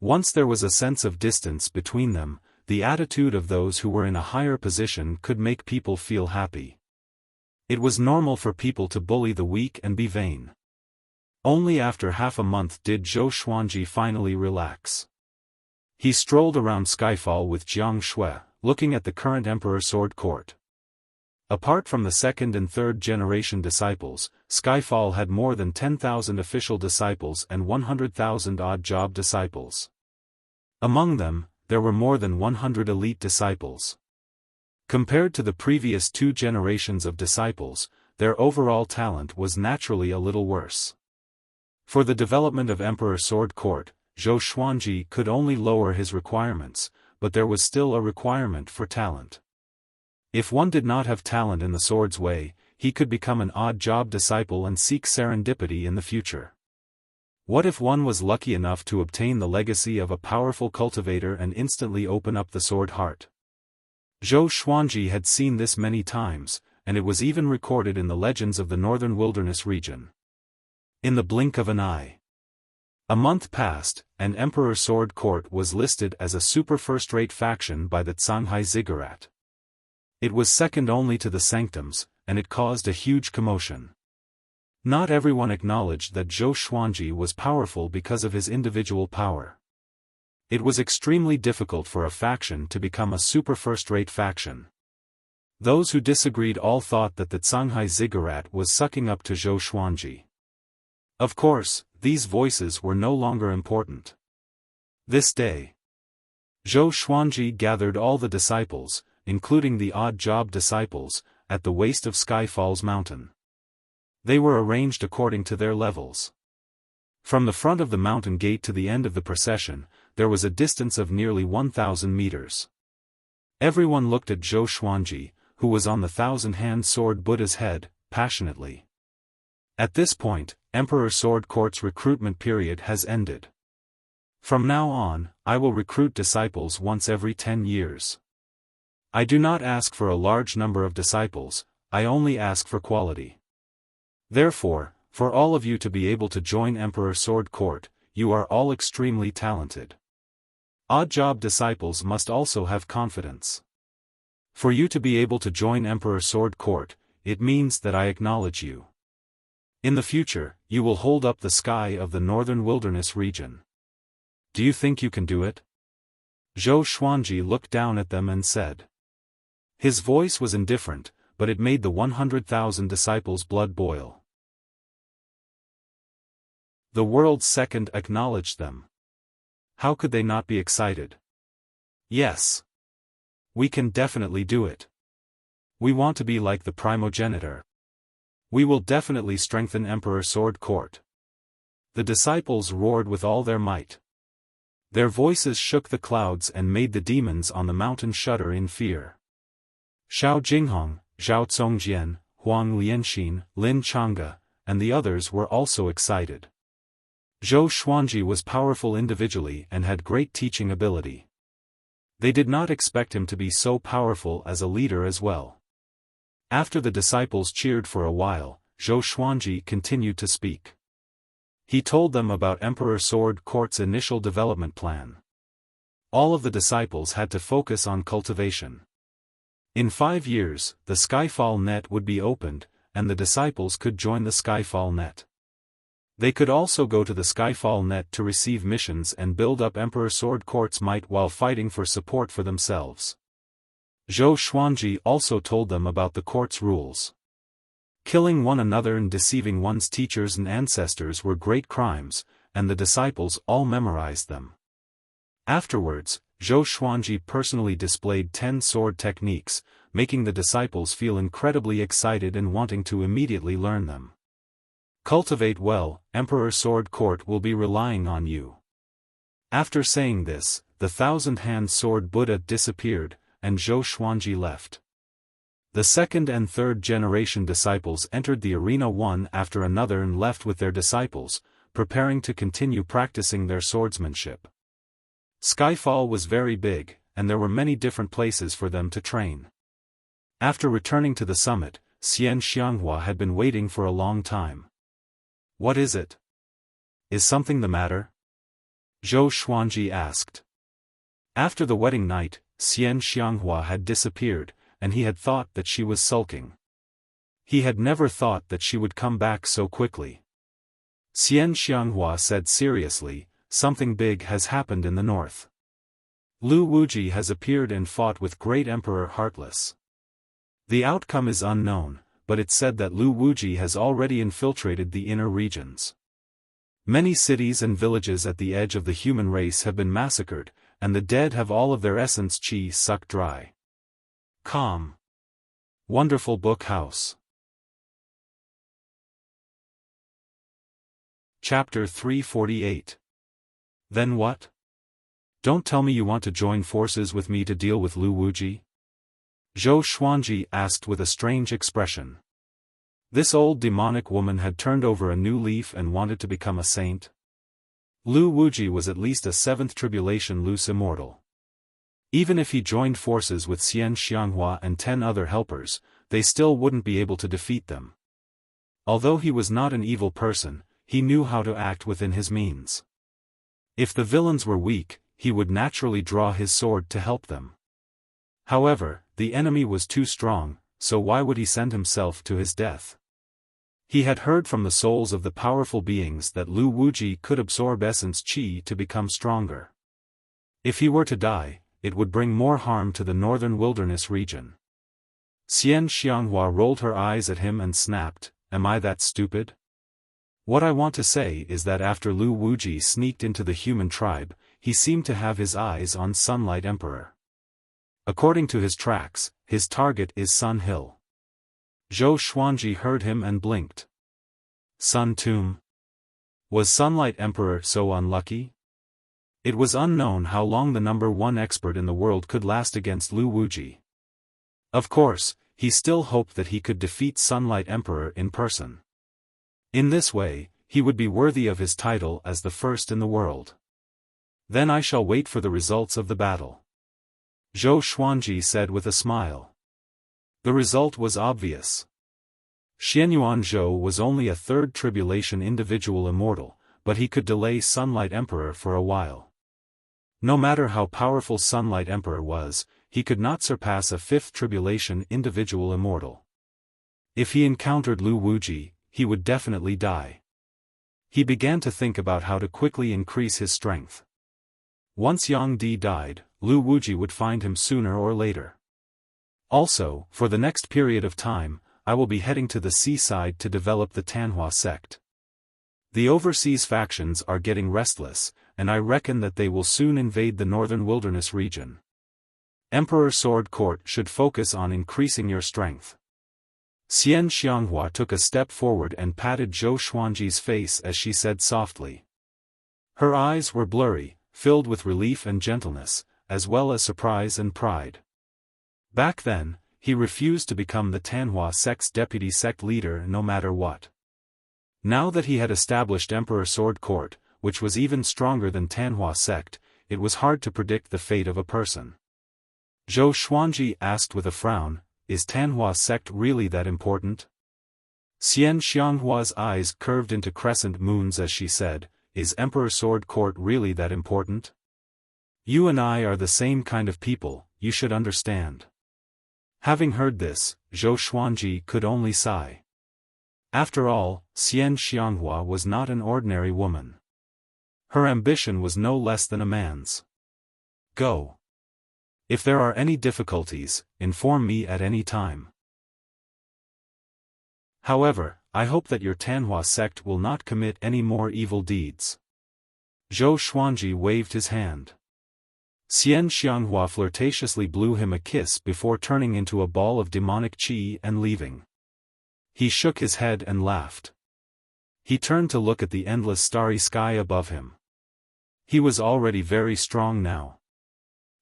Once there was a sense of distance between them, the attitude of those who were in a higher position could make people feel happy. It was normal for people to bully the weak and be vain. Only after half a month did Zhou Xuanji finally relax. He strolled around Skyfall with Jiang Shui, looking at the current Emperor Sword Court. Apart from the second and third generation disciples, Skyfall had more than 10,000 official disciples and 100,000 odd-job disciples. Among them, there were more than 100 elite disciples. Compared to the previous 2 generations of disciples, their overall talent was naturally a little worse. For the development of Emperor Sword Court, Zhou Xuanji could only lower his requirements, but there was still a requirement for talent. If one did not have talent in the sword's way, he could become an odd-job disciple and seek serendipity in the future. What if one was lucky enough to obtain the legacy of a powerful cultivator and instantly open up the sword heart? Zhou Xuanji had seen this many times, and it was even recorded in the legends of the northern wilderness region. In the blink of an eye. A month passed, and Emperor Sword Court was listed as a super first-rate faction by the Shanghai Ziggurat. It was second only to the Sanctums, and it caused a huge commotion. Not everyone acknowledged that Zhou Xuanji was powerful because of his individual power. It was extremely difficult for a faction to become a super first-rate faction. Those who disagreed all thought that the Shanghai Ziggurat was sucking up to Zhou Xuanji. Of course, these voices were no longer important. This day, Zhou Xuanji gathered all the disciples, including the odd job disciples, at the waist of Skyfall's mountain. They were arranged according to their levels. From the front of the mountain gate to the end of the procession, there was a distance of nearly 1,000 meters. Everyone looked at Zhou Xuanji, who was on the thousand-hand sword Buddha's head, passionately. At this point, Emperor Sword Court's recruitment period has ended. From now on, I will recruit disciples once every 10 years. I do not ask for a large number of disciples, I only ask for quality. Therefore, for all of you to be able to join Emperor Sword Court, you are all extremely talented. Odd job disciples must also have confidence. For you to be able to join Emperor Sword Court, it means that I acknowledge you. In the future, you will hold up the sky of the northern wilderness region. Do you think you can do it? Zhou Xuanji looked down at them and said. His voice was indifferent, but it made the 100,000 disciples' blood boil. The world's second acknowledged them. How could they not be excited? Yes. We can definitely do it. We want to be like the primogenitor. We will definitely strengthen Emperor Sword Court. The disciples roared with all their might. Their voices shook the clouds and made the demons on the mountain shudder in fear. Xiao Jinghong, Zhao Congjian, Huang Lianxin, Lin Changge, and the others were also excited. Zhou Xuanji was powerful individually and had great teaching ability. They did not expect him to be so powerful as a leader as well. After the disciples cheered for a while, Zhou Xuanji continued to speak. He told them about Emperor Sword Court's initial development plan. All of the disciples had to focus on cultivation. In 5 years, the Skyfall net would be opened, and the disciples could join the Skyfall net. They could also go to the Skyfall net to receive missions and build up Emperor Sword Court's might while fighting for support for themselves. Zhou Xuanji also told them about the court's rules. Killing one another and deceiving one's teachers and ancestors were great crimes, and the disciples all memorized them. Afterwards, Zhou Xuanji personally displayed 10 sword techniques, making the disciples feel incredibly excited and wanting to immediately learn them. Cultivate well, Emperor Sword Court will be relying on you. After saying this, the thousand-hand sword Buddha disappeared, and Zhou Xuanji left. The second and third generation disciples entered the arena one after another and left with their disciples, preparing to continue practicing their swordsmanship. Skyfall was very big, and there were many different places for them to train. After returning to the summit, Xian Xianghua had been waiting for a long time. What is it? Is something the matter? Zhou Xuanji asked. After the wedding night, Xian Xianghua had disappeared, and he had thought that she was sulking. He had never thought that she would come back so quickly. Xian Xianghua said seriously, something big has happened in the north. Lu Wuji has appeared and fought with great Emperor Heartless. The outcome is unknown, but it's said that Lu Wuji has already infiltrated the inner regions. Many cities and villages at the edge of the human race have been massacred, and the dead have all of their essence qi sucked dry. Calm. Wonderful Book House. Chapter 348. Then what? Don't tell me you want to join forces with me to deal with Lu Wuji? Zhou Xuanji asked with a strange expression. This old demonic woman had turned over a new leaf and wanted to become a saint. Lu Wuji was at least a 7th tribulation loose immortal. Even if he joined forces with Xian Xianghua and 10 other helpers, they still wouldn't be able to defeat them. Although he was not an evil person, he knew how to act within his means. If the villains were weak, he would naturally draw his sword to help them. However, the enemy was too strong, so why would he send himself to his death? He had heard from the souls of the powerful beings that Lu Wuji could absorb essence qi to become stronger. If he were to die, it would bring more harm to the northern wilderness region. Xian Xianghua rolled her eyes at him and snapped, "Am I that stupid? What I want to say is that after Lu Wuji sneaked into the human tribe, he seemed to have his eyes on Sunlight Emperor. According to his tracks, his target is Sun Hill." Zhou Xuanji heard him and blinked. Sun Tomb? Was Sunlight Emperor so unlucky? It was unknown how long the number 1 expert in the world could last against Lu Wuji. Of course, he still hoped that he could defeat Sunlight Emperor in person. In this way, he would be worthy of his title as the first in the world. Then I shall wait for the results of the battle. Zhou Xuanji said with a smile. The result was obvious. Xianyuan Zhou was only a 3rd tribulation individual immortal, but he could delay Sunlight Emperor for a while. No matter how powerful Sunlight Emperor was, he could not surpass a 5th tribulation individual immortal. If he encountered Lu Wuji, he would definitely die. He began to think about how to quickly increase his strength. Once Yang Di died, Lu Wuji would find him sooner or later. Also, for the next period of time, I will be heading to the seaside to develop the Tanhua sect. The overseas factions are getting restless, and I reckon that they will soon invade the northern wilderness region. Emperor Sword Court should focus on increasing your strength. Xian Xianghua took a step forward and patted Zhou Xuanji's face as she said softly. Her eyes were blurry, filled with relief and gentleness, as well as surprise and pride. Back then, he refused to become the Tanhua sect's deputy sect leader no matter what. Now that he had established Emperor Sword Court, which was even stronger than Tanhua sect, it was hard to predict the fate of a person. Zhou Xuanji asked with a frown, "Is Tanhua sect really that important?" Xian Xianghua's eyes curved into crescent moons as she said, "Is Emperor Sword Court really that important? You and I are the same kind of people, you should understand." Having heard this, Zhou Xuanji could only sigh. After all, Xian Xianghua was not an ordinary woman. Her ambition was no less than a man's. Go. If there are any difficulties, inform me at any time. However, I hope that your Tanhua sect will not commit any more evil deeds. Zhou Xuanji waved his hand. Xian Xianghua flirtatiously blew him a kiss before turning into a ball of demonic qi and leaving. He shook his head and laughed. He turned to look at the endless starry sky above him. He was already very strong now.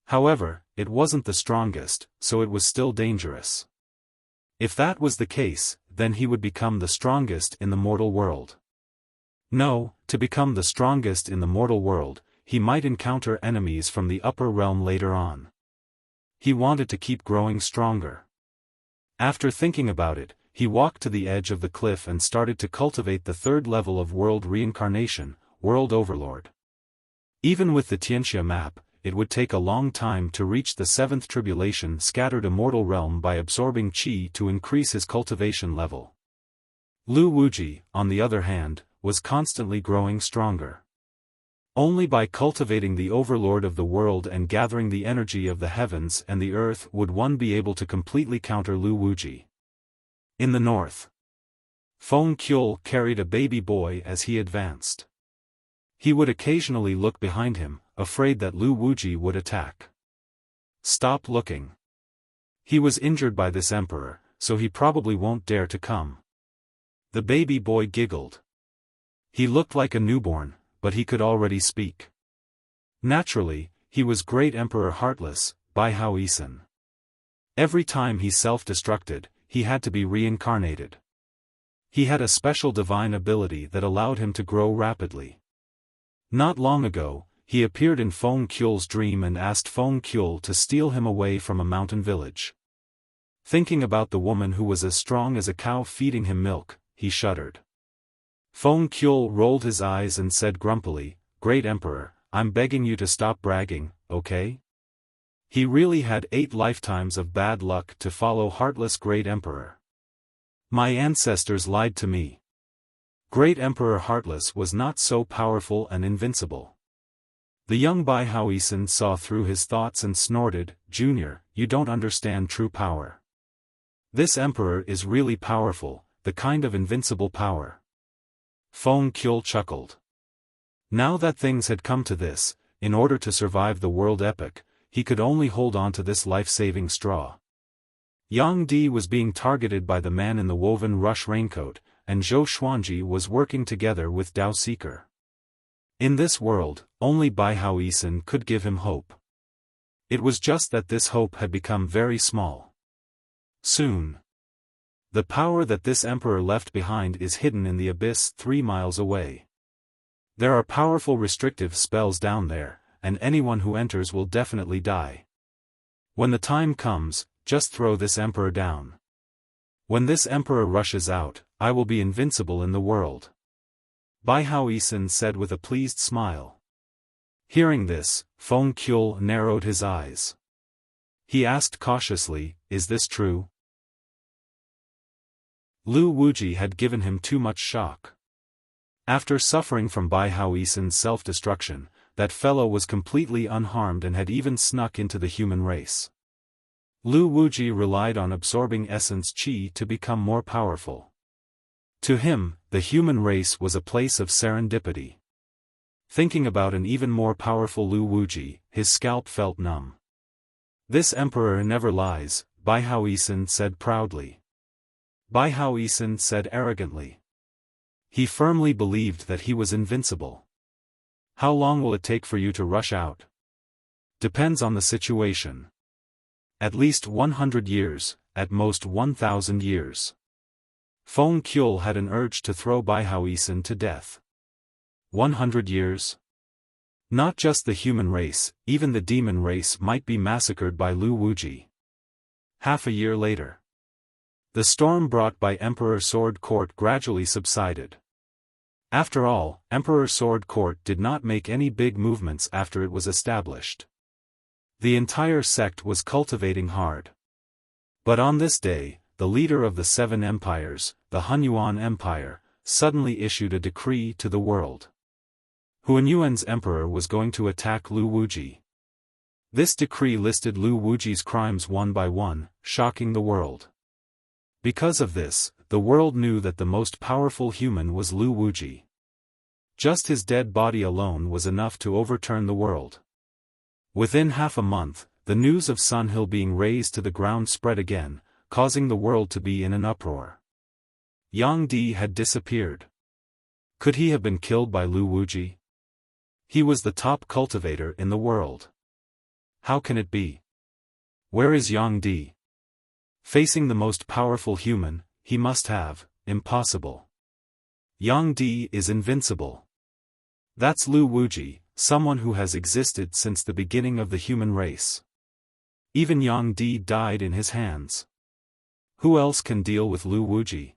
However, it wasn't the strongest, so it was still dangerous. If that was the case, then he would become the strongest in the mortal world. No, to become the strongest in the mortal world, he might encounter enemies from the upper realm later on. He wanted to keep growing stronger. After thinking about it, he walked to the edge of the cliff and started to cultivate the 3rd level of world reincarnation, World Overlord. Even with the Tianxia map, it would take a long time to reach the 7th tribulation scattered immortal realm by absorbing qi to increase his cultivation level. Lu Wuji, on the other hand, was constantly growing stronger. Only by cultivating the overlord of the world and gathering the energy of the heavens and the earth would one be able to completely counter Lu Wuji. In the north, Feng Qiul carried a baby boy as he advanced. He would occasionally look behind him, afraid that Lu Wuji would attack. Stop looking. He was injured by this emperor, so he probably won't dare to come. The baby boy giggled. He looked like a newborn, but he could already speak. Naturally, he was Great Emperor Heartless, Bai Hao Isan. Every time he self-destructed, he had to be reincarnated. He had a special divine ability that allowed him to grow rapidly. Not long ago, he appeared in Feng Kuel's dream and asked Feng Kuel to steal him away from a mountain village. Thinking about the woman who was as strong as a cow feeding him milk, he shuddered. Feng Kuel rolled his eyes and said grumpily, "Great Emperor, I'm begging you to stop bragging, okay?" He really had 8 lifetimes of bad luck to follow heartless Great Emperor. My ancestors lied to me. Great Emperor Heartless was not so powerful and invincible. The young Bai Haoisen saw through his thoughts and snorted, "Junior, you don't understand true power. This emperor is really powerful, the kind of invincible power." Feng Kuel chuckled. Now that things had come to this, in order to survive the world epic, he could only hold on to this life-saving straw. Yang Di was being targeted by the man in the woven rush raincoat, and Zhou Xuanji was working together with Dao Seeker. In this world, only Bai Haoisen could give him hope. It was just that this hope had become very small. Soon. The power that this emperor left behind is hidden in the abyss 3 miles away. There are powerful restrictive spells down there, and anyone who enters will definitely die. When the time comes, just throw this emperor down. When this emperor rushes out, I will be invincible in the world. Bai Haoisen said with a pleased smile. Hearing this, Feng Kuel narrowed his eyes. He asked cautiously, "Is this true?" Lu Wuji had given him too much shock. After suffering from Bai Haoisen's self-destruction, that fellow was completely unharmed and had even snuck into the human race. Lu Wuji relied on absorbing essence qi to become more powerful. To him, the human race was a place of serendipity. Thinking about an even more powerful Lu Wuji, his scalp felt numb. "This emperor never lies," Bai Haoisen said proudly. Bai Haoisen said arrogantly. He firmly believed that he was invincible. "How long will it take for you to rush out?" "Depends on the situation. At least 100 years, at most 1,000 years. Feng Kuel had an urge to throw Bai Haoisen to death. 100 years? Not just the human race, even the demon race might be massacred by Lu Wuji. Half a year later. The storm brought by Emperor Sword Court gradually subsided. After all, Emperor Sword Court did not make any big movements after it was established. The entire sect was cultivating hard. But on this day, the leader of the 7 empires, the Hunyuan Empire, suddenly issued a decree to the world. Hunyuan's emperor was going to attack Lu Wuji. This decree listed Lu Wuji's crimes one by one, shocking the world. Because of this, the world knew that the most powerful human was Lu Wuji. Just his dead body alone was enough to overturn the world. Within half a month, the news of Sun Hill being razed to the ground spread again, causing the world to be in an uproar. Yang Di had disappeared. Could he have been killed by Lu Wuji? He was the top cultivator in the world. How can it be? Where is Yang Di? Facing the most powerful human, he must have, impossible. Yang Di is invincible. That's Lu Wuji, someone who has existed since the beginning of the human race. Even Yang Di died in his hands. Who else can deal with Lu Wuji?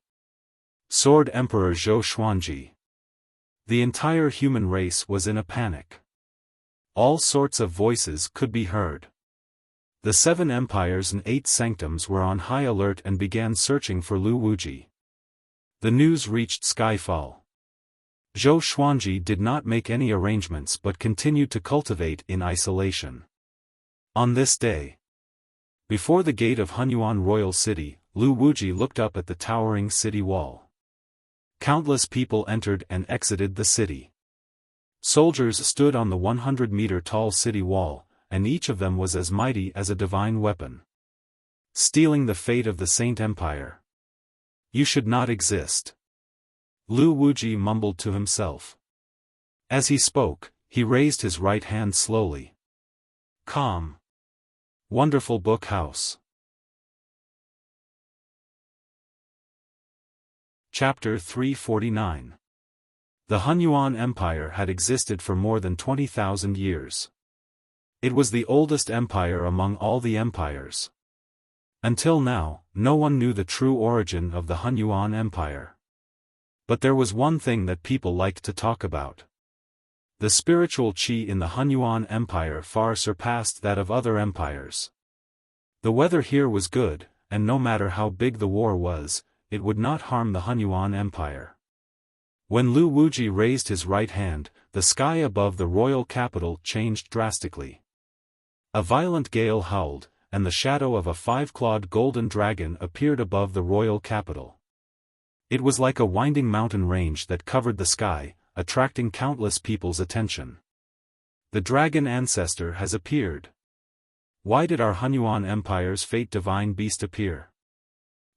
Sword Emperor Zhou Xuanji. The entire human race was in a panic. All sorts of voices could be heard. The 7 empires and 8 sanctums were on high alert and began searching for Lu Wuji. The news reached Skyfall. Zhou Xuanji did not make any arrangements but continued to cultivate in isolation. On this day, before the gate of Hunyuan Royal City, Lu Wuji looked up at the towering city wall. Countless people entered and exited the city. Soldiers stood on the 100-meter-tall city wall, and each of them was as mighty as a divine weapon. Stealing the fate of the Saint Empire. You should not exist. Lu Wuji mumbled to himself. As he spoke, he raised his right hand slowly. Calm. Wonderful Book House. Chapter 349. The Hunyuan Empire had existed for more than 20,000 years. It was the oldest empire among all the empires. Until now, no one knew the true origin of the Hunyuan Empire. But there was one thing that people liked to talk about. The spiritual qi in the Hunyuan Empire far surpassed that of other empires. The weather here was good, and no matter how big the war was, it would not harm the Hunyuan Empire. When Lu Wuji raised his right hand, the sky above the royal capital changed drastically. A violent gale howled, and the shadow of a five-clawed golden dragon appeared above the royal capital. It was like a winding mountain range that covered the sky, attracting countless people's attention. The dragon ancestor has appeared. Why did our Hunyuan Empire's fate divine beast appear?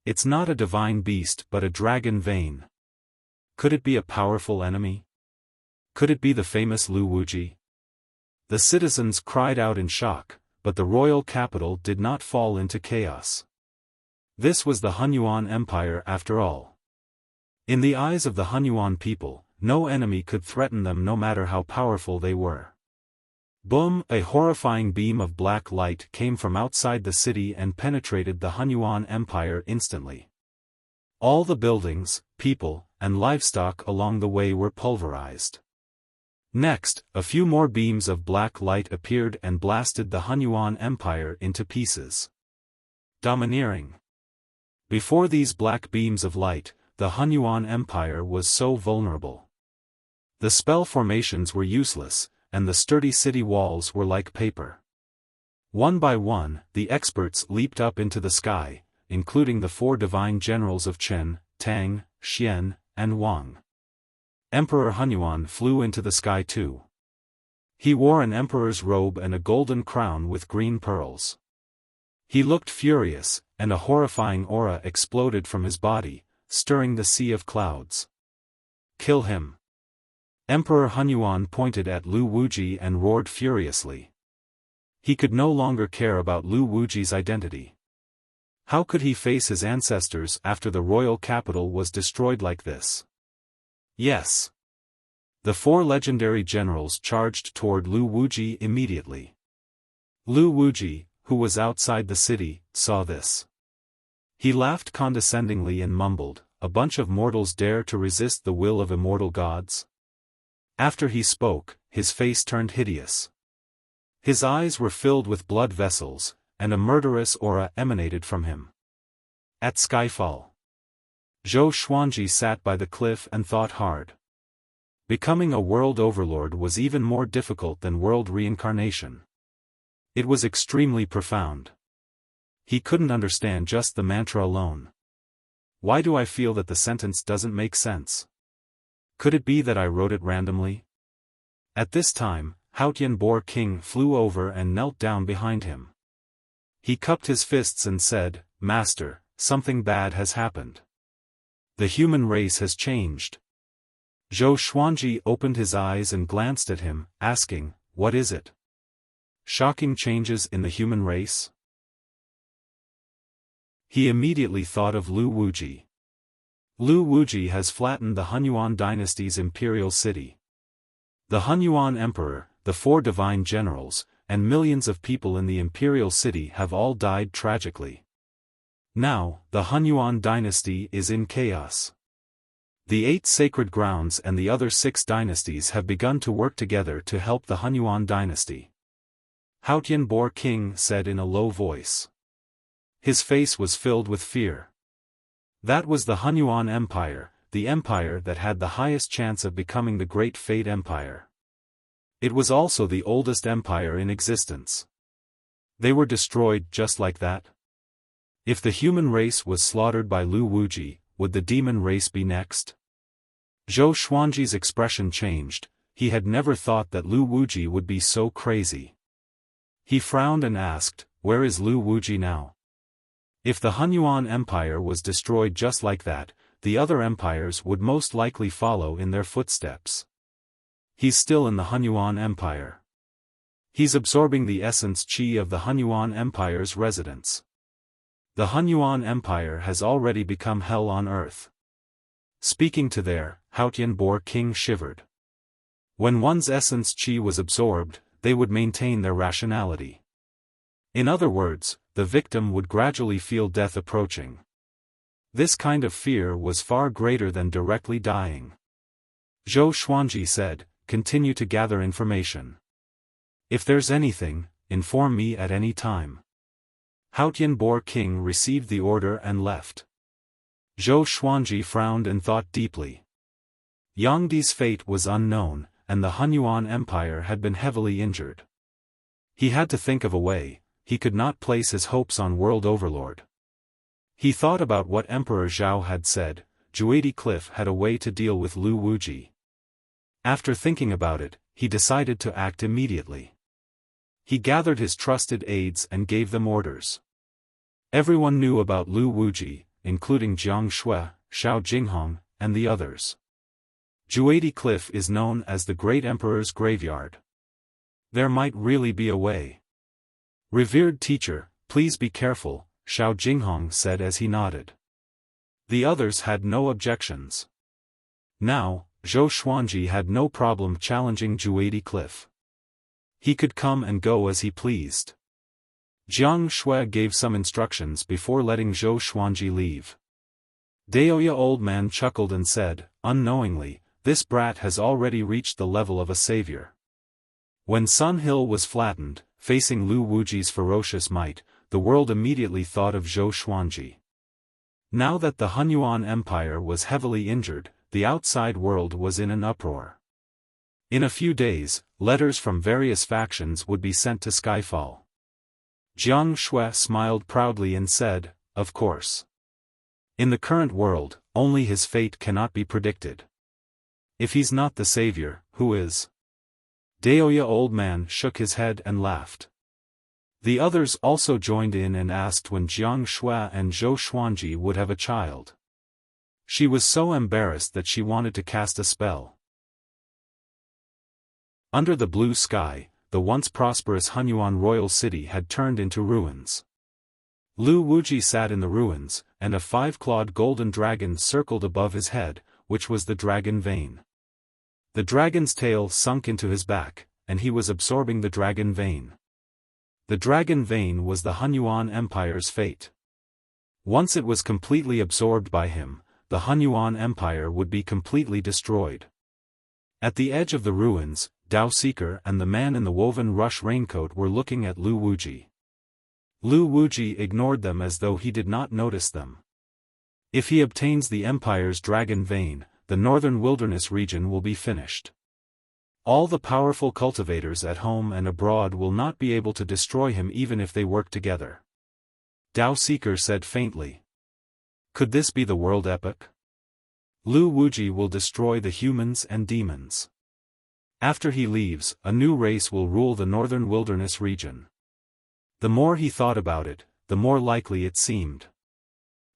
It's not a divine beast but a dragon vein. Could it be a powerful enemy? Could it be the famous Lu Wuji? The citizens cried out in shock, but the royal capital did not fall into chaos. This was the Hunyuan Empire after all. In the eyes of the Hunyuan people, no enemy could threaten them no matter how powerful they were. Boom! A horrifying beam of black light came from outside the city and penetrated the Hunyuan Empire instantly. All the buildings, people, and livestock along the way were pulverized. Next, a few more beams of black light appeared and blasted the Hunyuan Empire into pieces. Domineering. Before these black beams of light, the Hunyuan Empire was so vulnerable. The spell formations were useless, and the sturdy city walls were like paper. One by one, the experts leaped up into the sky, including the 4 divine generals of Chen, Tang, Xian, and Wang. Emperor Hunyuan flew into the sky too. He wore an emperor's robe and a golden crown with green pearls. He looked furious, and a horrifying aura exploded from his body, stirring the sea of clouds. Kill him! Emperor Hunyuan pointed at Lu Wuji and roared furiously. He could no longer care about Lu Wuji's identity. How could he face his ancestors after the royal capital was destroyed like this? Yes. The 4 legendary generals charged toward Lu Wuji immediately. Lu Wuji, who was outside the city, saw this. He laughed condescendingly and mumbled, "A bunch of mortals dare to resist the will of immortal gods?" After he spoke, his face turned hideous. His eyes were filled with blood vessels, and a murderous aura emanated from him. At skyfall, Zhou Xuanji sat by the cliff and thought hard. Becoming a world overlord was even more difficult than world reincarnation. It was extremely profound. He couldn't understand just the mantra alone. Why do I feel that the sentence doesn't make sense? Could it be that I wrote it randomly? At this time, Haotian Boar King flew over and knelt down behind him. He cupped his fists and said, "Master, something bad has happened. The human race has changed." Zhou Xuanji opened his eyes and glanced at him, asking, "What is it? Shocking changes in the human race?" He immediately thought of Lu Wuji. Lu Wuji has flattened the Hunyuan dynasty's imperial city. The Hunyuan emperor, the 4 divine generals, and millions of people in the imperial city have all died tragically. Now, the Hunyuan dynasty is in chaos. The 8 sacred grounds and the other 6 dynasties have begun to work together to help the Hunyuan dynasty. Haotian Boar King said in a low voice. His face was filled with fear. That was the Hunyuan Empire, the empire that had the highest chance of becoming the Great Fate Empire. It was also the oldest empire in existence. They were destroyed just like that. If the human race was slaughtered by Lu Wuji, would the demon race be next? Zhou Xuanji's expression changed. He had never thought that Lu Wuji would be so crazy. He frowned and asked, "Where is Lu Wuji now?" If the Hunyuan Empire was destroyed just like that, the other empires would most likely follow in their footsteps. He's still in the Hunyuan Empire. He's absorbing the essence qi of the Hunyuan Empire's residents. The Hunyuan Empire has already become hell on earth. Speaking to their, Hautian-Bor king shivered. When one's essence qi was absorbed, they would maintain their rationality. In other words, the victim would gradually feel death approaching. This kind of fear was far greater than directly dying. Zhou Xuanji said, continue to gather information. If there's anything, inform me at any time. Hautian-Bor king received the order and left. Zhou Xuanji frowned and thought deeply. Yang Di's fate was unknown, and the Hunyuan Empire had been heavily injured. He had to think of a way. He could not place his hopes on world overlord. He thought about what Emperor Zhao had said. Juadi Cliff had a way to deal with Lu Wuji. After thinking about it, he decided to act immediately. He gathered his trusted aides and gave them orders. Everyone knew about Lu Wuji, including Jiang Shui, Xiao Jinghong, and the others. Juadi Cliff is known as the Great Emperor's Graveyard. There might really be a way. Revered teacher, please be careful, Xiao Jinghong said as he nodded. The others had no objections. Now, Zhou Xuanji had no problem challenging Juadi Cliff. He could come and go as he pleased. Jiang Shui gave some instructions before letting Zhou Xuanji leave. Daoya old man chuckled and said, unknowingly, this brat has already reached the level of a savior. When Sun Hill was flattened, facing Lu Wuji's ferocious might, the world immediately thought of Zhou Xuanji. Now that the Hunyuan Empire was heavily injured, the outside world was in an uproar. In a few days, letters from various factions would be sent to Skyfall. Jiang Shui smiled proudly and said, of course. In the current world, only his fate cannot be predicted. If he's not the savior, who is? Daoya old man shook his head and laughed. The others also joined in and asked when Jiang Shui and Zhou Xuanji would have a child. She was so embarrassed that she wanted to cast a spell. Under the blue sky, the once prosperous Hunyuan royal city had turned into ruins. Lu Wuji sat in the ruins, and a 5-clawed golden dragon circled above his head, which was the dragon vein. The dragon's tail sunk into his back, and he was absorbing the dragon vein. The dragon vein was the Hunyuan Empire's fate. Once it was completely absorbed by him, the Hunyuan Empire would be completely destroyed. At the edge of the ruins, Dao Seeker and the man in the woven rush raincoat were looking at Lu Wuji. Lu Wuji ignored them as though he did not notice them. If he obtains the Empire's dragon vein, the northern wilderness region will be finished. All the powerful cultivators at home and abroad will not be able to destroy him even if they work together. Dao Seeker said faintly. Could this be the world epoch? Lu Wuji will destroy the humans and demons. After he leaves, a new race will rule the northern wilderness region. The more he thought about it, the more likely it seemed.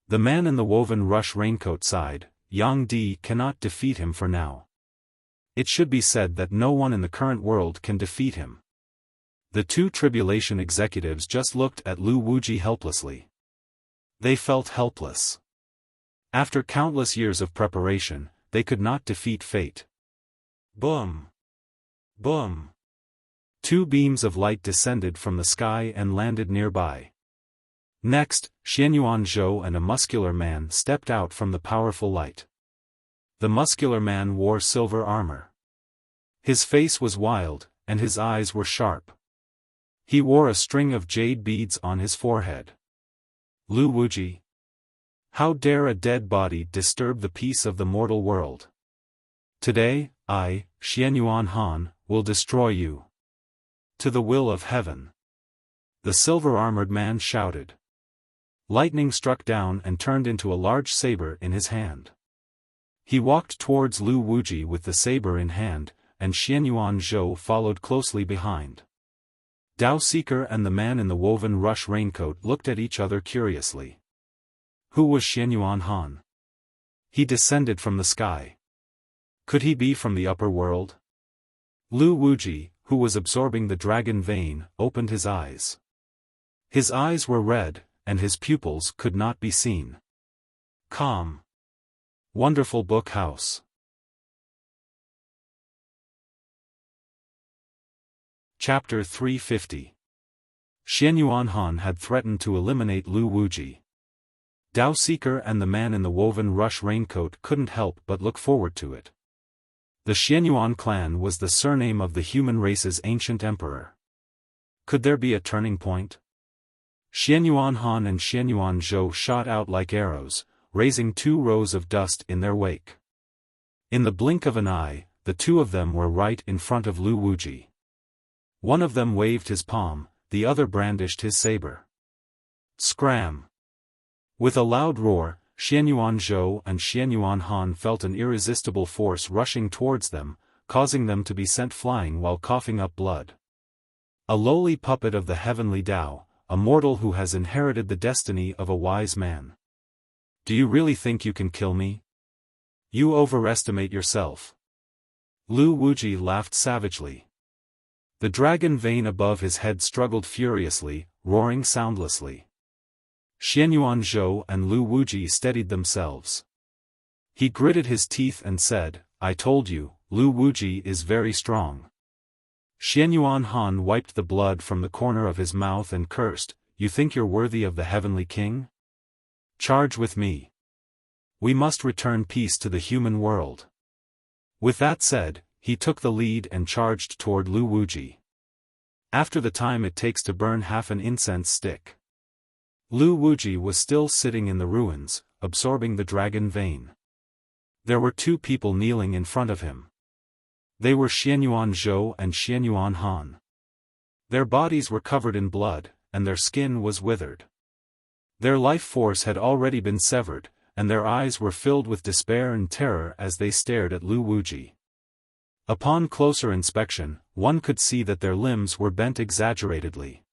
The man in the woven rush raincoat sighed, Yang Di cannot defeat him for now. It should be said that no one in the current world can defeat him. The two tribulation executives just looked at Lu Wuji helplessly. They felt helpless. After countless years of preparation, they could not defeat fate. Boom! Boom! Two beams of light descended from the sky and landed nearby. Next, Xianyuan Zhou and a muscular man stepped out from the powerful light. The muscular man wore silver armor. His face was wild, and his eyes were sharp. He wore a string of jade beads on his forehead. Lu Wuji. How dare a dead body disturb the peace of the mortal world? Today, I, Xianyuan Han, will destroy you. To the will of heaven. The silver-armored man shouted. Lightning struck down and turned into a large saber in his hand. He walked towards Lu Wuji with the saber in hand, and Xianyuan Zhou followed closely behind. Dao Seeker and the man in the woven rush raincoat looked at each other curiously. Who was Xianyuan Han? He descended from the sky. Could he be from the upper world? Lu Wuji, who was absorbing the dragon vein, opened his eyes. His eyes were red, and his pupils could not be seen. Calm. Wonderful Book House. Chapter 350. Xianyuan Han had threatened to eliminate Lu Wuji. Dao Seeker and the man in the woven rush raincoat couldn't help but look forward to it. The Xianyuan clan was the surname of the human race's ancient emperor. Could there be a turning point? Xianyuan Han and Xianyuan Zhou shot out like arrows, raising 2 rows of dust in their wake. In the blink of an eye, the 2 of them were right in front of Lu Wuji. One of them waved his palm, the other brandished his saber. Scram! With a loud roar, Xianyuan Zhou and Xianyuan Han felt an irresistible force rushing towards them, causing them to be sent flying while coughing up blood. A lowly puppet of the heavenly Tao, a mortal who has inherited the destiny of a wise man. Do you really think you can kill me? You overestimate yourself. Lu Wuji laughed savagely. The dragon vein above his head struggled furiously, roaring soundlessly. Xianyuan Zhou and Lu Wuji steadied themselves. He gritted his teeth and said, "I told you, Lu Wuji is very strong." Xianyuan Han wiped the blood from the corner of his mouth and cursed, "You think you're worthy of the heavenly king? Charge with me. We must return peace to the human world." With that said, he took the lead and charged toward Lu Wuji. After the time it takes to burn half an incense stick. Lu Wuji was still sitting in the ruins, absorbing the dragon vein. There were 2 people kneeling in front of him. They were Xianyuan Zhou and Xianyuan Han. Their bodies were covered in blood, and their skin was withered. Their life force had already been severed, and their eyes were filled with despair and terror as they stared at Lu Wuji. Upon closer inspection, one could see that their limbs were bent exaggeratedly.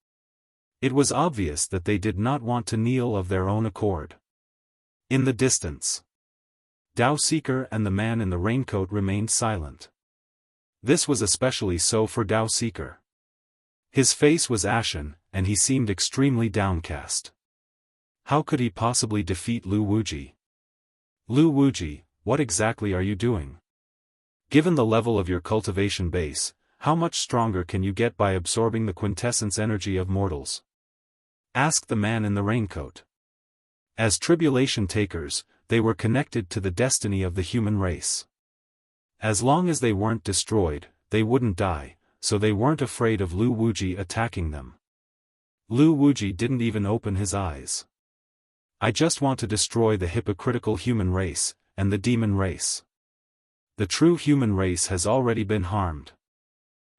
It was obvious that they did not want to kneel of their own accord. In the distance, Dao Seeker and the man in the raincoat remained silent. This was especially so for Dao Seeker. His face was ashen, and he seemed extremely downcast. How could he possibly defeat Lu Wuji? Lu Wuji, what exactly are you doing? Given the level of your cultivation base, how much stronger can you get by absorbing the quintessence energy of mortals? Asked the man in the raincoat. As tribulation takers, they were connected to the destiny of the human race. As long as they weren't destroyed, they wouldn't die, so they weren't afraid of Lu Wuji attacking them. Lu Wuji didn't even open his eyes. I just want to destroy the hypocritical human race, and the demon race. The true human race has already been harmed.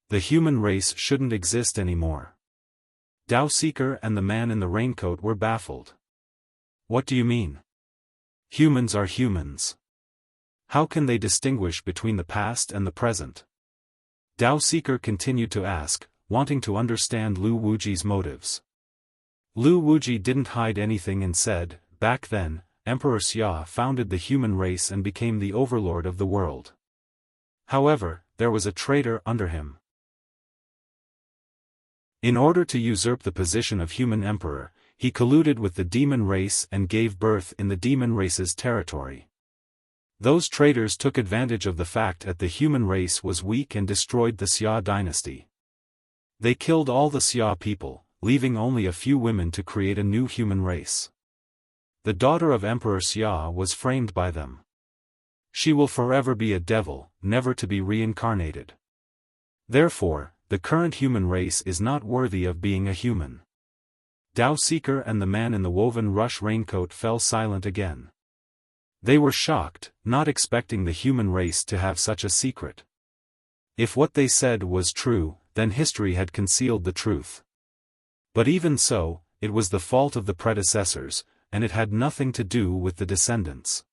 The human race shouldn't exist anymore. Dao Seeker and the man in the raincoat were baffled. What do you mean? Humans are humans. How can they distinguish between the past and the present? Dao Seeker continued to ask, wanting to understand Lu Wuji's motives. Lu Wuji didn't hide anything and said, "Back then, Emperor Xia founded the human race and became the overlord of the world. However, there was a traitor under him. In order to usurp the position of human emperor, he colluded with the demon race and gave birth in the demon race's territory. Those traitors took advantage of the fact that the human race was weak and destroyed the Xia dynasty. They killed all the Xia people, leaving only a few women to create a new human race. The daughter of Emperor Xia was framed by them. She will forever be a devil, never to be reincarnated. Therefore, the current human race is not worthy of being a human." Dao Seeker and the man in the woven rush raincoat fell silent again. They were shocked, not expecting the human race to have such a secret. If what they said was true, then history had concealed the truth. But even so, it was the fault of the predecessors, and it had nothing to do with the descendants.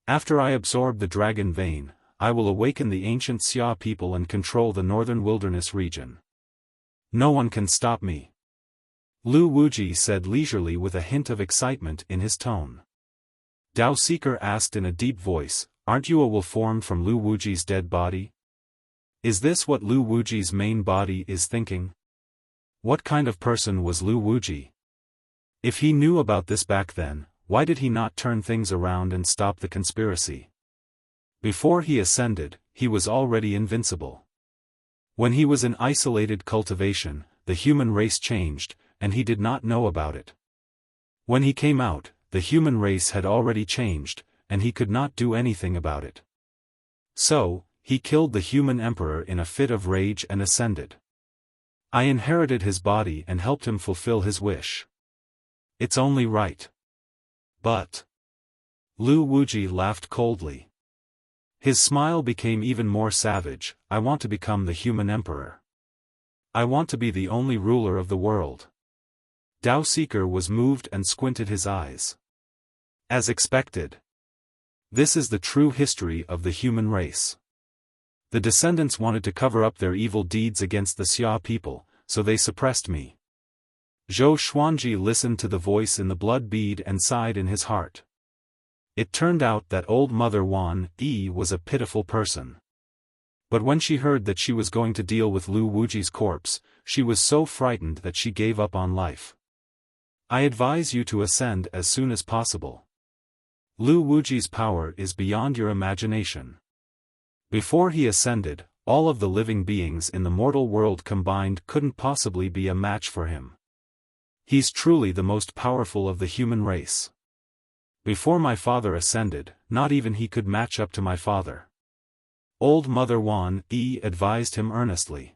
After I absorb the dragon vein, I will awaken the ancient Xia people and control the northern wilderness region. No one can stop me. Lu Wuji said leisurely with a hint of excitement in his tone. Dao Seeker asked in a deep voice, "Aren't you a wolf formed from Lu Wuji's dead body? Is this what Lu Wuji's main body is thinking? What kind of person was Lu Wuji? If he knew about this back then, why did he not turn things around and stop the conspiracy? Before he ascended, he was already invincible. When he was in isolated cultivation, the human race changed, and he did not know about it. When he came out, the human race had already changed, and he could not do anything about it. So, he killed the human emperor in a fit of rage and ascended. I inherited his body and helped him fulfill his wish. It's only right. But Lu Wuji laughed coldly. His smile became even more savage. I want to become the human emperor. I want to be the only ruler of the world. Dao Seeker was moved and squinted his eyes. As expected. This is the true history of the human race. The descendants wanted to cover up their evil deeds against the Xia people, so they suppressed me. Zhou Xuanji listened to the voice in the blood bead and sighed in his heart. It turned out that old Mother Wan Yi was a pitiful person. But when she heard that she was going to deal with Lu Wuji's corpse, she was so frightened that she gave up on life. I advise you to ascend as soon as possible. Lu Wuji's power is beyond your imagination. Before he ascended, all of the living beings in the mortal world combined couldn't possibly be a match for him. He's truly the most powerful of the human race. Before my father ascended, not even he could match up to my father. Old Mother Wan Yi advised him earnestly.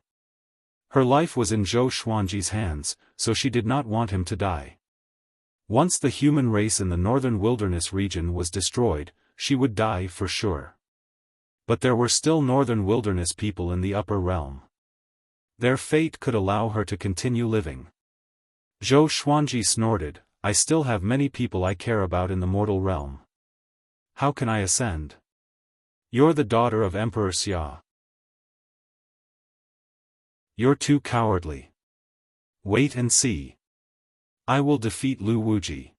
Her life was in Zhou Xuanji's hands, so she did not want him to die. Once the human race in the northern wilderness region was destroyed, she would die for sure. But there were still northern wilderness people in the upper realm. Their fate could allow her to continue living. Zhou Xuanji snorted, I still have many people I care about in the mortal realm. How can I ascend? You're the daughter of Emperor Xia. You're too cowardly. Wait and see. I will defeat Lu Wuji.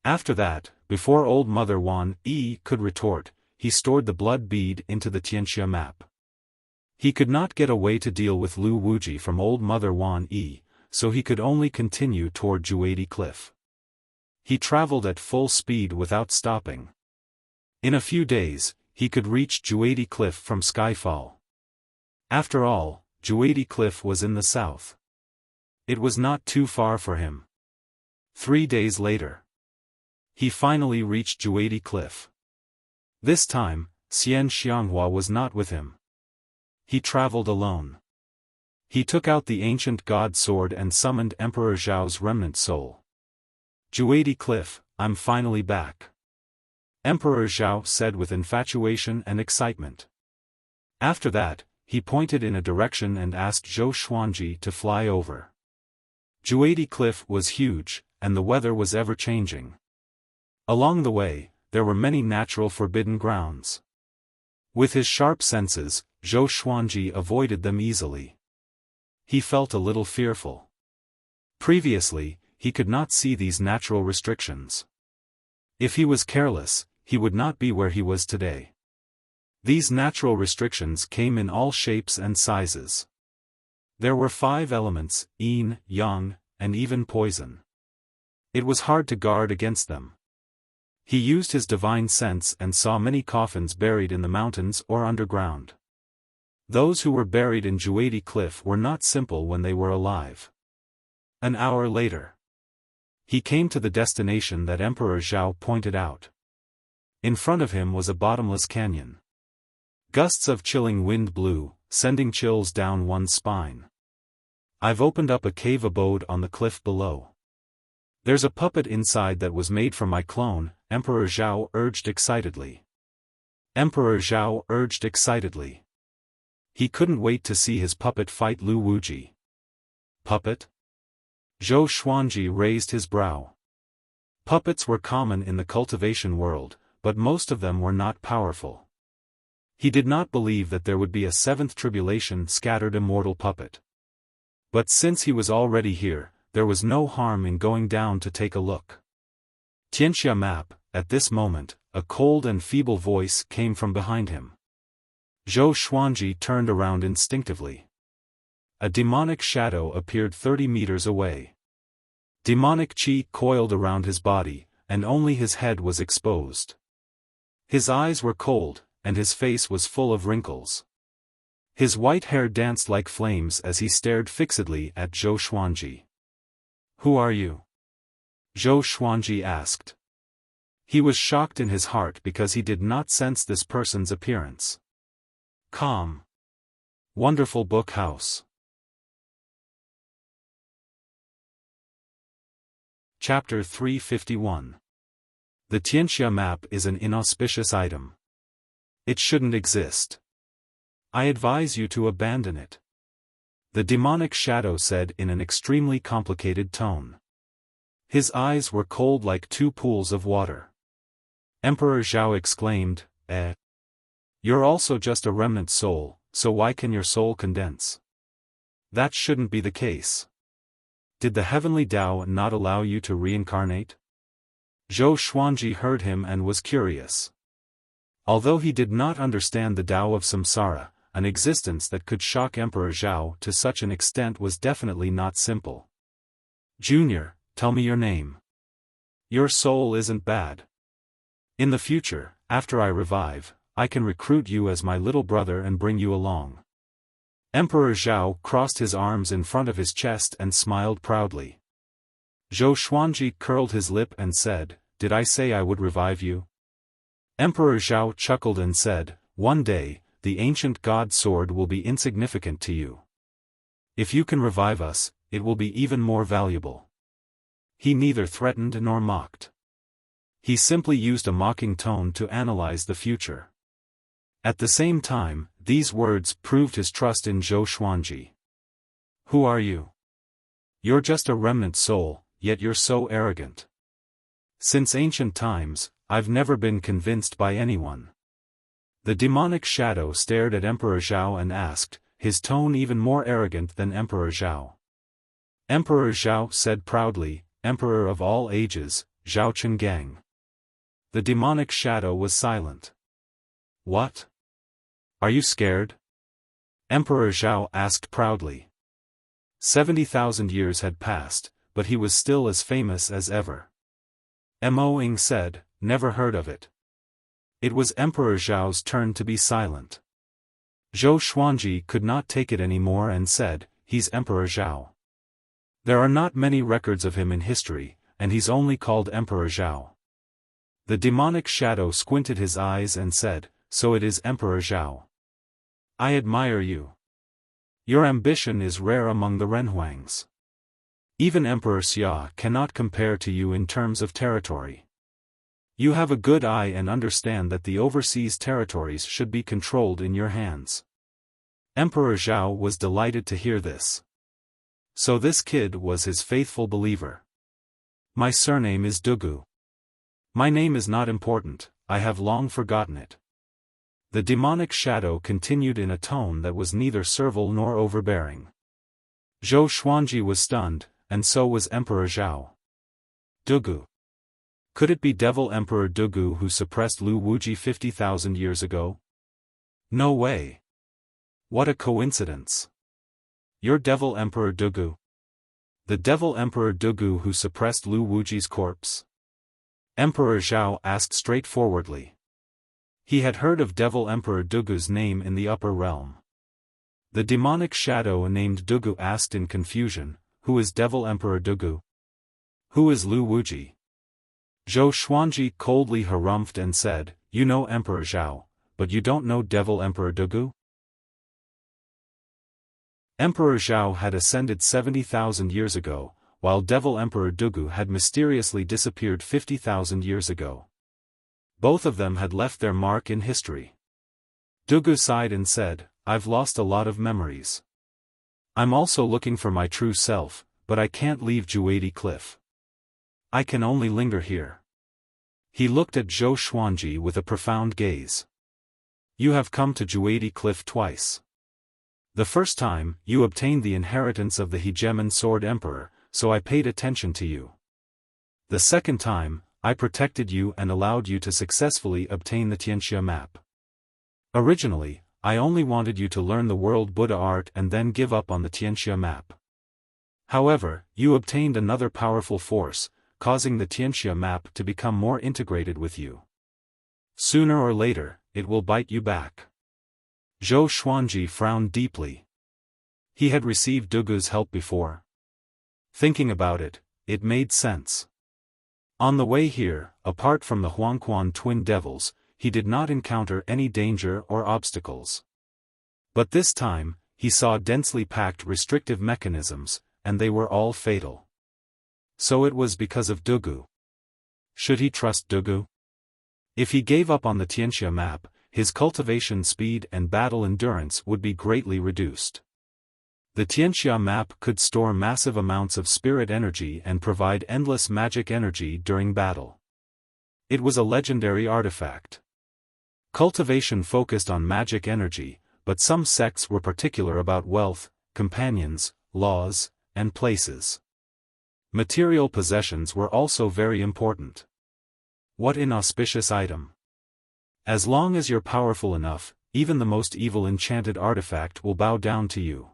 After that, before old Mother Wan Yi could retort, he stored the blood bead into the Tianxia map. He could not get away to deal with Lu Wuji from old Mother Wan Yi, so he could only continue toward Juadi Cliff. He traveled at full speed without stopping. In a few days, he could reach Juadi Cliff from Skyfall. After all, Juadi Cliff was in the south. It was not too far for him. 3 days later, he finally reached Juadi Cliff. This time, Xian Xianghua was not with him. He traveled alone. He took out the ancient god sword and summoned Emperor Zhao's remnant soul. Juadi Cliff, I'm finally back. Emperor Zhao said with infatuation and excitement. After that, he pointed in a direction and asked Zhou Xuanji to fly over. Juadi Cliff was huge, and the weather was ever-changing. Along the way, there were many natural forbidden grounds. With his sharp senses, Zhou Xuanji avoided them easily. He felt a little fearful. Previously, he could not see these natural restrictions. If he was careless, he would not be where he was today. These natural restrictions came in all shapes and sizes. There were 5 elements, yin, yang, and even poison. It was hard to guard against them. He used his divine sense and saw many coffins buried in the mountains or underground. Those who were buried in Juadi Cliff were not simple when they were alive. An hour later, he came to the destination that Emperor Zhao pointed out. In front of him was a bottomless canyon. Gusts of chilling wind blew, sending chills down one's spine. I've opened up a cave abode on the cliff below. There's a puppet inside that was made from my clone, Emperor Zhao urged excitedly. Emperor Zhao urged excitedly. He couldn't wait to see his puppet fight Lu Wuji. Puppet? Zhou Xuanji raised his brow. Puppets were common in the cultivation world, but most of them were not powerful. He did not believe that there would be a 7th tribulation scattered immortal puppet. But since he was already here, there was no harm in going down to take a look. Tianxia map, at this moment, a cold and feeble voice came from behind him. Zhou Xuanji turned around instinctively. A demonic shadow appeared 30 meters away. Demonic qi coiled around his body, and only his head was exposed. His eyes were cold, and his face was full of wrinkles. His white hair danced like flames as he stared fixedly at Zhou Xuanji. "Who are you?" Zhou Xuanji asked. He was shocked in his heart because he did not sense this person's appearance. Calm. Wonderful Book House. Chapter 351. The Tianxia map is an inauspicious item. It shouldn't exist. I advise you to abandon it. The demonic shadow said in an extremely complicated tone. His eyes were cold like two pools of water. Emperor Zhao exclaimed, "Eh? You're also just a remnant soul, so why can your soul condense? That shouldn't be the case. Did the heavenly Tao not allow you to reincarnate?" Zhou Xuanji heard him and was curious. Although he did not understand the Tao of samsara, an existence that could shock Emperor Zhao to such an extent was definitely not simple. "Junior, tell me your name. Your soul isn't bad. In the future, after I revive, I can recruit you as my little brother and bring you along." Emperor Zhao crossed his arms in front of his chest and smiled proudly. Zhou Xuanji curled his lip and said, "Did I say I would revive you?" Emperor Zhao chuckled and said, "One day, the ancient god sword will be insignificant to you. If you can revive us, it will be even more valuable." He neither threatened nor mocked. He simply used a mocking tone to analyze the future. At the same time, these words proved his trust in Zhou Xuanji. "Who are you? You're just a remnant soul, yet you're so arrogant. Since ancient times, I've never been convinced by anyone." The demonic shadow stared at Emperor Zhao and asked, his tone even more arrogant than Emperor Zhao. Emperor Zhao said proudly, "Emperor of all ages, Zhao Chenggang." The demonic shadow was silent. "What? Are you scared?" Emperor Zhao asked proudly. 70,000 years had passed, but he was still as famous as ever. Mo Ying said, "Never heard of it." It was Emperor Zhao's turn to be silent. Zhou Xuanji could not take it anymore and said, "He's Emperor Zhao. There are not many records of him in history, and he's only called Emperor Zhao." The demonic shadow squinted his eyes and said, "So it is Emperor Zhao. I admire you. Your ambition is rare among the Renhuangs. Even Emperor Xia cannot compare to you in terms of territory. You have a good eye and understand that the overseas territories should be controlled in your hands." Emperor Zhao was delighted to hear this. So this kid was his faithful believer. "My surname is Dugu. My name is not important, I have long forgotten it." The demonic shadow continued in a tone that was neither servile nor overbearing. Zhou Xuanji was stunned, and so was Emperor Zhao. Dugu. Could it be Devil Emperor Dugu who suppressed Lu Wuji 50,000 years ago? No way. What a coincidence. You're Devil Emperor Dugu? The Devil Emperor Dugu who suppressed Lu Wuji's corpse? Emperor Zhao asked straightforwardly. He had heard of Devil Emperor Dugu's name in the upper realm. The demonic shadow named Dugu asked in confusion, "Who is Devil Emperor Dugu? Who is Lu Wuji?" Zhou Xuanji coldly harumphed and said, "You know Emperor Zhao, but you don't know Devil Emperor Dugu?" Emperor Zhao had ascended 70,000 years ago, while Devil Emperor Dugu had mysteriously disappeared 50,000 years ago. Both of them had left their mark in history. Dugu sighed and said, "I've lost a lot of memories. I'm also looking for my true self, but I can't leave Juadi Cliff. I can only linger here." He looked at Zhou Xuanji with a profound gaze. "You have come to Juadi Cliff twice. The first time, you obtained the inheritance of the Hegemon Sword Emperor, so I paid attention to you. The second time, I protected you and allowed you to successfully obtain the Tianxia map. Originally, I only wanted you to learn the world Buddha art and then give up on the Tianxia map. However, you obtained another powerful force, causing the Tianxia map to become more integrated with you. Sooner or later, it will bite you back. Zhou Xuanji frowned deeply. He had received Dugu's help before. Thinking about it, it made sense. On the way here, apart from the Huangquan twin devils, he did not encounter any danger or obstacles. But this time, he saw densely packed restrictive mechanisms, and they were all fatal. So it was because of Dugu. Should he trust Dugu? If he gave up on the Tianxia map, his cultivation speed and battle endurance would be greatly reduced. The Tianxia map could store massive amounts of spirit energy and provide endless magic energy during battle. It was a legendary artifact. Cultivation focused on magic energy, but some sects were particular about wealth, companions, laws, and places. Material possessions were also very important. What inauspicious item! As long as you're powerful enough, even the most evil enchanted artifact will bow down to you.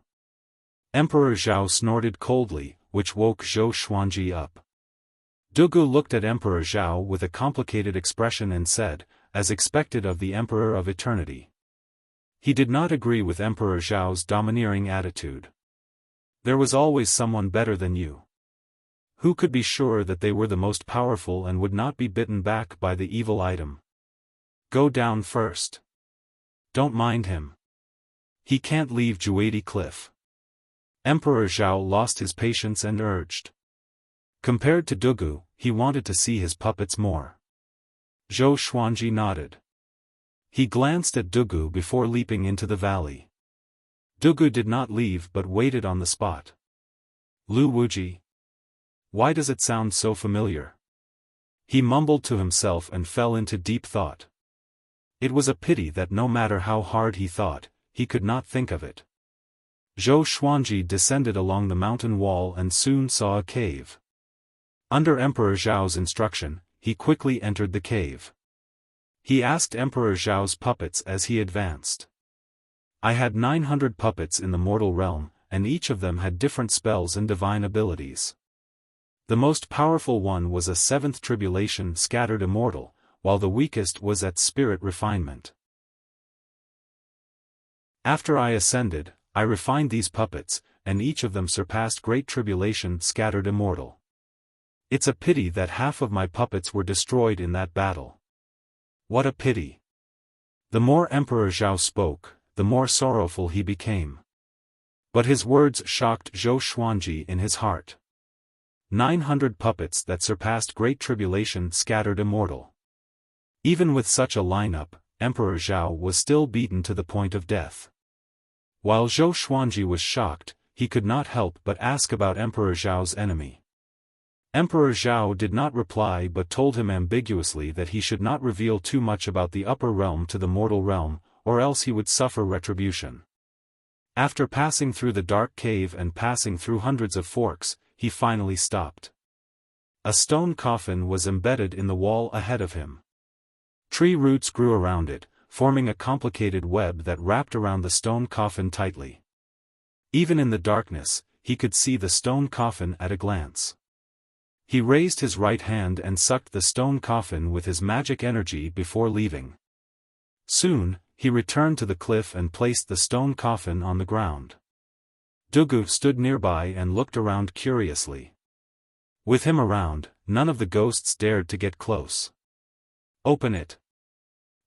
Emperor Zhao snorted coldly, which woke Zhou Xuanji up. Dugu looked at Emperor Zhao with a complicated expression and said, as expected of the Emperor of Eternity. He did not agree with Emperor Zhao's domineering attitude. There was always someone better than you. Who could be sure that they were the most powerful and would not be bitten back by the evil item? Go down first. Don't mind him. He can't leave Juadi Cliff. Emperor Zhao lost his patience and urged. Compared to Dugu, he wanted to see his puppets more. Zhou Xuanji nodded. He glanced at Dugu before leaping into the valley. Dugu did not leave but waited on the spot. Lu Wuji. Why does it sound so familiar? He mumbled to himself and fell into deep thought. It was a pity that no matter how hard he thought, he could not think of it. Zhou Xuanji descended along the mountain wall and soon saw a cave. Under Emperor Zhao's instruction, he quickly entered the cave. He asked Emperor Zhao's puppets as he advanced. I had 900 puppets in the mortal realm, and each of them had different spells and divine abilities. The most powerful one was a seventh tribulation scattered immortal, while the weakest was at spirit refinement. After I ascended, I refined these puppets, and each of them surpassed great tribulation scattered immortal. It's a pity that half of my puppets were destroyed in that battle. What a pity! The more Emperor Zhao spoke, the more sorrowful he became. But his words shocked Zhou Xuanji in his heart. 900 puppets that surpassed great tribulation scattered immortal. Even with such a lineup, Emperor Zhao was still beaten to the point of death. While Zhou Xuanji was shocked, he could not help but ask about Emperor Zhao's enemy. Emperor Zhao did not reply but told him ambiguously that he should not reveal too much about the upper realm to the mortal realm, or else he would suffer retribution. After passing through the dark cave and passing through hundreds of forks, he finally stopped. A stone coffin was embedded in the wall ahead of him. Tree roots grew around it, forming a complicated web that wrapped around the stone coffin tightly. Even in the darkness, he could see the stone coffin at a glance. He raised his right hand and sucked the stone coffin with his magic energy before leaving. Soon, he returned to the cliff and placed the stone coffin on the ground. Dugu stood nearby and looked around curiously. With him around, none of the ghosts dared to get close. Open it.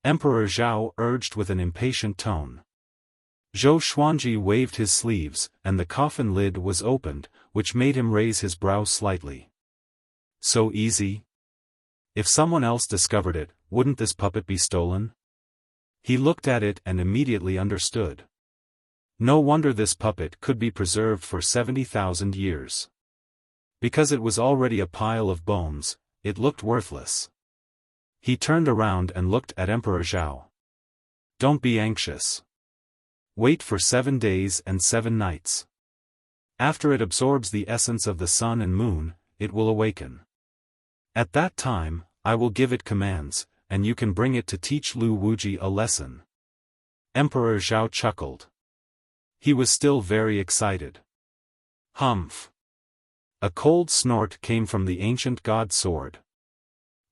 Emperor Zhao urged with an impatient tone. Zhou Xuanji waved his sleeves, and the coffin lid was opened, which made him raise his brow slightly. So easy? If someone else discovered it, wouldn't this puppet be stolen? He looked at it and immediately understood. No wonder this puppet could be preserved for 70,000 years. Because it was already a pile of bones, it looked worthless. He turned around and looked at Emperor Zhao. Don't be anxious. Wait for 7 days and 7 nights. After it absorbs the essence of the sun and moon, it will awaken. At that time, I will give it commands, and you can bring it to teach Lu Wuji a lesson. Emperor Zhao chuckled. He was still very excited. Humph. A cold snort came from the ancient god's sword.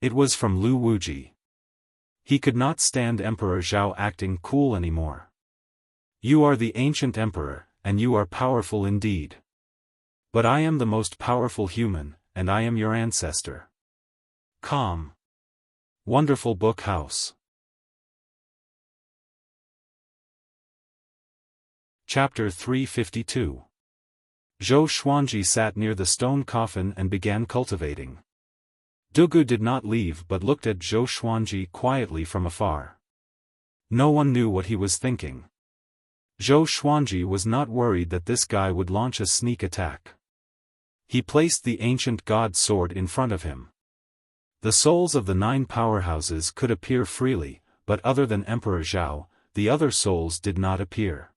It was from Lu Wuji. He could not stand Emperor Zhao acting cool anymore. You are the ancient emperor, and you are powerful indeed. But I am the most powerful human, and I am your ancestor. Calm. Wonderful book house. Chapter 352. Zhou Xuanji sat near the stone coffin and began cultivating. Dugu did not leave but looked at Zhou Xuanji quietly from afar. No one knew what he was thinking. Zhou Xuanji was not worried that this guy would launch a sneak attack. He placed the ancient god's sword in front of him. The souls of the 9 powerhouses could appear freely, but other than Emperor Zhao, the other souls did not appear.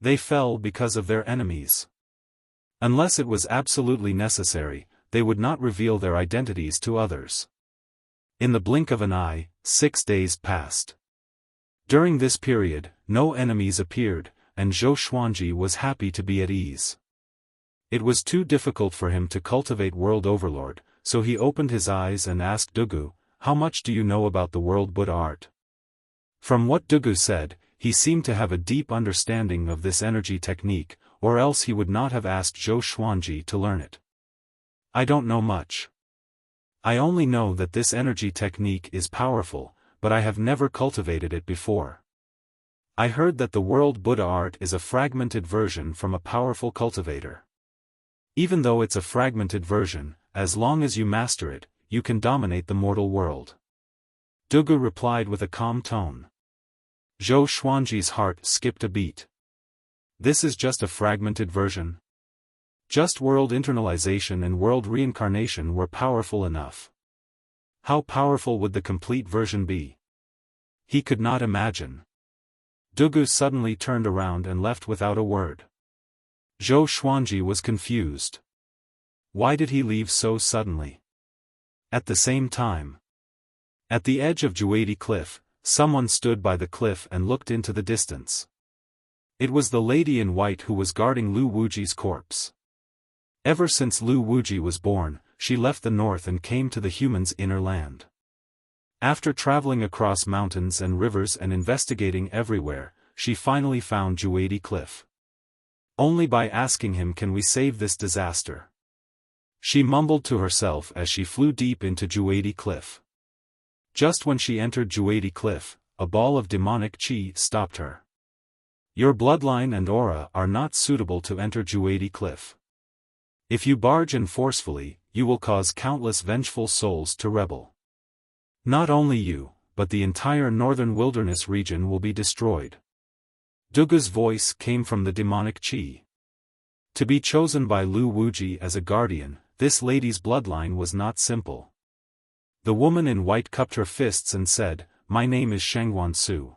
They fell because of their enemies. Unless it was absolutely necessary, they would not reveal their identities to others. In the blink of an eye, 6 days passed. During this period, no enemies appeared, and Zhou Xuanji was happy to be at ease. It was too difficult for him to cultivate World Overlord, so he opened his eyes and asked Dugu, "How much do you know about the World Buddha art?" From what Dugu said, he seemed to have a deep understanding of this energy technique, or else he would not have asked Zhou Xuanji to learn it. I don't know much. I only know that this energy technique is powerful, but I have never cultivated it before. I heard that the World Buddha art is a fragmented version from a powerful cultivator. Even though it's a fragmented version, as long as you master it, you can dominate the mortal world. Dugu replied with a calm tone. Zhou Xuanji's heart skipped a beat. This is just a fragmented version? Just world internalization and world reincarnation were powerful enough. How powerful would the complete version be? He could not imagine. Dugu suddenly turned around and left without a word. Zhou Xuanji was confused. Why did he leave so suddenly? At the same time, at the edge of Juadi Cliff, someone stood by the cliff and looked into the distance. It was the lady in white who was guarding Lu Wuji's corpse. Ever since Lu Wuji was born, she left the north and came to the humans' inner land. After traveling across mountains and rivers and investigating everywhere, she finally found Juadi Cliff. Only by asking him can we save this disaster. She mumbled to herself as she flew deep into Juadi Cliff. Just when she entered Juadi Cliff, a ball of demonic chi stopped her. Your bloodline and aura are not suitable to enter Juadi Cliff. If you barge in forcefully, you will cause countless vengeful souls to rebel. Not only you, but the entire northern wilderness region will be destroyed. Dugu's voice came from the demonic chi. To be chosen by Lu Wuji as a guardian, this lady's bloodline was not simple. The woman in white cupped her fists and said, "My name is Shengguan Su.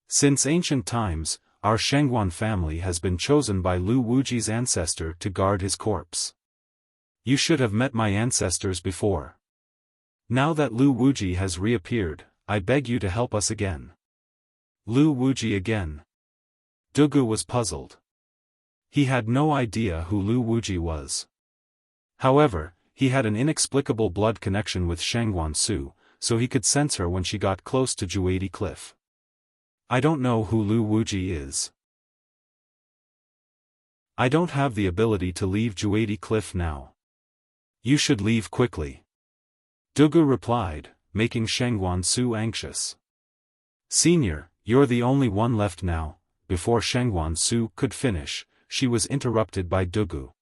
Since ancient times, our Shengguan family has been chosen by Lu Wuji's ancestor to guard his corpse. You should have met my ancestors before. Now that Lu Wuji has reappeared, I beg you to help us again." Lu Wuji again. Dugu was puzzled. He had no idea who Lu Wuji was. However, he had an inexplicable blood connection with Shengguan Su, so he could sense her when she got close to Juadi Cliff. I don't know who Lu Wuji is. I don't have the ability to leave Juadi Cliff now. You should leave quickly. Dugu replied, making Shengguan Su anxious. Senior, you're the only one left now. Before Shengguan Su could finish, she was interrupted by Dugu.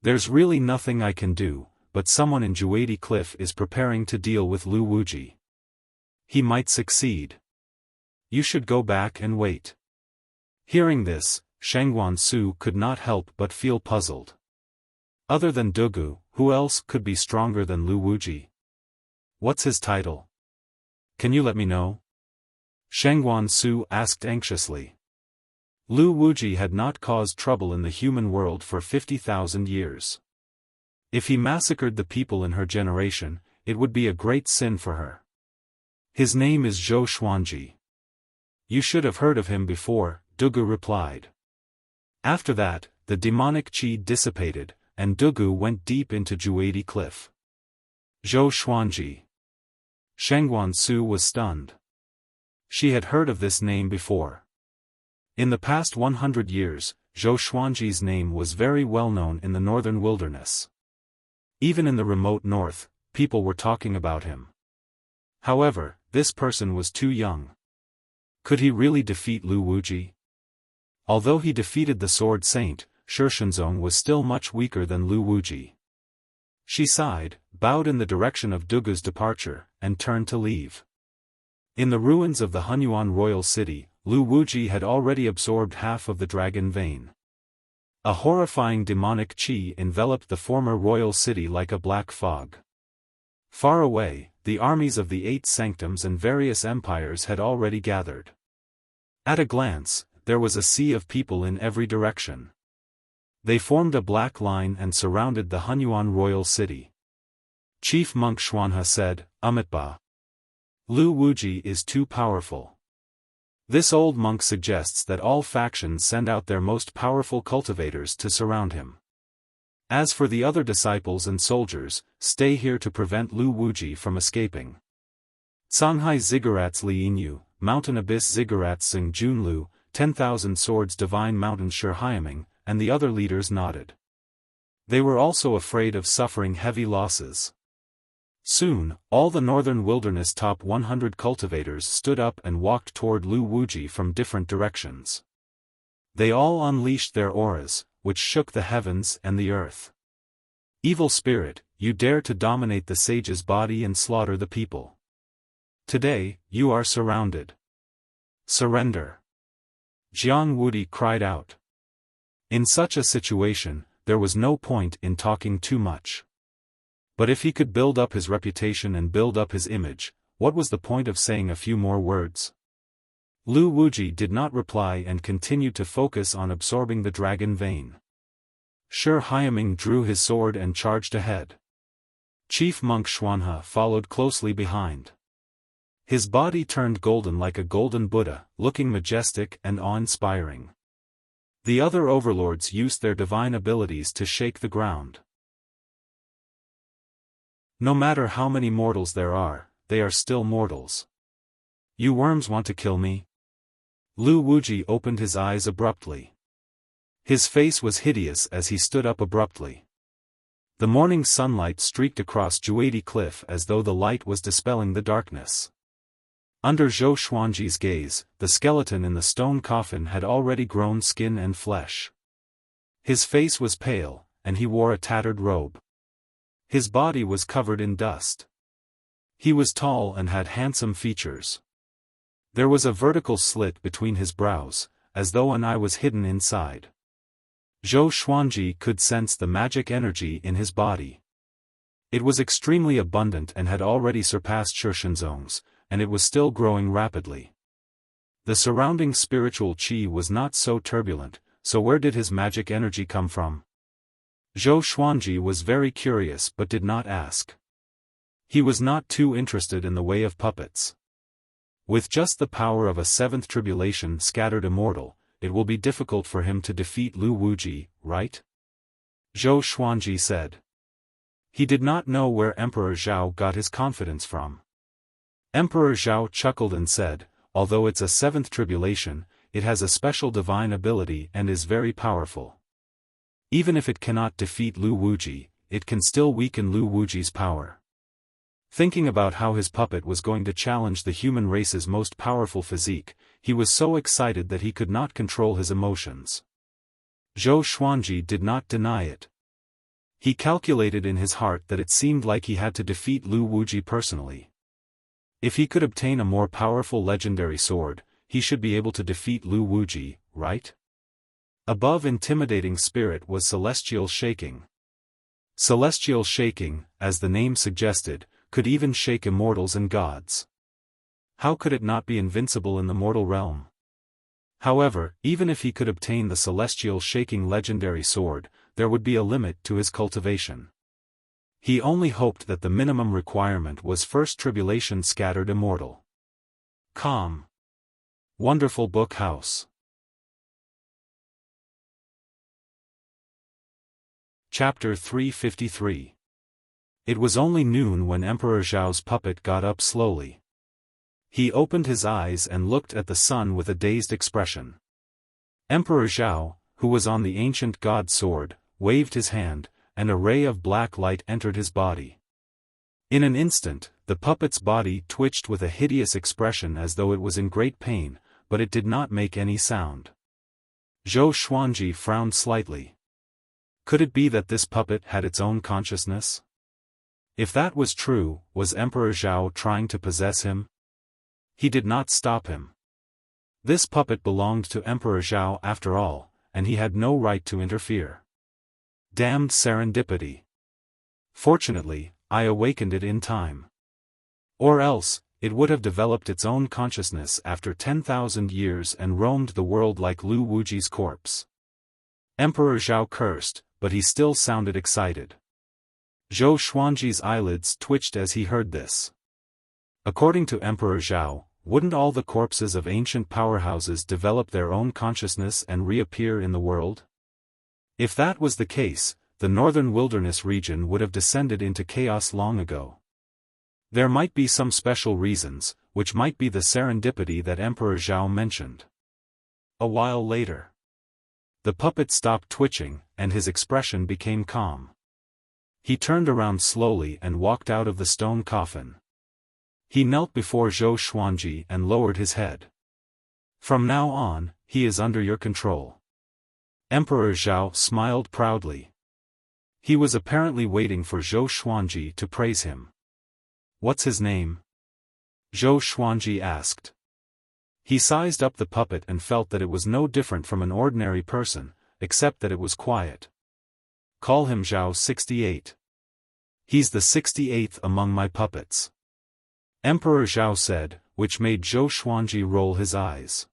There's really nothing I can do, but someone in Juadi Cliff is preparing to deal with Lu Wuji. He might succeed. You should go back and wait. Hearing this, Shengguan Su could not help but feel puzzled. Other than Dugu, who else could be stronger than Lu Wuji? What's his title? Can you let me know? Shengguan Su asked anxiously. Lu Wuji had not caused trouble in the human world for 50,000 years. If he massacred the people in her generation, it would be a great sin for her. His name is Zhou Xuanji. You should have heard of him before, Dugu replied. After that, the demonic chi dissipated, and Dugu went deep into Juadi Cliff. Zhou Xuanji. Shengguan Su was stunned. She had heard of this name before. In the past 100 years, Zhou Xuanji's name was very well known in the northern wilderness. Even in the remote north, people were talking about him. However, this person was too young. Could he really defeat Lu Wuji? Although he defeated the Sword Saint, Shishenzong was still much weaker than Lu Wuji. She sighed, bowed in the direction of Dugu's departure, and turned to leave. In the ruins of the Hunyuan royal city, Lu Wuji had already absorbed half of the dragon vein. A horrifying demonic qi enveloped the former royal city like a black fog. Far away, the armies of the 8 sanctums and various empires had already gathered. At a glance, there was a sea of people in every direction. They formed a black line and surrounded the Hunyuan royal city. Chief Monk Xuanhe said, "Amitba. Lu Wuji is too powerful." This old monk suggests that all factions send out their most powerful cultivators to surround him. As for the other disciples and soldiers, stay here to prevent Lu Wuji from escaping. Canghai Ziggurats Li Yinyu, Mountain Abyss Ziggurats Sing Junlu, 10,000 Swords Divine Mountain Shi Hyaming, and the other leaders nodded. They were also afraid of suffering heavy losses. Soon, all the northern wilderness top 100 cultivators stood up and walked toward Lu Wuji from different directions. They all unleashed their auras, which shook the heavens and the earth. "Evil spirit, you dare to dominate the sage's body and slaughter the people. Today, you are surrounded. Surrender." Jiang Wudi cried out. In such a situation, there was no point in talking too much. But if he could build up his reputation and build up his image, what was the point of saying a few more words? Lu Wuji did not reply and continued to focus on absorbing the dragon vein. Shi Hyaming drew his sword and charged ahead. Chief Monk Xuanhe followed closely behind. His body turned golden like a golden Buddha, looking majestic and awe-inspiring. The other overlords used their divine abilities to shake the ground. No matter how many mortals there are, they are still mortals. You worms want to kill me? Lu Wuji opened his eyes abruptly. His face was hideous as he stood up abruptly. The morning sunlight streaked across Juadi Cliff as though the light was dispelling the darkness. Under Zhou Xuanji's gaze, the skeleton in the stone coffin had already grown skin and flesh. His face was pale, and he wore a tattered robe. His body was covered in dust. He was tall and had handsome features. There was a vertical slit between his brows, as though an eye was hidden inside. Zhou Xuanji could sense the magic energy in his body. It was extremely abundant and had already surpassed Shishenzong's, and it was still growing rapidly. The surrounding spiritual qi was not so turbulent, so where did his magic energy come from? Zhou Xuanji was very curious but did not ask. He was not too interested in the way of puppets. With just the power of a 7th tribulation scattered immortal, it will be difficult for him to defeat Lu Wuji, right? Zhou Xuanji said. He did not know where Emperor Zhao got his confidence from. Emperor Zhao chuckled and said, "Although it's a 7th tribulation, it has a special divine ability and is very powerful. Even if it cannot defeat Lu Wuji, it can still weaken Lu Wuji's power." Thinking about how his puppet was going to challenge the human race's most powerful physique, he was so excited that he could not control his emotions. Zhou Xuanji did not deny it. He calculated in his heart that it seemed like he had to defeat Lu Wuji personally. If he could obtain a more powerful legendary sword, he should be able to defeat Lu Wuji, right? Above intimidating spirit was celestial shaking. Celestial shaking, as the name suggested, could even shake immortals and gods. How could it not be invincible in the mortal realm? However, even if he could obtain the celestial shaking legendary sword, there would be a limit to his cultivation. He only hoped that the minimum requirement was 1st tribulation scattered immortal. Calm. Wonderful Book House. Chapter 353. It was only noon when Emperor Zhao's puppet got up slowly. He opened his eyes and looked at the sun with a dazed expression. Emperor Zhao, who was on the ancient god sword, waved his hand, and a ray of black light entered his body. In an instant, the puppet's body twitched with a hideous expression as though it was in great pain, but it did not make any sound. Zhou Xuanji frowned slightly. Could it be that this puppet had its own consciousness? If that was true, was Emperor Zhao trying to possess him? He did not stop him. This puppet belonged to Emperor Zhao after all, and he had no right to interfere. Damned serendipity. Fortunately, I awakened it in time. Or else, it would have developed its own consciousness after 10,000 years and roamed the world like Lu Wuji's corpse. Emperor Zhao cursed, but he still sounded excited. Zhou Xuanji's eyelids twitched as he heard this. According to Emperor Zhao, wouldn't all the corpses of ancient powerhouses develop their own consciousness and reappear in the world? If that was the case, the northern wilderness region would have descended into chaos long ago. There might be some special reasons, which might be the serendipity that Emperor Zhao mentioned. A while later, the puppet stopped twitching, and his expression became calm. He turned around slowly and walked out of the stone coffin. He knelt before Zhou Xuanji and lowered his head. From now on, he is under your control. Emperor Zhao smiled proudly. He was apparently waiting for Zhou Xuanji to praise him. What's his name? Zhou Xuanji asked. He sized up the puppet and felt that it was no different from an ordinary person, except that it was quiet. Call him Zhao 68. He's the 68th among my puppets. Emperor Zhao said, which made Zhou Xuanji roll his eyes.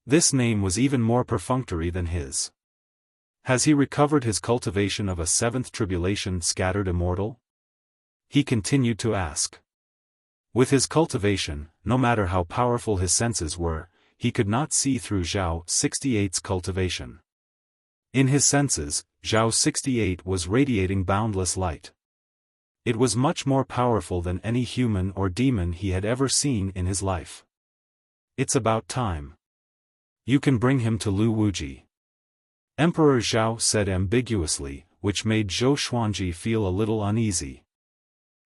This name was even more perfunctory than his. Has he recovered his cultivation of a seventh tribulation scattered immortal? He continued to ask. With his cultivation, no matter how powerful his senses were, he could not see through Zhao 68's cultivation. In his senses, Zhao 68 was radiating boundless light. It was much more powerful than any human or demon he had ever seen in his life. It's about time. You can bring him to Lu Wuji. Emperor Zhao said ambiguously, which made Zhou Xuanji feel a little uneasy.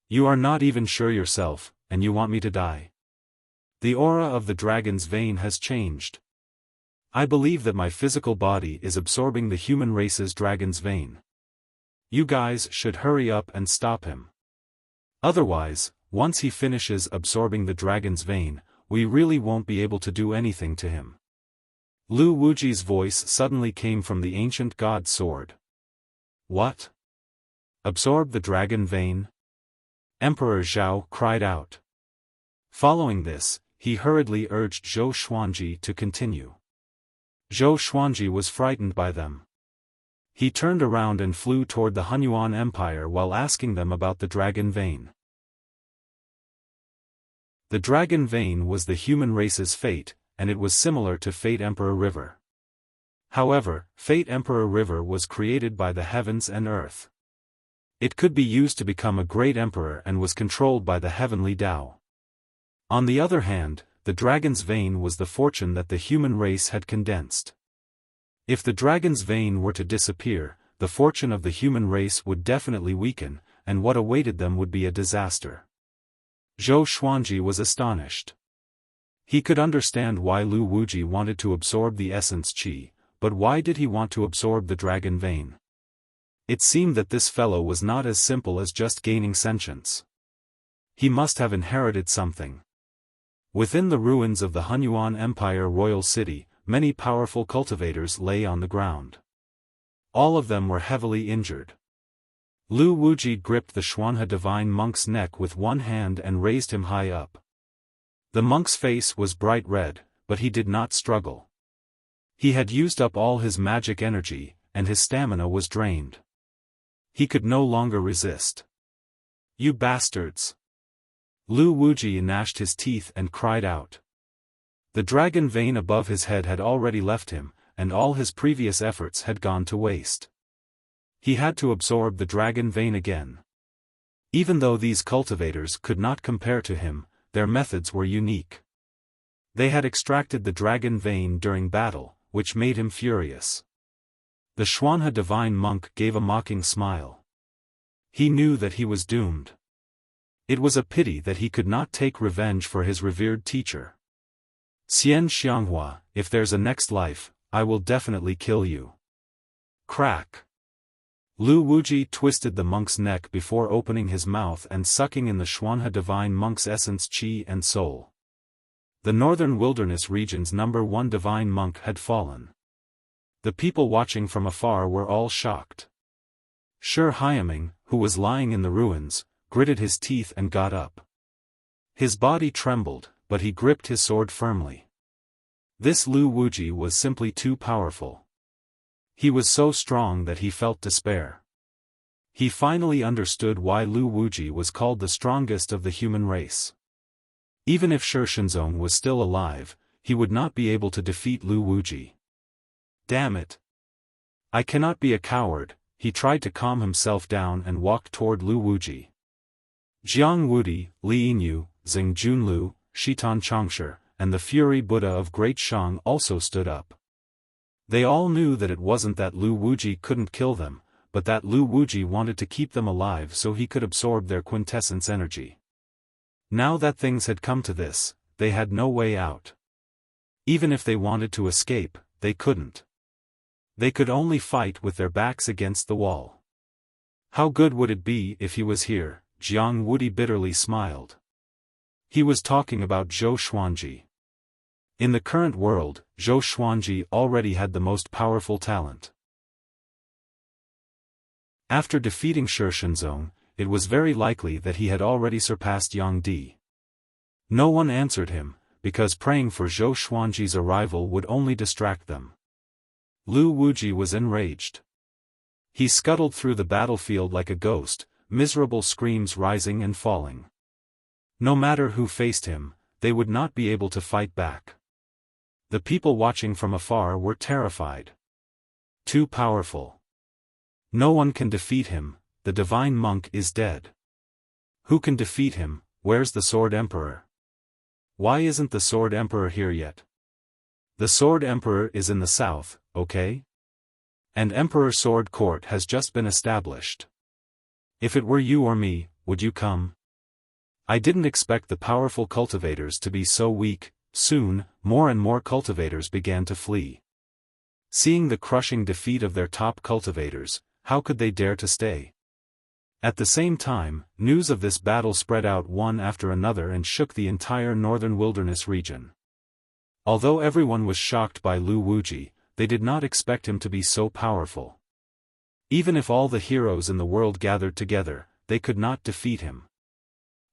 You are not even sure yourself, and you want me to die. The aura of the dragon's vein has changed. I believe that my physical body is absorbing the human race's dragon's vein. You guys should hurry up and stop him. Otherwise, once he finishes absorbing the dragon's vein, we really won't be able to do anything to him. Lu Wuji's voice suddenly came from the ancient god sword. What? Absorb the dragon vein? Emperor Zhao cried out. Following this, he hurriedly urged Zhou Xuanji to continue. Zhou Xuanji was frightened by them. He turned around and flew toward the Hunyuan Empire while asking them about the dragon vein. The dragon vein was the human race's fate, and it was similar to Fate Emperor River. However, Fate Emperor River was created by the heavens and earth. It could be used to become a great emperor and was controlled by the heavenly Tao. On the other hand, the dragon's vein was the fortune that the human race had condensed. If the dragon's vein were to disappear, the fortune of the human race would definitely weaken, and what awaited them would be a disaster. Zhou Xuanji was astonished. He could understand why Lu Wuji wanted to absorb the essence qi, but why did he want to absorb the dragon vein? It seemed that this fellow was not as simple as just gaining sentience. He must have inherited something. Within the ruins of the Hunyuan Empire royal city, many powerful cultivators lay on the ground. All of them were heavily injured. Lu Wuji gripped the Xuanhe divine monk's neck with one hand and raised him high up. The monk's face was bright red, but he did not struggle. He had used up all his magic energy, and his stamina was drained. He could no longer resist. You bastards! Lu Wuji gnashed his teeth and cried out. The dragon vein above his head had already left him, and all his previous efforts had gone to waste. He had to absorb the dragon vein again. Even though these cultivators could not compare to him, their methods were unique. They had extracted the dragon vein during battle, which made him furious. The Xuanhe divine monk gave a mocking smile. He knew that he was doomed. It was a pity that he could not take revenge for his revered teacher. Xian Xianghua, if there's a next life, I will definitely kill you. Crack. Lu Wuji twisted the monk's neck before opening his mouth and sucking in the Xuanhe divine monk's essence, qi and soul. The northern wilderness region's #1 divine monk had fallen. The people watching from afar were all shocked. Shi Hyaming, who was lying in the ruins, gritted his teeth and got up. His body trembled, but he gripped his sword firmly. This Lu Wuji was simply too powerful. He was so strong that he felt despair. He finally understood why Lu Wuji was called the strongest of the human race. Even if Shi Shenzong was still alive, he would not be able to defeat Lu Wuji. Damn it! I cannot be a coward, he tried to calm himself down and walked toward Lu Wuji. Jiang Wudi, Li Yinyu, Xing Junlu, Shitan Changshi, and the Fury Buddha of Great Shang also stood up. They all knew that it wasn't that Lu Wuji couldn't kill them, but that Lu Wuji wanted to keep them alive so he could absorb their quintessence energy. Now that things had come to this, they had no way out. Even if they wanted to escape, they couldn't. They could only fight with their backs against the wall. How good would it be if he was here? Jiang Wudi bitterly smiled. He was talking about Zhou Xuanji. In the current world, Zhou Xuanji already had the most powerful talent. After defeating Shi Shenzong, it was very likely that he had already surpassed Yang Di. No one answered him, because praying for Zhou Xuanji's arrival would only distract them. Lu Wuji was enraged. He scuttled through the battlefield like a ghost, miserable screams rising and falling. No matter who faced him, they would not be able to fight back. The people watching from afar were terrified. Too powerful. No one can defeat him, the divine monk is dead. Who can defeat him? Where's the Sword Emperor? Why isn't the Sword Emperor here yet? The Sword Emperor is in the south, okay? And Emperor Sword Court has just been established. If it were you or me, would you come? I didn't expect the powerful cultivators to be so weak. Soon, more and more cultivators began to flee. Seeing the crushing defeat of their top cultivators, how could they dare to stay? At the same time, news of this battle spread out one after another and shook the entire northern wilderness region. Although everyone was shocked by Lu Wuji, they did not expect him to be so powerful. Even if all the heroes in the world gathered together, they could not defeat him.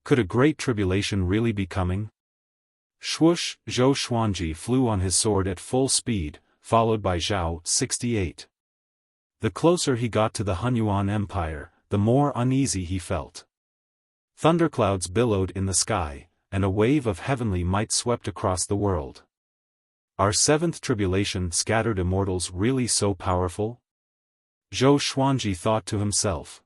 Could a great tribulation really be coming? Swoosh, Zhou Xuanji flew on his sword at full speed, followed by Zhao 68. The closer he got to the Hunyuan Empire, the more uneasy he felt. Thunderclouds billowed in the sky, and a wave of heavenly might swept across the world. Are seventh tribulation scattered immortals really so powerful? Zhou Xuanji thought to himself.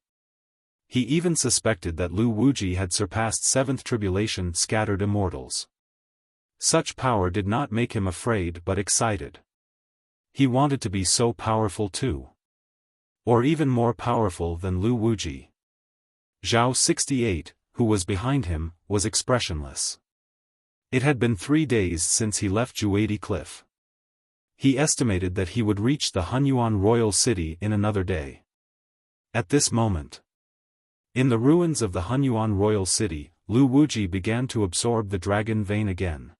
He even suspected that Lu Wuji had surpassed seventh tribulation scattered immortals. Such power did not make him afraid but excited. He wanted to be so powerful too. Or even more powerful than Lu Wuji. Zhao 68, who was behind him, was expressionless. It had been 3 days since he left Juadi Cliff. He estimated that he would reach the Hunyuan royal city in another day. At this moment, in the ruins of the Hunyuan royal city, Lu Wuji began to absorb the dragon vein again.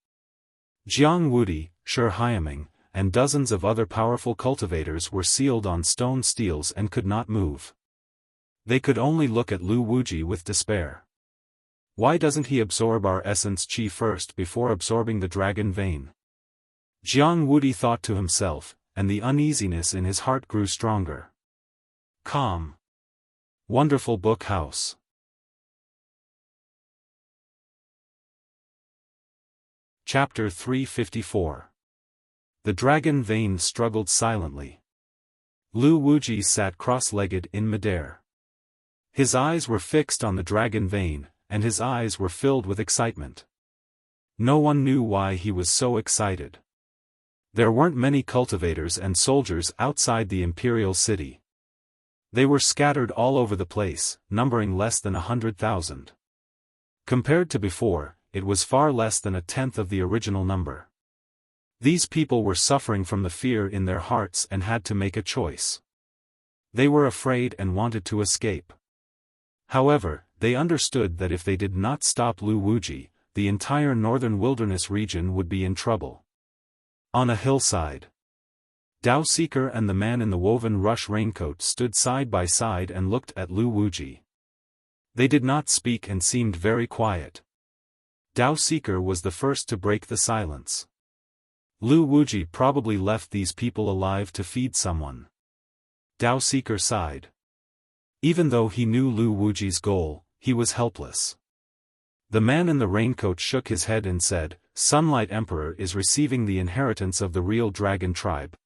Jiang Wudi, Shi Hyaming, and dozens of other powerful cultivators were sealed on stone steels and could not move. They could only look at Lu Wuji with despair. Why doesn't he absorb our essence qi first before absorbing the dragon vein? Jiang Wudi thought to himself, and the uneasiness in his heart grew stronger. Calm. Wonderful Book House. Chapter 354. The dragon vein struggled silently. Lu Wuji sat cross-legged in midair. His eyes were fixed on the dragon vein, and his eyes were filled with excitement. No one knew why he was so excited. There weren't many cultivators and soldiers outside the imperial city. They were scattered all over the place, numbering less than 100,000. Compared to before, it was far less than a tenth of the original number. These people were suffering from the fear in their hearts and had to make a choice. They were afraid and wanted to escape. However, they understood that if they did not stop Lu Wuji, the entire northern wilderness region would be in trouble. On a hillside, Dao Seeker and the man in the woven rush raincoat stood side by side and looked at Lu Wuji. They did not speak and seemed very quiet. Dao Seeker was the first to break the silence. Lu Wuji probably left these people alive to feed someone. Dao Seeker sighed. Even though he knew Lu Wuji's goal, he was helpless. The man in the raincoat shook his head and said, "Sunlight Emperor is receiving the inheritance of the real dragon tribe.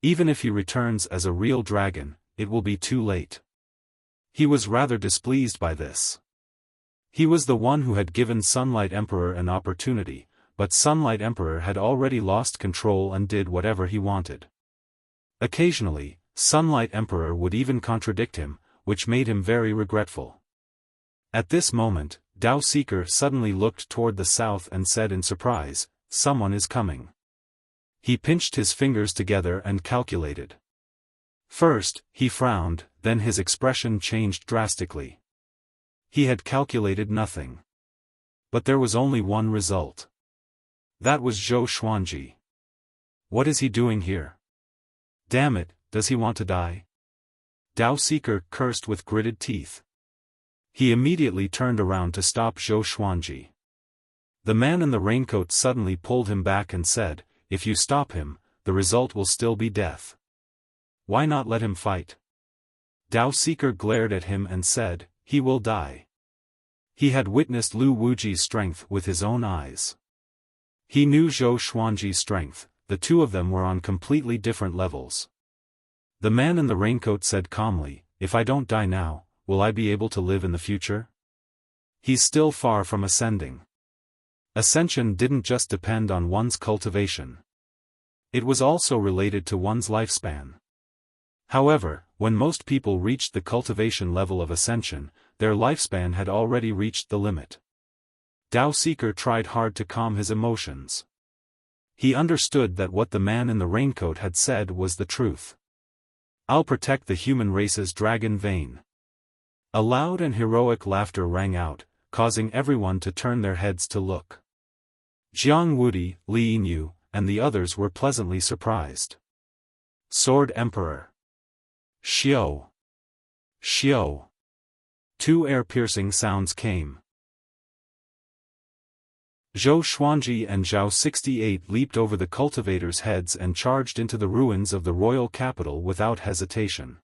Even if he returns as a real dragon, it will be too late." He was rather displeased by this. He was the one who had given Sunlight Emperor an opportunity, but Sunlight Emperor had already lost control and did whatever he wanted. Occasionally, Sunlight Emperor would even contradict him, which made him very regretful. At this moment, Dao Seeker suddenly looked toward the south and said in surprise, "Someone is coming." He pinched his fingers together and calculated. First, he frowned, then his expression changed drastically. He had calculated nothing. But there was only one result. That was Zhou Xuanji. What is he doing here? Damn it, does he want to die? Dao Seeker cursed with gritted teeth. He immediately turned around to stop Zhou Xuanji. The man in the raincoat suddenly pulled him back and said, "If you stop him, the result will still be death. Why not let him fight?" Dao Seeker glared at him and said, "He will die." He had witnessed Lu Wuji's strength with his own eyes. He knew Zhou Xuanji's strength, the two of them were on completely different levels. The man in the raincoat said calmly, "If I don't die now, will I be able to live in the future?" He's still far from ascending. Ascension didn't just depend on one's cultivation. It was also related to one's lifespan. However, when most people reached the cultivation level of ascension, their lifespan had already reached the limit. Dao Seeker tried hard to calm his emotions. He understood that what the man in the raincoat had said was the truth. "I'll protect the human race's dragon vein." A loud and heroic laughter rang out, causing everyone to turn their heads to look. Jiang Wudi, Li Yinyu, and the others were pleasantly surprised. Sword Emperor. Xiao. Xiao. Two air-piercing sounds came. Zhou Xuanji and Zhao 68 leaped over the cultivators' heads and charged into the ruins of the royal capital without hesitation.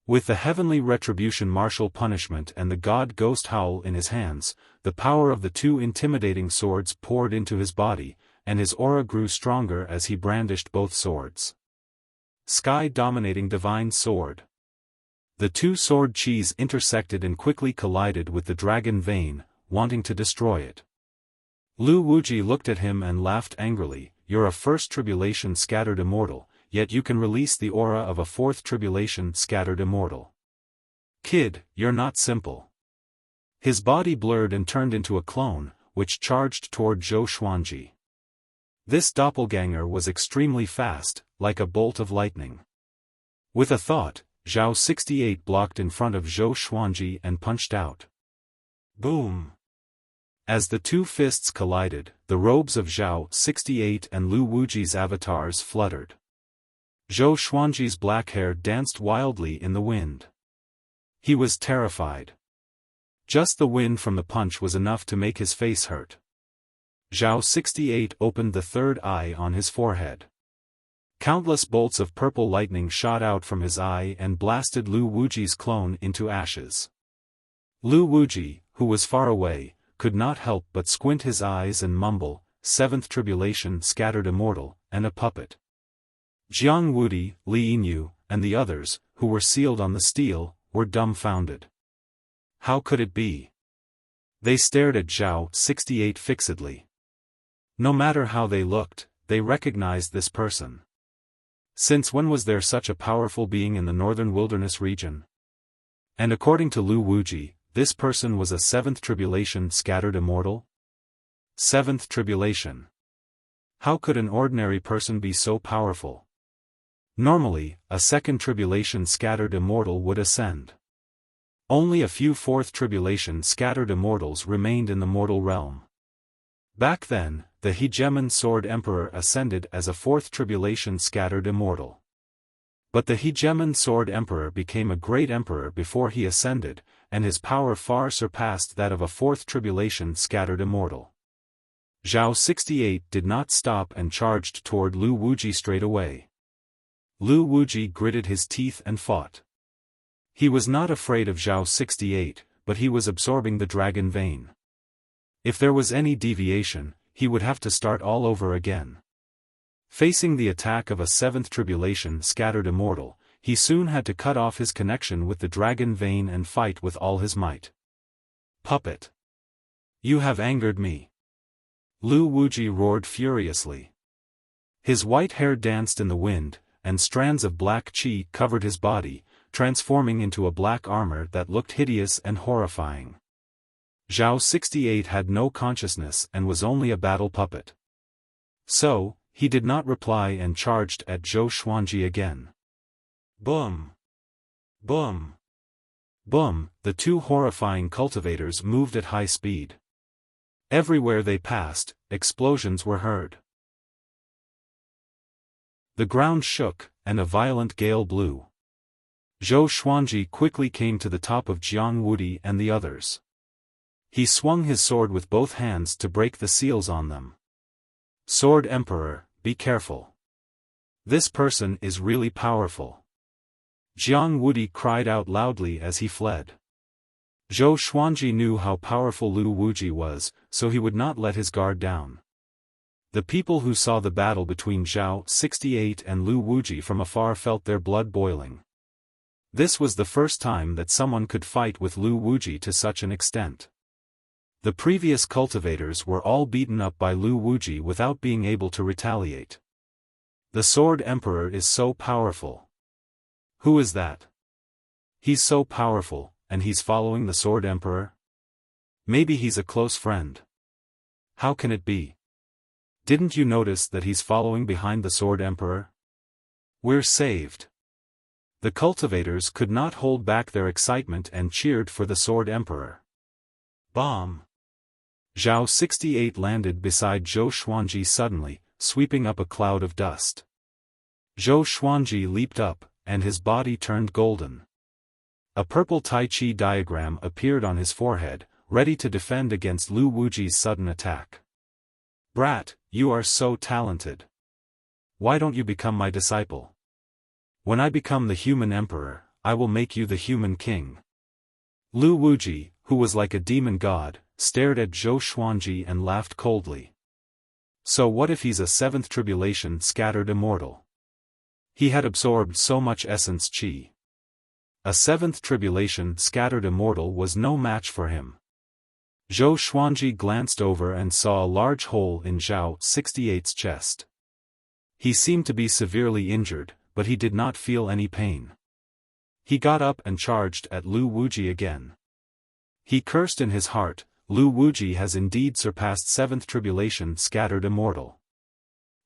With the heavenly retribution martial punishment and the god ghost howl in his hands, the power of the two intimidating swords poured into his body, and his aura grew stronger as he brandished both swords. Sky-dominating divine sword. The two sword chis intersected and quickly collided with the dragon vein, wanting to destroy it. Lu Wuji looked at him and laughed angrily, "You're a first tribulation scattered immortal, yet you can release the aura of a fourth tribulation scattered immortal. Kid, you're not simple." His body blurred and turned into a clone, which charged toward Zhou Xuanji. This doppelganger was extremely fast, like a bolt of lightning. With a thought, Zhao 68 blocked in front of Zhou Xuanji and punched out. Boom! As the two fists collided, the robes of Zhao 68 and Lu Wuji's avatars fluttered. Zhou Xuanji's black hair danced wildly in the wind. He was terrified. Just the wind from the punch was enough to make his face hurt. Zhao 68 opened the third eye on his forehead. Countless bolts of purple lightning shot out from his eye and blasted Lu Wuji's clone into ashes. Lu Wuji, who was far away, could not help but squint his eyes and mumble, "Seventh tribulation scattered immortal, and a puppet." Jiang Wudi, Li Yinyu, and the others, who were sealed on the steel, were dumbfounded. How could it be? They stared at Xiao 68 fixedly. No matter how they looked, they recognized this person. Since when was there such a powerful being in the northern wilderness region? And according to Lu Wuji, this person was a seventh tribulation scattered immortal? Seventh tribulation. How could an ordinary person be so powerful? Normally, a second tribulation scattered immortal would ascend. Only a few fourth tribulation scattered immortals remained in the mortal realm. Back then, the Hegemon Sword Emperor ascended as a fourth tribulation scattered immortal. But the Hegemon Sword Emperor became a great emperor before he ascended, and his power far surpassed that of a fourth tribulation scattered immortal. Xiao 68 did not stop and charged toward Lu Wuji straight away. Lu Wuji gritted his teeth and fought. He was not afraid of Xiao 68, but he was absorbing the dragon vein. If there was any deviation, he would have to start all over again. Facing the attack of a seventh tribulation scattered immortal, he soon had to cut off his connection with the dragon vein and fight with all his might. Puppet! You have angered me. Lu Wuji roared furiously. His white hair danced in the wind, and strands of black qi covered his body, transforming into a black armor that looked hideous and horrifying. Xiao 68 had no consciousness and was only a battle puppet. So, he did not reply and charged at Zhou Xuanji again. Boom! Boom! Boom! The two horrifying cultivators moved at high speed. Everywhere they passed, explosions were heard. The ground shook, and a violent gale blew. Zhou Xuanji quickly came to the top of Jiang Wudi and the others. He swung his sword with both hands to break the seals on them. Sword Emperor, be careful. This person is really powerful. Jiang Wudi cried out loudly as he fled. Zhou Xuanji knew how powerful Lu Wuji was, so he would not let his guard down. The people who saw the battle between Xiao 68 and Lu Wuji from afar felt their blood boiling. This was the first time that someone could fight with Lu Wuji to such an extent. The previous cultivators were all beaten up by Lu Wuji without being able to retaliate. The Sword Emperor is so powerful. Who is that? He's so powerful, and he's following the Sword Emperor? Maybe he's a close friend. How can it be? Didn't you notice that he's following behind the Sword Emperor? We're saved. The cultivators could not hold back their excitement and cheered for the Sword Emperor. Bomb! Xiao 68 landed beside Zhou Xuanji suddenly, sweeping up a cloud of dust. Zhou Xuanji leaped up, and his body turned golden. A purple Tai Chi diagram appeared on his forehead, ready to defend against Lu Wuji's sudden attack. Brat, you are so talented. Why don't you become my disciple? When I become the human emperor, I will make you the human king. Lu Wuji, who was like a demon god, stared at Zhou Xuanji and laughed coldly. So what if he's a seventh tribulation scattered immortal? He had absorbed so much essence qi. A seventh tribulation scattered immortal was no match for him. Zhou Xuanji glanced over and saw a large hole in Xiao 68's chest. He seemed to be severely injured, but he did not feel any pain. He got up and charged at Lu Wuji again. He cursed in his heart, Lu Wuji has indeed surpassed seventh tribulation scattered immortal.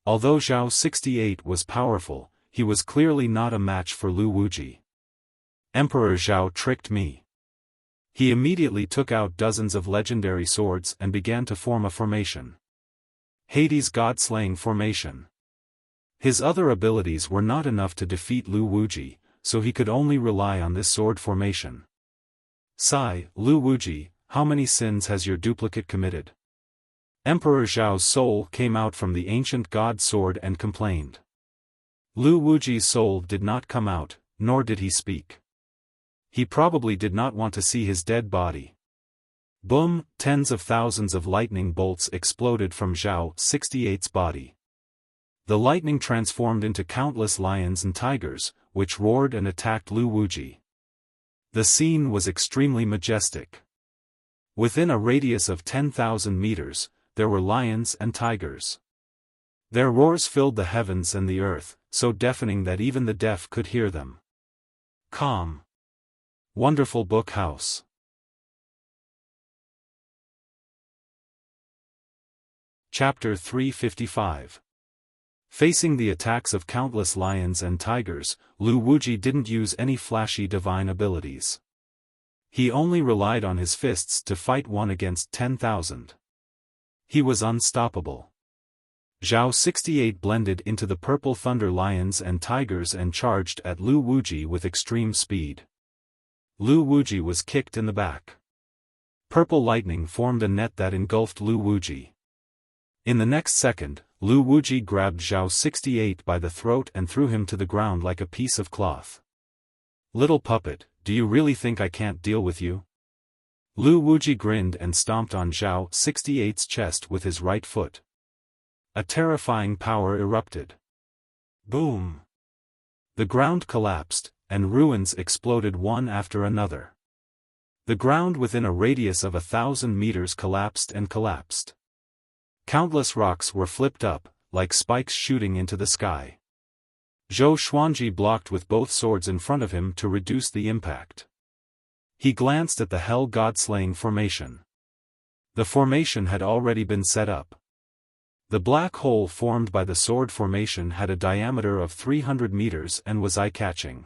Although Xiao 68 was powerful, he was clearly not a match for Lu Wuji. Emperor Xiao tricked me. He immediately took out dozens of legendary swords and began to form a formation. Hades' god-slaying formation. His other abilities were not enough to defeat Lu Wuji, so he could only rely on this sword formation. Sigh, Lu Wuji, how many sins has your duplicate committed? Emperor Xiao's soul came out from the ancient god sword and complained. Lu Wuji's soul did not come out, nor did he speak. He probably did not want to see his dead body. Boom! Tens of thousands of lightning bolts exploded from Xiao 68's body. The lightning transformed into countless lions and tigers, which roared and attacked Lu Wuji. The scene was extremely majestic. Within a radius of 10,000 meters, there were lions and tigers. Their roars filled the heavens and the earth, so deafening that even the deaf could hear them. Calm. Wonderful book house. Chapter 355. Facing the attacks of countless lions and tigers, Lu Wuji didn't use any flashy divine abilities. He only relied on his fists to fight 1 against 10,000. He was unstoppable. Zhao 68 blended into the purple thunder lions and tigers and charged at Lu Wuji with extreme speed. Lu Wuji was kicked in the back. Purple lightning formed a net that engulfed Lu Wuji. In the next second, Lu Wuji grabbed Zhao 68 by the throat and threw him to the ground like a piece of cloth. "Little puppet, do you really think I can't deal with you?" Lu Wuji grinned and stomped on Zhao 68's chest with his right foot. A terrifying power erupted. Boom! The ground collapsed, and ruins exploded one after another. The ground within a radius of 1,000 meters collapsed and collapsed. Countless rocks were flipped up, like spikes shooting into the sky. Zhou Xuanji blocked with both swords in front of him to reduce the impact. He glanced at the Hell God-slaying formation. The formation had already been set up. The black hole formed by the sword formation had a diameter of 300 meters and was eye-catching.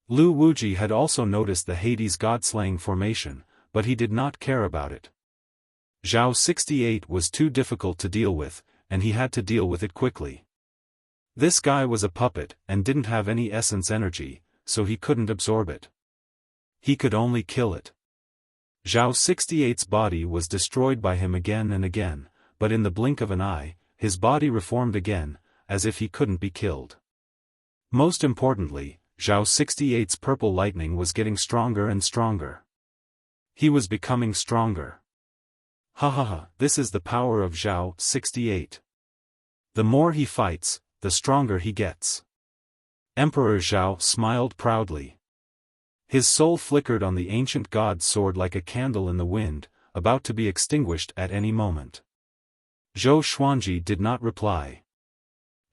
Lu Wuji had also noticed the Hades God-slaying formation, but he did not care about it. Zhao 68 was too difficult to deal with, and he had to deal with it quickly. This guy was a puppet and didn't have any essence energy, so he couldn't absorb it. He could only kill it. Zhao 68's body was destroyed by him again and again, but in the blink of an eye, his body reformed again, as if he couldn't be killed. Most importantly, Zhao 68's purple lightning was getting stronger and stronger. He was becoming stronger. Ha ha ha, this is the power of Zhao 68. The more he fights, the stronger he gets. Emperor Zhao smiled proudly. His soul flickered on the ancient god's sword like a candle in the wind, about to be extinguished at any moment. Zhou Xuanji did not reply.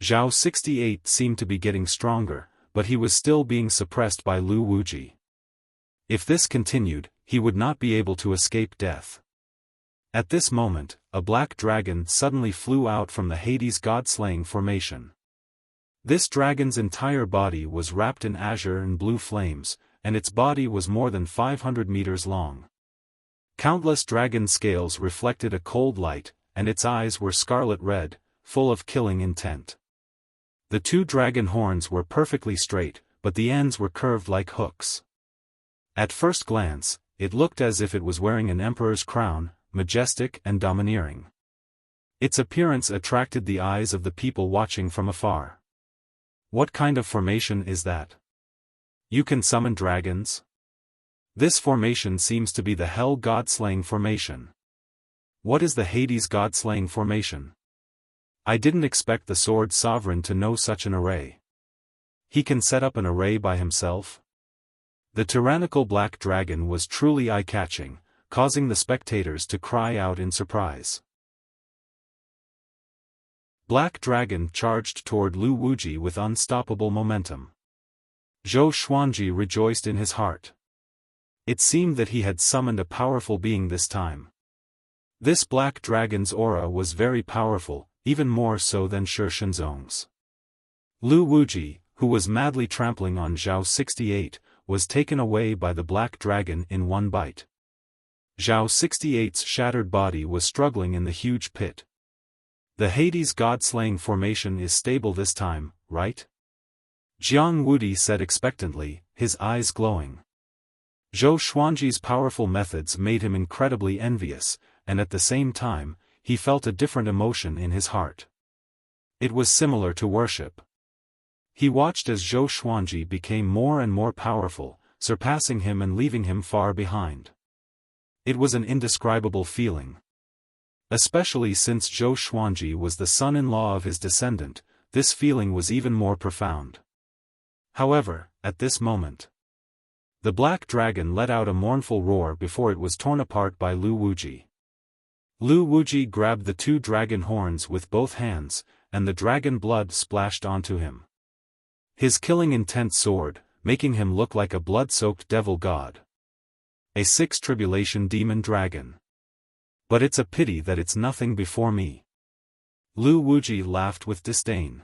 Zhao 68 seemed to be getting stronger, but he was still being suppressed by Lu Wuji. If this continued, he would not be able to escape death. At this moment, a black dragon suddenly flew out from the Hades God-slaying formation. This dragon's entire body was wrapped in azure and blue flames, and its body was more than 500 meters long. Countless dragon scales reflected a cold light, and its eyes were scarlet red, full of killing intent. The 2 dragon horns were perfectly straight, but the ends were curved like hooks. At first glance, it looked as if it was wearing an emperor's crown, majestic and domineering. Its appearance attracted the eyes of the people watching from afar. What kind of formation is that? You can summon dragons? This formation seems to be the Hell God-slaying formation. What is the Hades God-slaying formation? I didn't expect the Sword Sovereign to know such an array. He can set up an array by himself? The tyrannical black dragon was truly eye-catching, causing the spectators to cry out in surprise. Black Dragon charged toward Lu Wuji with unstoppable momentum. Zhou Xuanji rejoiced in his heart. It seemed that he had summoned a powerful being this time. This black dragon's aura was very powerful, even more so than Shi Shenzong's. Lu Wuji, who was madly trampling on Zhao 68, was taken away by the black dragon in one bite. Zhao 68's shattered body was struggling in the huge pit. The Hades God-slaying formation is stable this time, right? Jiang Wudi said expectantly, his eyes glowing. Zhou Xuanji's powerful methods made him incredibly envious, and at the same time, he felt a different emotion in his heart. It was similar to worship. He watched as Zhou Xuanji became more and more powerful, surpassing him and leaving him far behind. It was an indescribable feeling. Especially since Zhou Xuanji was the son-in-law of his descendant, this feeling was even more profound. However, at this moment, the black dragon let out a mournful roar before it was torn apart by Lu Wuji. Lu Wuji grabbed the two dragon horns with both hands, and the dragon blood splashed onto him. His killing intent soared, making him look like a blood-soaked devil god. A six tribulation demon dragon. But it's a pity that it's nothing before me. Lu Wuji laughed with disdain.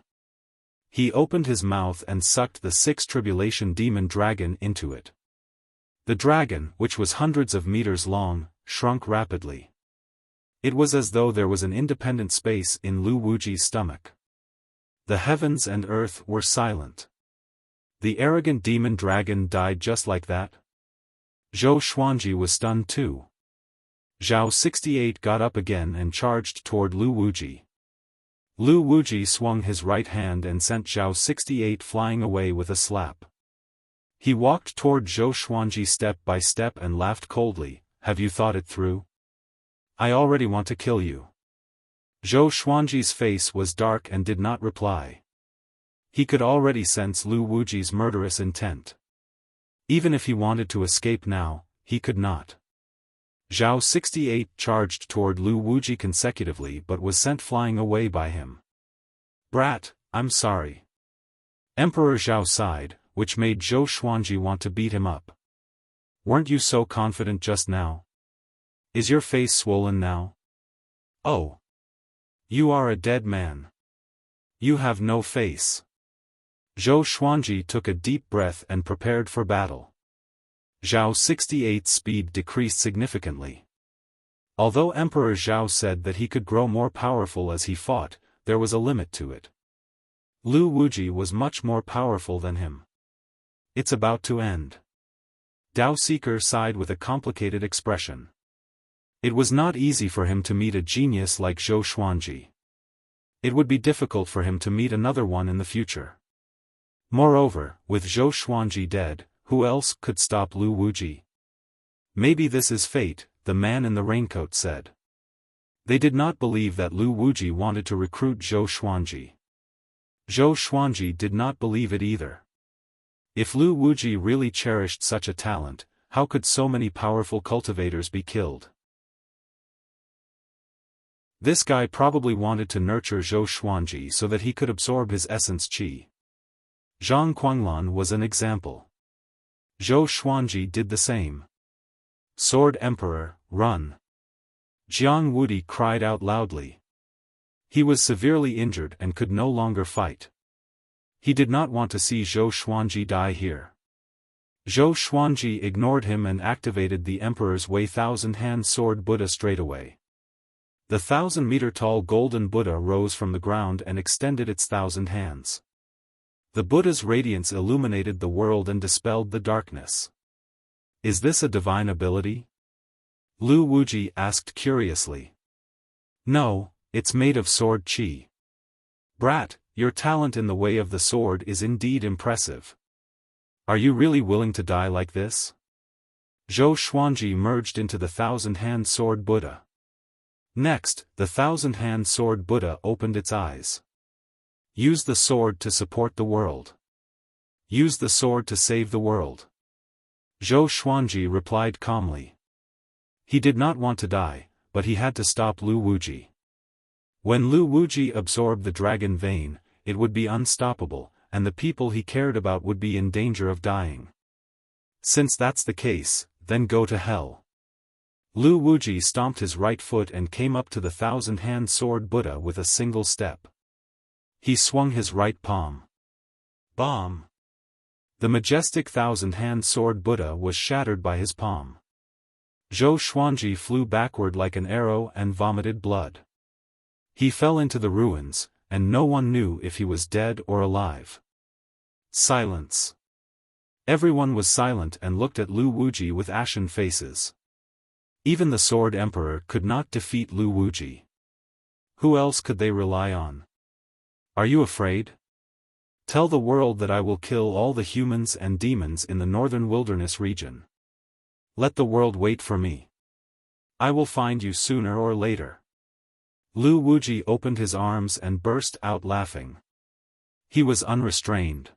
He opened his mouth and sucked the six tribulation demon dragon into it. The dragon, which was hundreds of meters long, shrunk rapidly. It was as though there was an independent space in Lu Wuji's stomach. The heavens and earth were silent. The arrogant demon dragon died just like that. Zhou Xuanji was stunned too. Zhao 68 got up again and charged toward Lu Wuji. Lu Wuji swung his right hand and sent Zhao 68 flying away with a slap. He walked toward Zhou Xuanji step by step and laughed coldly. Have you thought it through? I already want to kill you. Zhou Xuanji's face was dark and did not reply. He could already sense Lu Wuji's murderous intent. Even if he wanted to escape now, he could not. Zhao 68 charged toward Lu Wuji consecutively but was sent flying away by him. Brat, I'm sorry. Emperor Zhao sighed, which made Zhou Xuanji want to beat him up. Weren't you so confident just now? Is your face swollen now? Oh. You are a dead man. You have no face. Zhou Xuanji took a deep breath and prepared for battle. Zhao 68's speed decreased significantly. Although Emperor Zhao said that he could grow more powerful as he fought, there was a limit to it. Lu Wuji was much more powerful than him. It's about to end. Dao Seeker sighed with a complicated expression. It was not easy for him to meet a genius like Zhou Xuanji. It would be difficult for him to meet another one in the future. Moreover, with Zhou Xuanji dead, who else could stop Lu Wuji? Maybe this is fate, the man in the raincoat said. They did not believe that Lu Wuji wanted to recruit Zhou Xuanji. Zhou Xuanji did not believe it either. If Lu Wuji really cherished such a talent, how could so many powerful cultivators be killed? This guy probably wanted to nurture Zhou Xuanji so that he could absorb his essence qi. Zhang Quanglan was an example. Zhou Xuanji did the same. Sword Emperor, run! Jiang Wudi cried out loudly. He was severely injured and could no longer fight. He did not want to see Zhou Xuanji die here. Zhou Xuanji ignored him and activated the Emperor's Wei Thousand-Hand Sword Buddha straightaway. The 1,000-meter-tall golden Buddha rose from the ground and extended its 1,000 hands. The Buddha's radiance illuminated the world and dispelled the darkness. Is this a divine ability? Lu Wuji asked curiously. No, it's made of sword qi. Brat, your talent in the way of the sword is indeed impressive. Are you really willing to die like this? Zhou Xuanji merged into the 1,000-hand sword Buddha. Next, the 1,000-hand sword Buddha opened its eyes. Use the sword to support the world. Use the sword to save the world. Zhou Xuanji replied calmly. He did not want to die, but he had to stop Lu Wuji. When Lu Wuji absorbed the dragon vein, it would be unstoppable, and the people he cared about would be in danger of dying. Since that's the case, then go to hell. Lu Wuji stomped his right foot and came up to the 1,000-hand sword Buddha with a single step. He swung his right palm. Bomb! The majestic 1,000-hand sword Buddha was shattered by his palm. Zhou Xuanji flew backward like an arrow and vomited blood. He fell into the ruins, and no one knew if he was dead or alive. Silence. Everyone was silent and looked at Lu Wuji with ashen faces. Even the Sword Emperor could not defeat Lu Wuji. Who else could they rely on? Are you afraid? Tell the world that I will kill all the humans and demons in the northern wilderness region. Let the world wait for me. I will find you sooner or later. Lu Wuji opened his arms and burst out laughing. He was unrestrained.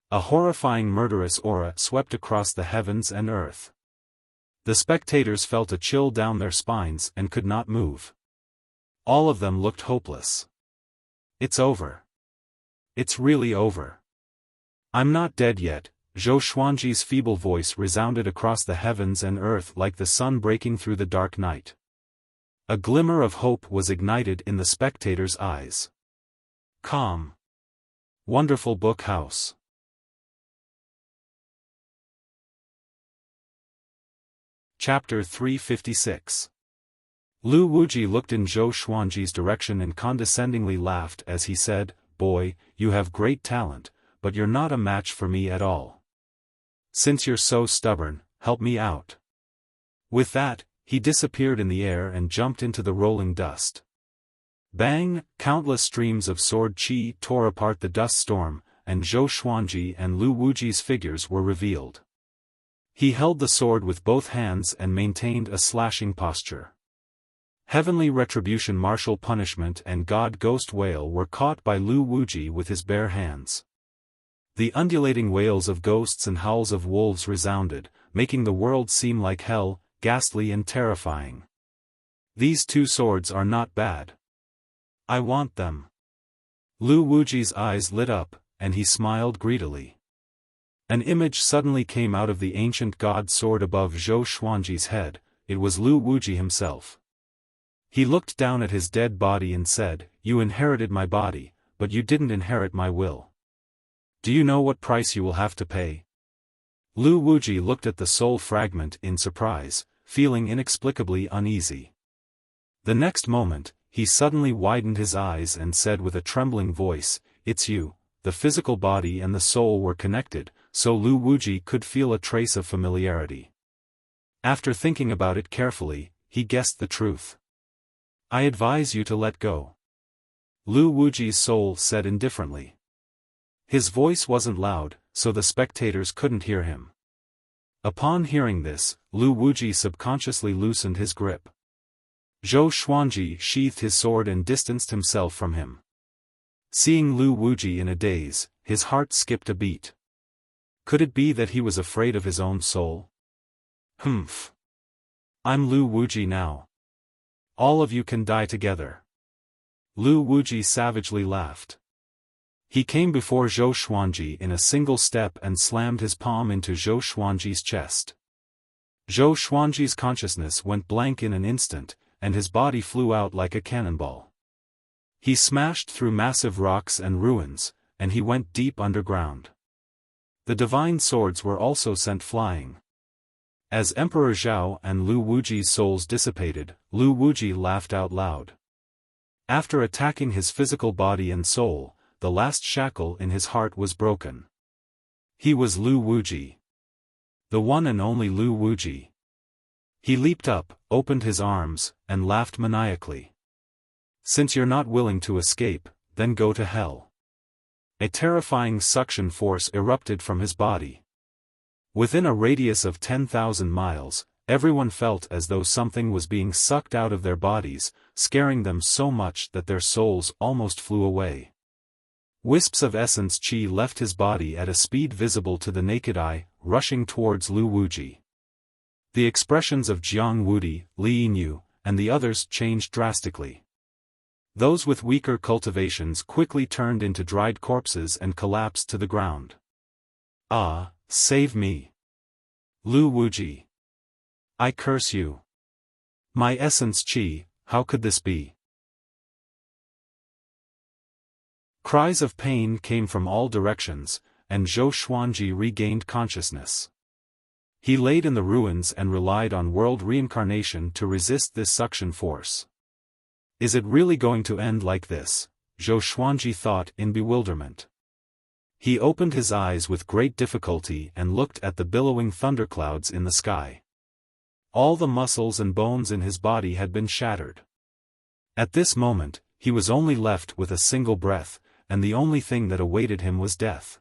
A horrifying murderous aura swept across the heavens and earth. The spectators felt a chill down their spines and could not move. All of them looked hopeless. It's over. It's really over. I'm not dead yet. Zhou Xuanji's feeble voice resounded across the heavens and earth like the sun breaking through the dark night. A glimmer of hope was ignited in the spectators' eyes. Calm. Wonderful book house. Chapter 356. Lu Wuji looked in Zhou Xuanji's direction and condescendingly laughed as he said, "Boy, you have great talent, but you're not a match for me at all. Since you're so stubborn, help me out." With that, he disappeared in the air and jumped into the rolling dust. Bang! Countless streams of sword qi tore apart the dust storm, and Zhou Xuanji and Lu Wuji's figures were revealed. He held the sword with both hands and maintained a slashing posture. Heavenly Retribution, Martial Punishment and God Ghost Wail were caught by Lu Wuji with his bare hands. The undulating wails of ghosts and howls of wolves resounded, making the world seem like hell, ghastly and terrifying. These two swords are not bad. I want them. Lu Wuji's eyes lit up, and he smiled greedily. An image suddenly came out of the ancient god sword above Zhou Xuanji's head. It was Lu Wuji himself. He looked down at his dead body and said, "You inherited my body, but you didn't inherit my will. Do you know what price you will have to pay?" Lu Wuji looked at the soul fragment in surprise, feeling inexplicably uneasy. The next moment, he suddenly widened his eyes and said with a trembling voice, "It's you." The physical body and the soul were connected, so Lu Wuji could feel a trace of familiarity. After thinking about it carefully, he guessed the truth. "I advise you to let go," Lu Wuji's soul said indifferently. His voice wasn't loud, so the spectators couldn't hear him. Upon hearing this, Lu Wuji subconsciously loosened his grip. Zhou Xuanji sheathed his sword and distanced himself from him. Seeing Lu Wuji in a daze, his heart skipped a beat. Could it be that he was afraid of his own soul? Humph. I'm Lu Wuji now. All of you can die together. Lu Wuji savagely laughed. He came before Zhou Xuanji in a single step and slammed his palm into Zhou Xuanji's chest. Zhou Xuanji's consciousness went blank in an instant, and his body flew out like a cannonball. He smashed through massive rocks and ruins, and he went deep underground. The divine swords were also sent flying. As Emperor Zhao and Lu Wuji's souls dissipated, Lu Wuji laughed out loud. After attacking his physical body and soul, the last shackle in his heart was broken. He was Lu Wuji. The one and only Lu Wuji. He leaped up, opened his arms, and laughed maniacally. "Since you're not willing to escape, then go to hell." A terrifying suction force erupted from his body. Within a radius of 10,000 miles, everyone felt as though something was being sucked out of their bodies, scaring them so much that their souls almost flew away. Wisps of essence qi left his body at a speed visible to the naked eye, rushing towards Lu Wuji. The expressions of Jiang Wudi, Li Yinyu, and the others changed drastically. Those with weaker cultivations quickly turned into dried corpses and collapsed to the ground. "Ah, save me! Lu Wuji! I curse you! My essence qi, how could this be?" Cries of pain came from all directions, and Zhou Xuanji regained consciousness. He laid in the ruins and relied on world reincarnation to resist this suction force. Is it really going to end like this? Zhou Xuanji thought in bewilderment. He opened his eyes with great difficulty and looked at the billowing thunderclouds in the sky. All the muscles and bones in his body had been shattered. At this moment, he was only left with a single breath, and the only thing that awaited him was death.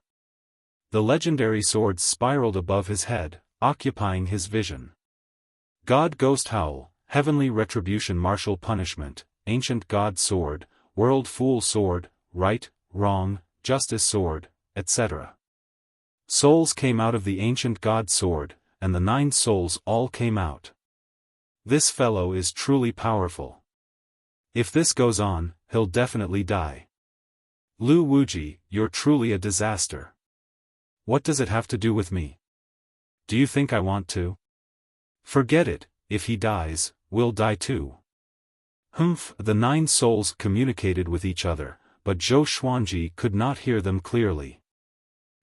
The legendary swords spiraled above his head, occupying his vision. God Ghost Howl, Heavenly Retribution, Martial Punishment, Ancient God Sword, World Fool Sword, Right, Wrong, Justice Sword, etc. Souls came out of the ancient god sword, and the 9 souls all came out. This fellow is truly powerful. If this goes on, he'll definitely die. Lu Wuji, you're truly a disaster. What does it have to do with me? Do you think I want to? Forget it, if he dies, we'll die too. Humph, the 9 souls communicated with each other, but Zhou Xuanji could not hear them clearly.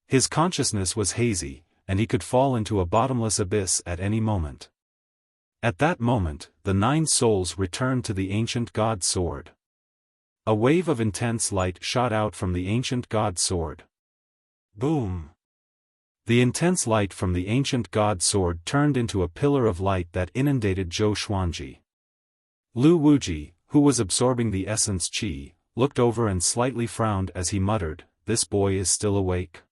His consciousness was hazy, and he could fall into a bottomless abyss at any moment. At that moment, the 9 souls returned to the ancient god sword. A wave of intense light shot out from the ancient god sword. Boom! The intense light from the ancient god sword turned into a pillar of light that inundated Zhou Xuanji. Lu Wuji, who was absorbing the essence qi, looked over and slightly frowned as he muttered, "This boy is still awake."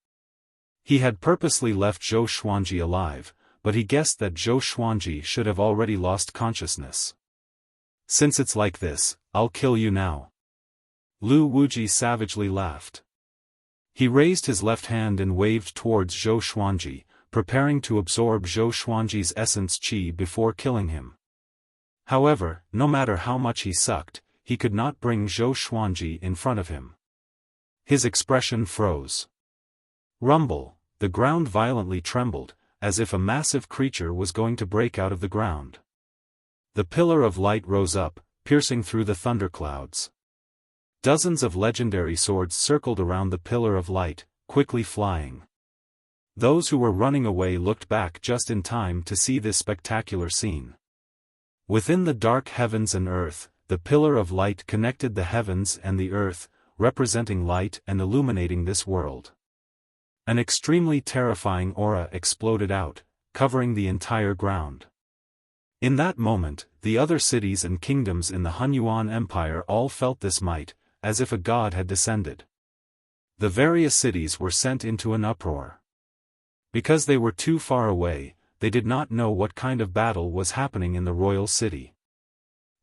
He had purposely left Zhou Xuanji alive, but he guessed that Zhou Xuanji should have already lost consciousness. "Since it's like this, I'll kill you now." Lu Wuji savagely laughed. He raised his left hand and waved towards Zhou Xuanji, preparing to absorb Zhou Xuanji's essence qi before killing him. However, no matter how much he sucked, he could not bring Zhou Xuanji in front of him. His expression froze. Rumble, the ground violently trembled, as if a massive creature was going to break out of the ground. The pillar of light rose up, piercing through the thunderclouds. Dozens of legendary swords circled around the pillar of light, quickly flying. Those who were running away looked back just in time to see this spectacular scene. Within the dark heavens and earth, the pillar of light connected the heavens and the earth, representing light and illuminating this world. An extremely terrifying aura exploded out, covering the entire ground. In that moment, the other cities and kingdoms in the Hunyuan Empire all felt this might, as if a god had descended. The various cities were sent into an uproar. Because they were too far away, they did not know what kind of battle was happening in the royal city.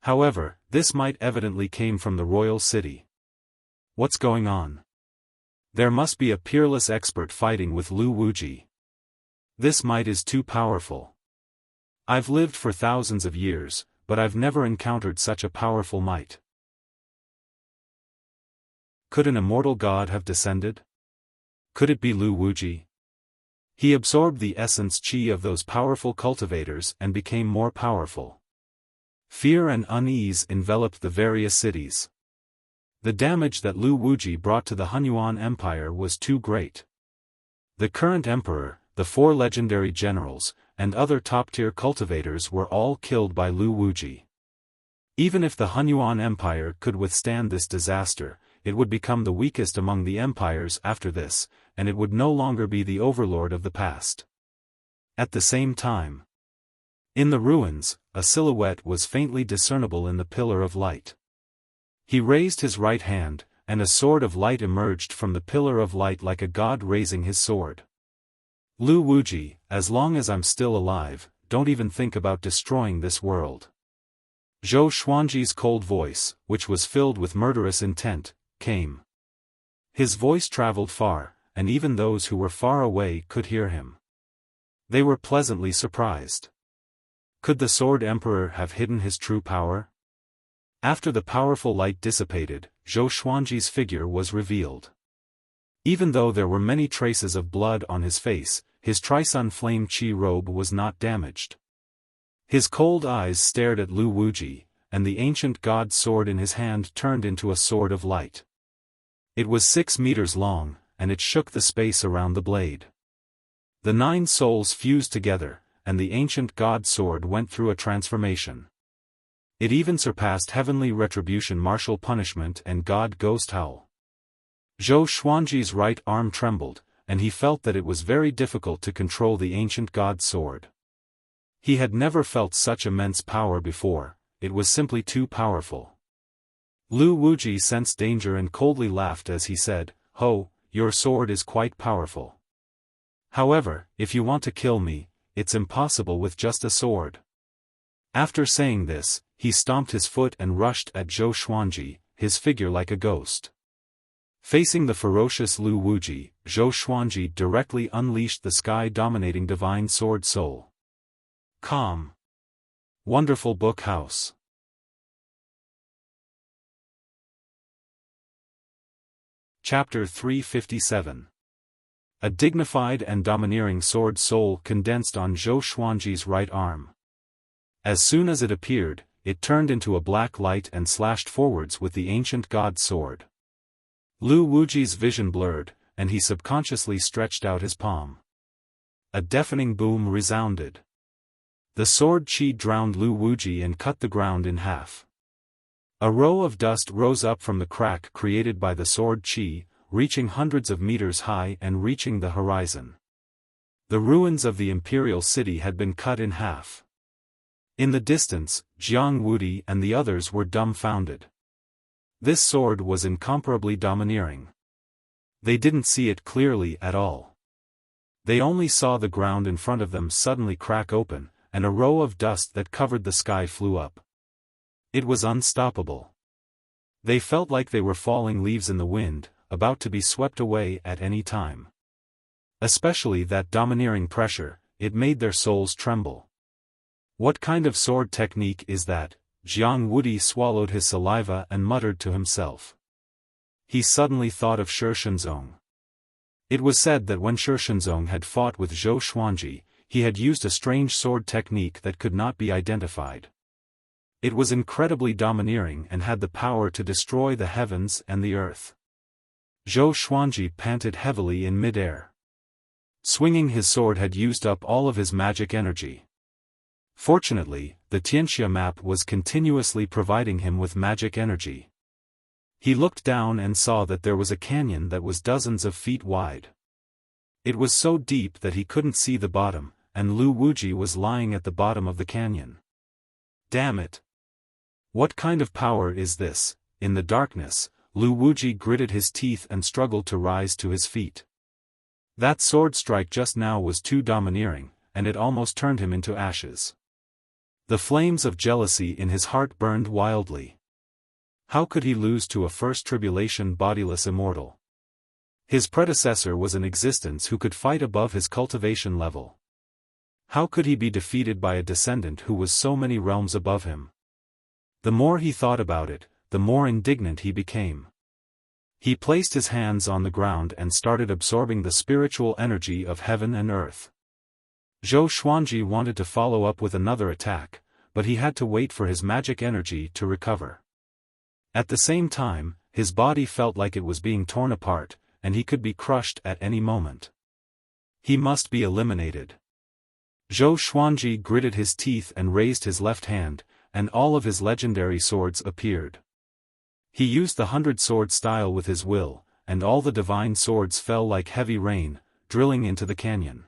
However, this might evidently came from the royal city. What's going on? There must be a peerless expert fighting with Lu Wuji. This might is too powerful. I've lived for thousands of years, but I've never encountered such a powerful might. Could an immortal god have descended? Could it be Lu Wuji? He absorbed the essence qi of those powerful cultivators and became more powerful. Fear and unease enveloped the various cities. The damage that Lu Wuji brought to the Hunyuan Empire was too great. The current emperor, the 4 legendary generals, and other top-tier cultivators were all killed by Lu Wuji. Even if the Hunyuan Empire could withstand this disaster, it would become the weakest among the empires after this, and it would no longer be the overlord of the past. At the same time, in the ruins, a silhouette was faintly discernible in the pillar of light. He raised his right hand, and a sword of light emerged from the pillar of light like a god raising his sword. Lu Wuji, as long as I'm still alive, don't even think about destroying this world. Zhou Xuanji's cold voice, which was filled with murderous intent, came. His voice traveled far, and even those who were far away could hear him. They were pleasantly surprised. Could the Sword Emperor have hidden his true power? After the powerful light dissipated, Zhou Xuanji's figure was revealed. Even though there were many traces of blood on his face, his Trisun Flame Qi robe was not damaged. His cold eyes stared at Lu Wuji, and the ancient god's sword in his hand turned into a sword of light. It was 6 meters long, and it shook the space around the blade. The 9 souls fused together, and the ancient god's sword went through a transformation. It even surpassed heavenly retribution, martial punishment, and god ghost howl. Zhou Xuanji's right arm trembled, and he felt that it was very difficult to control the ancient god's sword. He had never felt such immense power before, it was simply too powerful. Lu Wuji sensed danger and coldly laughed as he said, "Ho, your sword is quite powerful. However, if you want to kill me, it's impossible with just a sword." After saying this, he stomped his foot and rushed at Zhou Xuanji, his figure like a ghost. Facing the ferocious Lu Wuji, Zhou Xuanji directly unleashed the sky-dominating divine sword soul. Calm. Wonderful Book House. Chapter 357. A dignified and domineering sword soul condensed on Zhou Xuanji's right arm. As soon as it appeared, it turned into a black light and slashed forwards with the ancient god's sword. Lu Wuji's vision blurred, and he subconsciously stretched out his palm. A deafening boom resounded. The sword chi drowned Lu Wuji and cut the ground in half. A row of dust rose up from the crack created by the sword chi, reaching hundreds of meters high and reaching the horizon. The ruins of the imperial city had been cut in half. In the distance, Jiang Wudi and the others were dumbfounded. This sword was incomparably domineering. They didn't see it clearly at all. They only saw the ground in front of them suddenly crack open, and a row of dust that covered the sky flew up. It was unstoppable. They felt like they were falling leaves in the wind, about to be swept away at any time. Especially that domineering pressure, it made their souls tremble. What kind of sword technique is that? Jiang Wudi swallowed his saliva and muttered to himself. He suddenly thought of Shi Shenzong. It was said that when Shi Shenzong had fought with Zhou Xuanji, he had used a strange sword technique that could not be identified. It was incredibly domineering and had the power to destroy the heavens and the earth. Zhou Xuanji panted heavily in midair. Swinging his sword had used up all of his magic energy. Fortunately, the Tianxia map was continuously providing him with magic energy. He looked down and saw that there was a canyon that was dozens of feet wide. It was so deep that he couldn't see the bottom, and Lu Wuji was lying at the bottom of the canyon. Damn it! What kind of power is this? In the darkness, Lu Wuji gritted his teeth and struggled to rise to his feet. That sword strike just now was too domineering, and it almost turned him into ashes. The flames of jealousy in his heart burned wildly. How could he lose to a first tribulation bodiless immortal? His predecessor was in existence who could fight above his cultivation level. How could he be defeated by a descendant who was so many realms above him? The more he thought about it, the more indignant he became. He placed his hands on the ground and started absorbing the spiritual energy of heaven and earth. Zhou Xuanji wanted to follow up with another attack, but he had to wait for his magic energy to recover. At the same time, his body felt like it was being torn apart, and he could be crushed at any moment. He must be eliminated. Zhou Xuanji gritted his teeth and raised his left hand, and all of his legendary swords appeared. He used the 100-sword style with his will, and all the divine swords fell like heavy rain, drilling into the canyon.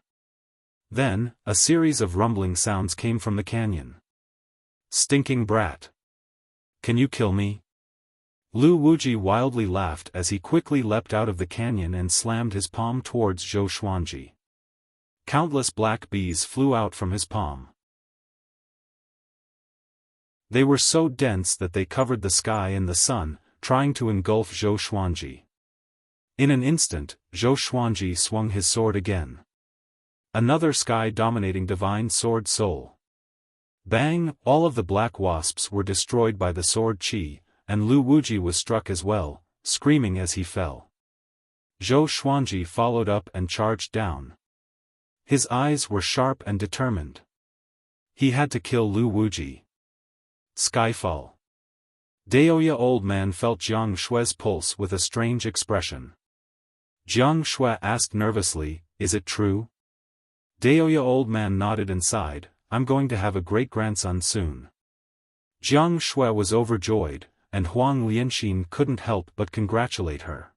Then, a series of rumbling sounds came from the canyon. Stinking brat! Can you kill me? Lu Wuji wildly laughed as he quickly leapt out of the canyon and slammed his palm towards Zhou Xuanji. Countless black bees flew out from his palm. They were so dense that they covered the sky and the sun, trying to engulf Zhou Xuanji. In an instant, Zhou Xuanji swung his sword again. Another sky-dominating divine sword soul. Bang! All of the black wasps were destroyed by the sword chi, and Lu Wuji was struck as well, screaming as he fell. Zhou Xuanji followed up and charged down. His eyes were sharp and determined. He had to kill Lu Wuji. Skyfall. Daoya old man felt Jiang Shue's pulse with a strange expression. Jiang Shue asked nervously, "Is it true?" Daoya old man nodded and sighed, "I'm going to have a great-grandson soon." Jiang Shui was overjoyed, and Huang Lianxin couldn't help but congratulate her.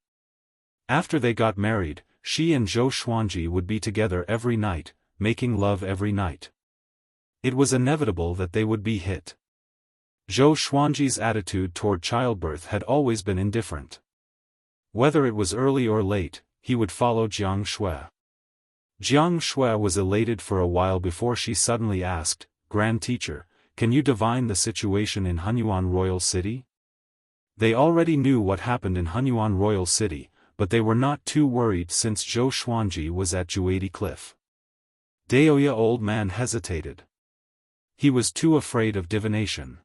After they got married, she and Zhou Xuanji would be together every night, making love every night. It was inevitable that they would be hit. Zhou Xuanji's attitude toward childbirth had always been indifferent. Whether it was early or late, he would follow Jiang Shui. Jiang Shui was elated for a while before she suddenly asked, "Grand Teacher, can you divine the situation in Hunyuan Royal City?" They already knew what happened in Hunyuan Royal City, but they were not too worried since Zhou Xuanji was at Juadi Cliff. Daoya old man hesitated. He was too afraid of divination.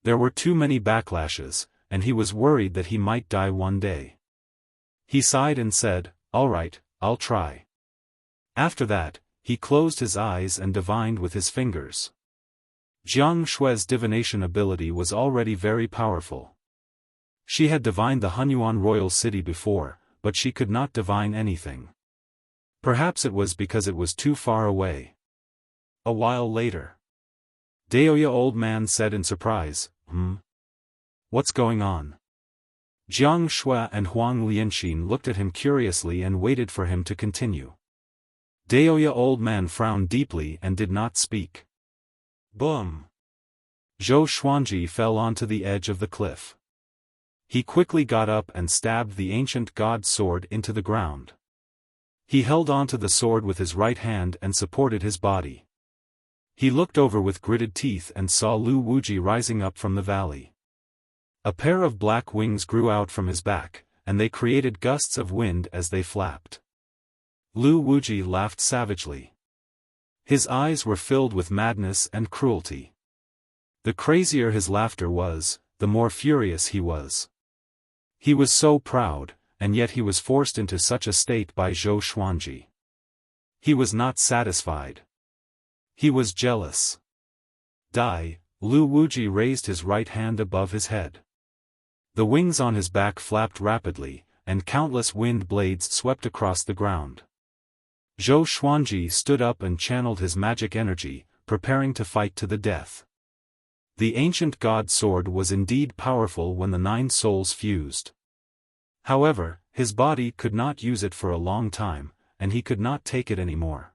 There were too many backlashes, and he was worried that he might die one day. He sighed and said, "All right, I'll try." After that, he closed his eyes and divined with his fingers. Jiang Shui's divination ability was already very powerful. She had divined the Hunyuan royal city before, but she could not divine anything. Perhaps it was because it was too far away. A while later, Daoya old man said in surprise, What's going on?" Jiang Shui and Huang Lianxin looked at him curiously and waited for him to continue. Daoya old man frowned deeply and did not speak. Boom! Zhou Xuanji fell onto the edge of the cliff. He quickly got up and stabbed the ancient god's sword into the ground. He held onto the sword with his right hand and supported his body. He looked over with gritted teeth and saw Lu Wuji rising up from the valley. A pair of black wings grew out from his back, and they created gusts of wind as they flapped. Lu Wuji laughed savagely. His eyes were filled with madness and cruelty. The crazier his laughter was, the more furious he was. He was so proud, and yet he was forced into such a state by Zhou Xuanji. He was not satisfied. He was jealous. Die! Lu Wuji raised his right hand above his head. The wings on his back flapped rapidly, and countless wind blades swept across the ground. Zhou Xuanji stood up and channeled his magic energy, preparing to fight to the death. The ancient god sword was indeed powerful when the 9 souls fused. However, his body could not use it for a long time, and he could not take it anymore.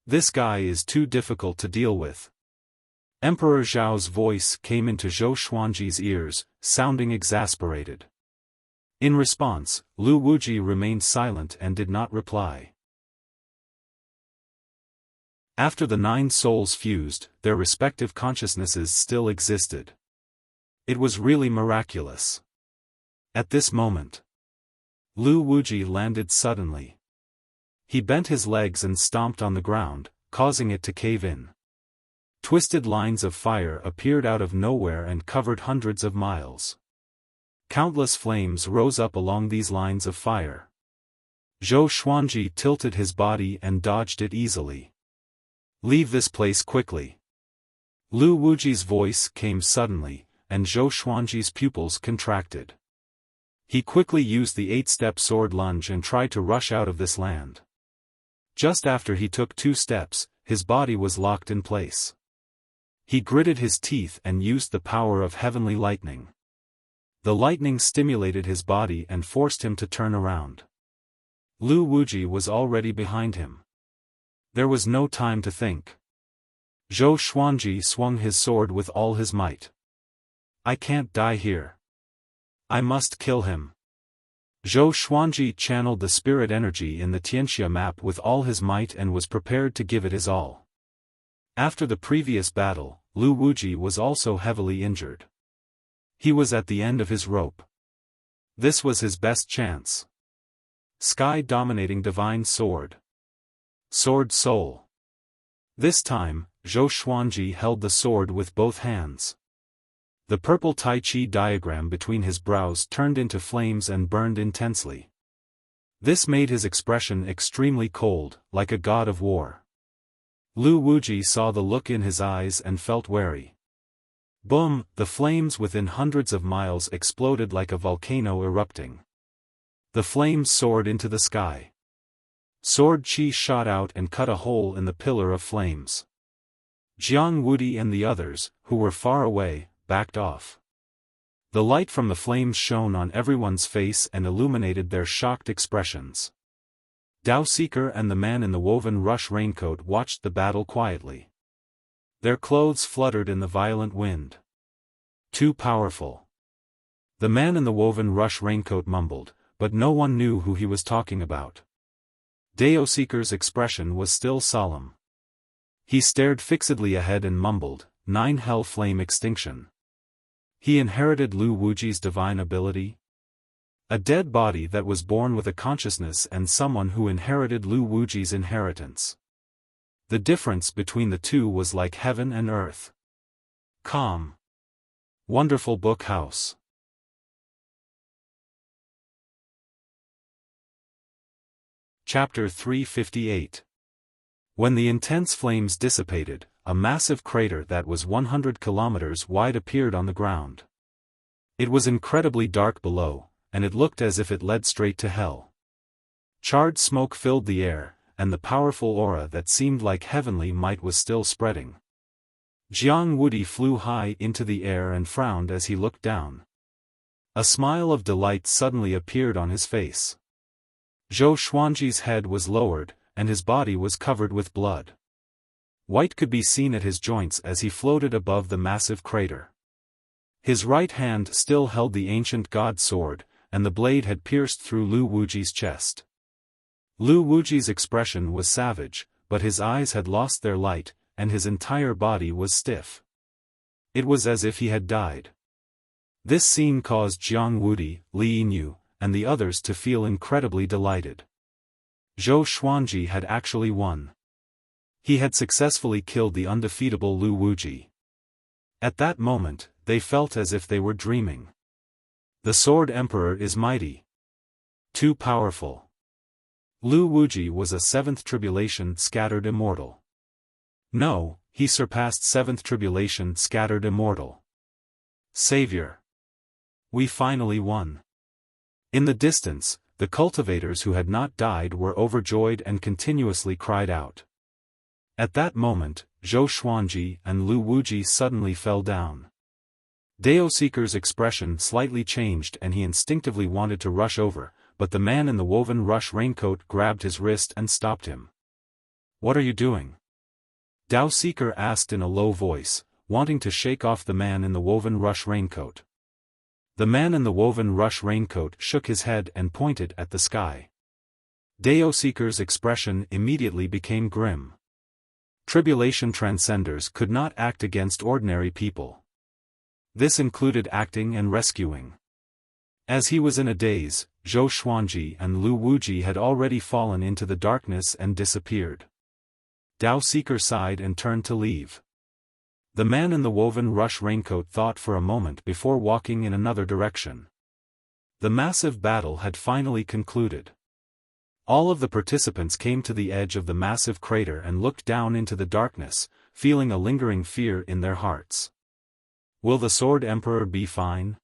This guy is too difficult to deal with. Emperor Zhao's voice came into Zhou Xuanji's ears, sounding exasperated. In response, Lu Wuji remained silent and did not reply. After the 9 souls fused, their respective consciousnesses still existed. It was really miraculous. At this moment, Lu Wuji landed suddenly. He bent his legs and stomped on the ground, causing it to cave in. Twisted lines of fire appeared out of nowhere and covered hundreds of miles. Countless flames rose up along these lines of fire. Zhou Xuanji tilted his body and dodged it easily. "Leave this place quickly." Lu Wuji's voice came suddenly, and Zhou Xuanji's pupils contracted. He quickly used the 8-step sword lunge and tried to rush out of this land. Just after he took 2 steps, his body was locked in place. He gritted his teeth and used the power of heavenly lightning. The lightning stimulated his body and forced him to turn around. Lu Wuji was already behind him. There was no time to think. Zhou Xuanji swung his sword with all his might. "I can't die here. I must kill him." Zhou Xuanji channeled the spirit energy in the Tianxia map with all his might and was prepared to give it his all. After the previous battle, Lu Wuji was also heavily injured. He was at the end of his rope. This was his best chance. Sky-dominating divine sword. Sword soul. This time, Zhou Xuanji held the sword with both hands. The purple Tai Chi diagram between his brows turned into flames and burned intensely. This made his expression extremely cold, like a god of war. Lu Wuji saw the look in his eyes and felt wary. Boom! The flames within hundreds of miles exploded like a volcano erupting. The flames soared into the sky. Sword chi shot out and cut a hole in the pillar of flames. Jiang Wudi and the others, who were far away, backed off. The light from the flames shone on everyone's face and illuminated their shocked expressions. Dao Seeker and the man in the woven rush raincoat watched the battle quietly. Their clothes fluttered in the violent wind. Too powerful. The man in the woven rush raincoat mumbled, but no one knew who he was talking about. Dao Seeker's expression was still solemn. He stared fixedly ahead and mumbled, 9 hell flame extinction. He inherited Lu Wuji's divine ability? A dead body that was born with a consciousness and someone who inherited Lu Wuji's inheritance. The difference between the two was like heaven and earth. Calm. Wonderful book house. Chapter 358. When the intense flames dissipated, a massive crater that was 100 kilometers wide appeared on the ground. It was incredibly dark below, and it looked as if it led straight to hell. Charred smoke filled the air, and the powerful aura that seemed like heavenly might was still spreading. Jiang Wudi flew high into the air and frowned as he looked down. A smile of delight suddenly appeared on his face. Zhou Xuanji's head was lowered, and his body was covered with blood. White could be seen at his joints as he floated above the massive crater. His right hand still held the ancient god sword, and the blade had pierced through Lu Wuji's chest. Lu Wuji's expression was savage, but his eyes had lost their light, and his entire body was stiff. It was as if he had died. This scene caused Jiang Wudi, Li Yinyu, and the others to feel incredibly delighted. Zhou Xuanji had actually won. He had successfully killed the undefeatable Lu Wuji. At that moment, they felt as if they were dreaming. The Sword Emperor is mighty. Too powerful. Lu Wuji was a seventh tribulation scattered immortal. No, he surpassed seventh tribulation scattered immortal. Savior. We finally won. In the distance, the cultivators who had not died were overjoyed and continuously cried out. At that moment, Zhou Xuanji and Lu Wuji suddenly fell down. Dao Seeker's expression slightly changed and he instinctively wanted to rush over, but the man in the woven rush raincoat grabbed his wrist and stopped him. What are you doing? Dao Seeker asked in a low voice, wanting to shake off the man in the woven rush raincoat. The man in the woven rush raincoat shook his head and pointed at the sky. Dao Seeker's expression immediately became grim. Tribulation transcenders could not act against ordinary people. This included acting and rescuing. As he was in a daze, Zhou Xuanji and Lu Wuji had already fallen into the darkness and disappeared. Dao Seeker sighed and turned to leave. The man in the woven rush raincoat thought for a moment before walking in another direction. The massive battle had finally concluded. All of the participants came to the edge of the massive crater and looked down into the darkness, feeling a lingering fear in their hearts. Will the Sword Emperor be fine?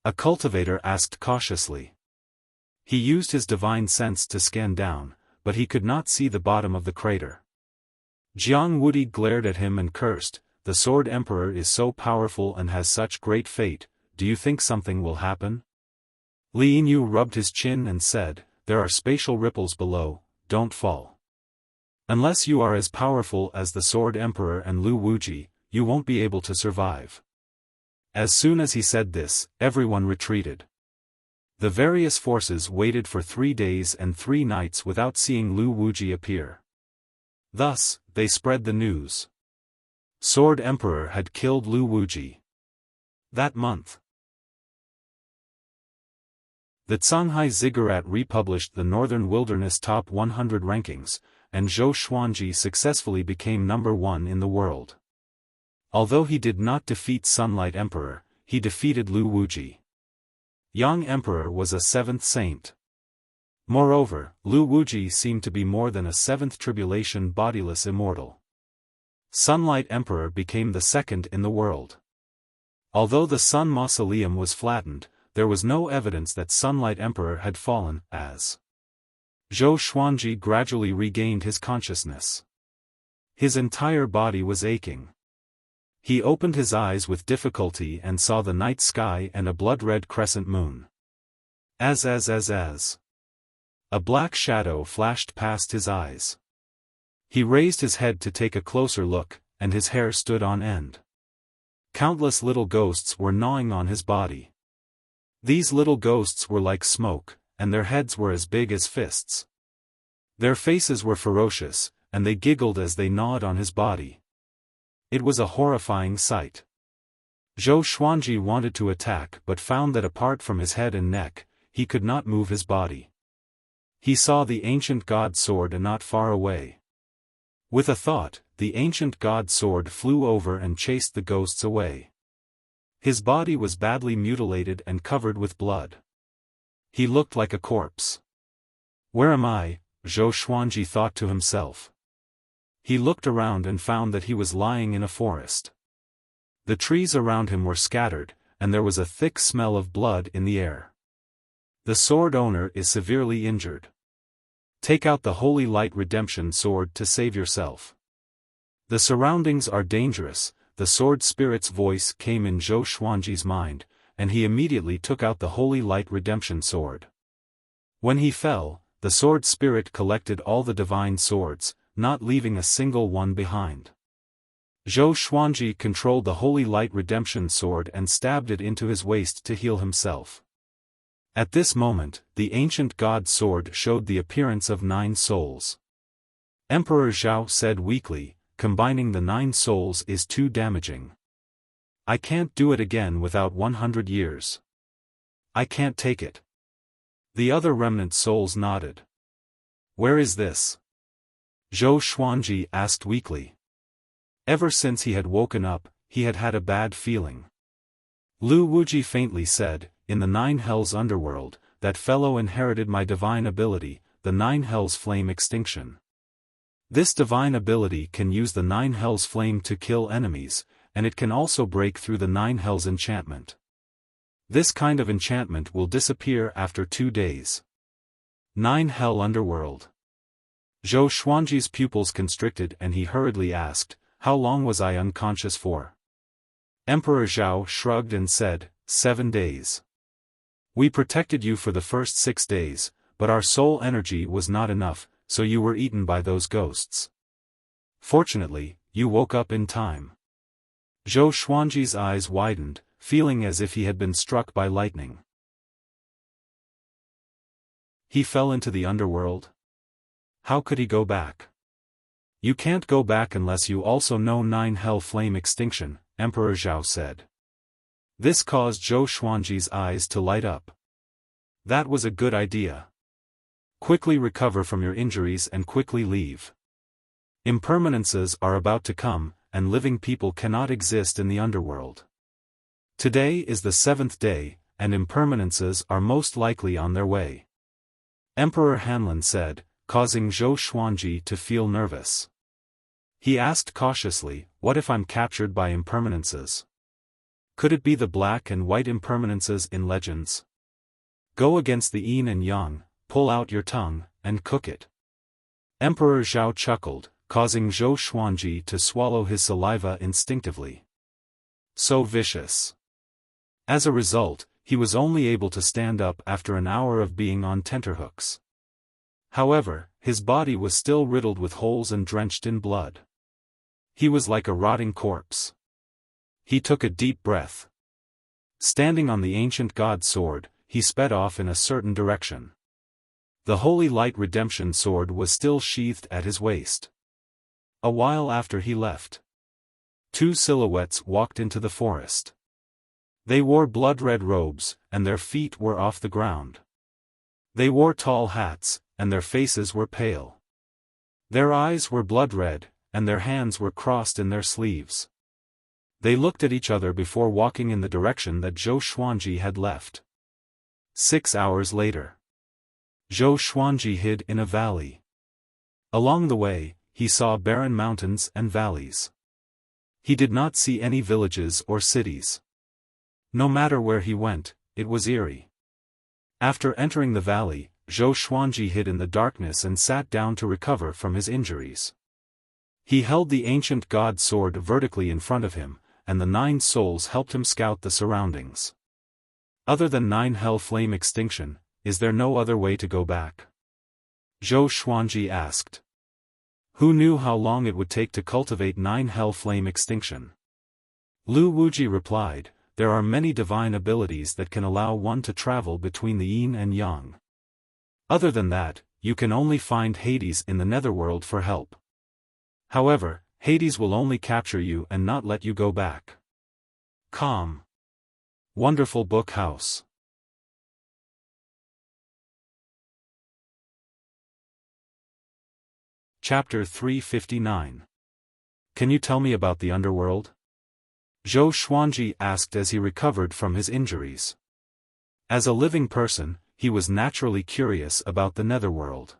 A cultivator asked cautiously. He used his divine sense to scan down, but he could not see the bottom of the crater. Jiang Wudi glared at him and cursed, "The Sword Emperor is so powerful and has such great fate, do you think something will happen?" Li Yinyu rubbed his chin and said, "There are spatial ripples below, don't fall. Unless you are as powerful as the Sword Emperor and Lu Wuji, you won't be able to survive." As soon as he said this, everyone retreated. The various forces waited for 3 days and 3 nights without seeing Lu Wuji appear. Thus, they spread the news. Sword Emperor had killed Lu Wuji. That month, the Shanghai Ziggurat republished the Northern Wilderness Top 100 rankings, and Zhou Xuanji successfully became number 1 in the world. Although he did not defeat Sunlight Emperor, he defeated Lu Wuji. Yang Emperor was a 7th saint. Moreover, Lu Wuji seemed to be more than a 7th tribulation bodiless immortal. Sunlight Emperor became the 2nd in the world. Although the Sun Mausoleum was flattened, there was no evidence that Sunlight Emperor had fallen, as Zhou Xuanji gradually regained his consciousness. His entire body was aching. He opened his eyes with difficulty and saw the night sky and a blood-red crescent moon. As. A black shadow flashed past his eyes. He raised his head to take a closer look, and his hair stood on end. Countless little ghosts were gnawing on his body. These little ghosts were like smoke, and their heads were as big as fists. Their faces were ferocious, and they giggled as they gnawed on his body. It was a horrifying sight. Zhou Xuanji wanted to attack but found that apart from his head and neck, he could not move his body. He saw the ancient god sword not far away. With a thought, the ancient god sword flew over and chased the ghosts away. His body was badly mutilated and covered with blood. He looked like a corpse. Where am I? Zhou Xuanji thought to himself. He looked around and found that he was lying in a forest. The trees around him were scattered, and there was a thick smell of blood in the air. The sword owner is severely injured. Take out the Holy Light Redemption Sword to save yourself. The surroundings are dangerous, the sword spirit's voice came in Zhou Xuanji's mind, and he immediately took out the Holy Light Redemption Sword. When he fell, the sword spirit collected all the divine swords, not leaving a single one behind. Zhou Xuanji controlled the Holy Light Redemption Sword and stabbed it into his waist to heal himself. At this moment, the ancient god sword showed the appearance of 9 souls. Emperor Zhao said weakly, combining the 9 souls is too damaging. I can't do it again without 100 years. I can't take it. The other remnant souls nodded. Where is this? Zhou Xuanji asked weakly. Ever since he had woken up, he had had a bad feeling. Lu Wuji faintly said, in the 9 hells underworld, that fellow inherited my divine ability, the 9 hells flame extinction. This divine ability can use the 9 hells flame to kill enemies, and it can also break through the 9 hells enchantment. This kind of enchantment will disappear after 2 days. 9 hell underworld. Zhou Xuanji's pupils constricted and he hurriedly asked, how long was I unconscious for? Emperor Zhao shrugged and said, 7 days. We protected you for the first 6 days, but our soul energy was not enough, so you were eaten by those ghosts. Fortunately, you woke up in time. Zhou Xuanji's eyes widened, feeling as if he had been struck by lightning. He fell into the underworld? How could he go back? You can't go back unless you also know 9 hell flame extinction, Emperor Zhao said. This caused Zhou Xuanji's eyes to light up. That was a good idea. Quickly recover from your injuries and quickly leave. Impermanences are about to come, and living people cannot exist in the underworld. Today is the 7th day, and impermanences are most likely on their way. Emperor Hanlin said, causing Zhou Xuanji to feel nervous. He asked cautiously, what if I'm captured by impermanences? Could it be the black and white impermanences in legends? Go against the yin and yang, pull out your tongue, and cook it. Emperor Zhao chuckled, causing Zhou Xuanji to swallow his saliva instinctively. So vicious. As a result, he was only able to stand up after an hour of being on tenterhooks. However, his body was still riddled with holes and drenched in blood. He was like a rotting corpse. He took a deep breath. Standing on the ancient god sword, he sped off in a certain direction. The Holy Light Redemption Sword was still sheathed at his waist. A while after he left, 2 silhouettes walked into the forest. They wore blood-red robes, and their feet were off the ground. They wore tall hats, and their faces were pale. Their eyes were blood-red, and their hands were crossed in their sleeves. They looked at each other before walking in the direction that Zhou Xuanji had left. 6 hours later, Zhou Xuanji hid in a valley. Along the way, he saw barren mountains and valleys. He did not see any villages or cities. No matter where he went, it was eerie. After entering the valley, Zhou Xuanji hid in the darkness and sat down to recover from his injuries. He held the ancient god sword vertically in front of him, and the 9 souls helped him scout the surroundings. Other than 9 hell flame extinction, is there no other way to go back? Zhou Xuanji asked. Who knew how long it would take to cultivate 9 hell flame extinction? Lu Wuji replied, there are many divine abilities that can allow one to travel between the yin and yang. Other than that, you can only find Hades in the netherworld for help. However, Hades will only capture you and not let you go back. Calm. Wonderful book house. Chapter 359. Can you tell me about the underworld? Zhou Xuanji asked as he recovered from his injuries. As a living person, he was naturally curious about the netherworld.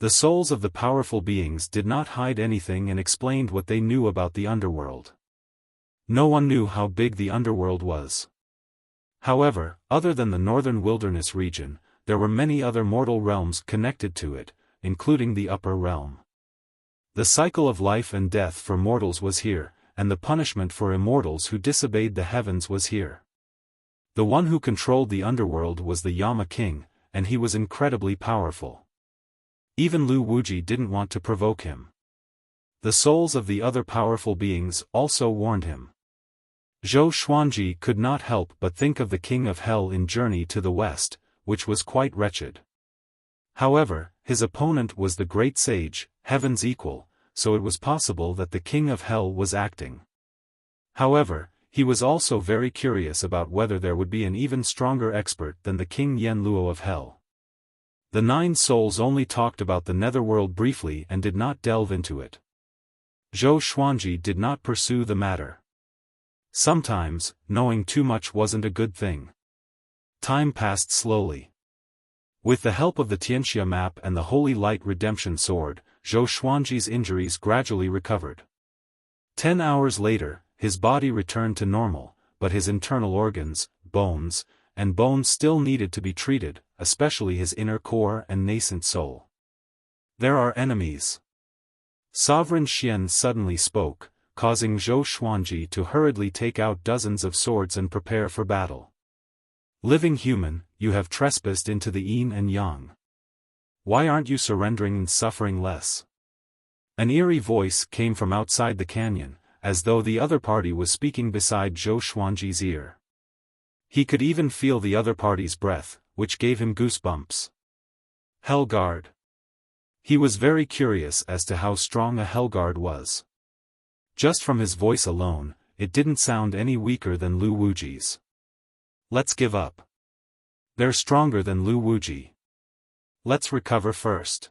The souls of the powerful beings did not hide anything and explained what they knew about the underworld. No one knew how big the underworld was. However, other than the northern wilderness region, there were many other mortal realms connected to it, including the upper realm. The cycle of life and death for mortals was here, and the punishment for immortals who disobeyed the heavens was here. The one who controlled the underworld was the Yama King, and he was incredibly powerful. Even Lu Wuji didn't want to provoke him. The souls of the other powerful beings also warned him. Zhou Xuanji could not help but think of the King of Hell in Journey to the West, which was quite wretched. However, his opponent was the great sage, Heaven's equal, so it was possible that the King of Hell was acting. However, he was also very curious about whether there would be an even stronger expert than the King Yen Luo of Hell. The 9 souls only talked about the netherworld briefly and did not delve into it. Zhou Xuanji did not pursue the matter. Sometimes, knowing too much wasn't a good thing. Time passed slowly. With the help of the Tianxia map and the Holy Light Redemption Sword, Zhou Xuanji's injuries gradually recovered. 10 hours later, his body returned to normal, but his internal organs, bones, and bones still needed to be treated, especially his inner core and nascent soul. There are enemies. Sovereign Xian suddenly spoke, causing Zhou Xuanji to hurriedly take out dozens of swords and prepare for battle. Living human, you have trespassed into the yin and yang. Why aren't you surrendering and suffering less? An eerie voice came from outside the canyon, as though the other party was speaking beside Zhou Xuanji's ear. He could even feel the other party's breath, which gave him goosebumps. Hellguard. He was very curious as to how strong a Hellguard was. Just from his voice alone, it didn't sound any weaker than Lu Wuji's. Let's give up. They're stronger than Lu Wuji. Let's recover first.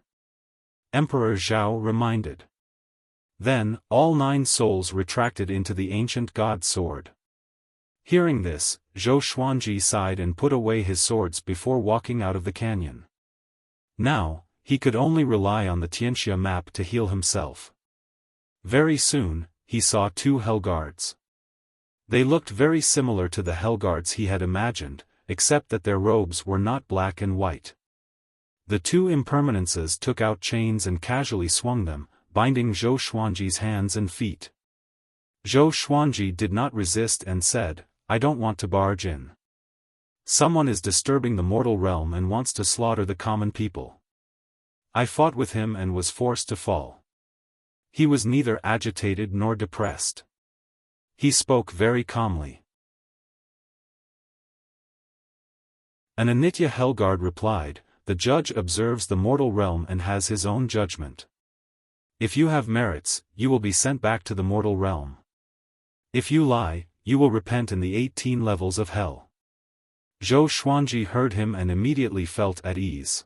Emperor Zhao reminded. Then, all 9 souls retracted into the ancient god's sword. Hearing this, Zhou Xuanji sighed and put away his swords before walking out of the canyon. Now, he could only rely on the Tianxia map to heal himself. Very soon, he saw 2 Hellguards. They looked very similar to the Hellguards he had imagined, except that their robes were not black and white. The 2 impermanences took out chains and casually swung them, binding Zhou Xuanji's hands and feet. Zhou Xuanji did not resist and said, I don't want to barge in. Someone is disturbing the mortal realm and wants to slaughter the common people. I fought with him and was forced to fall. He was neither agitated nor depressed. He spoke very calmly. An Anitya Hellguard replied, the judge observes the mortal realm and has his own judgment. If you have merits, you will be sent back to the mortal realm. If you lie, you will repent in the 18 levels of hell. Zhou Xuanji heard him and immediately felt at ease.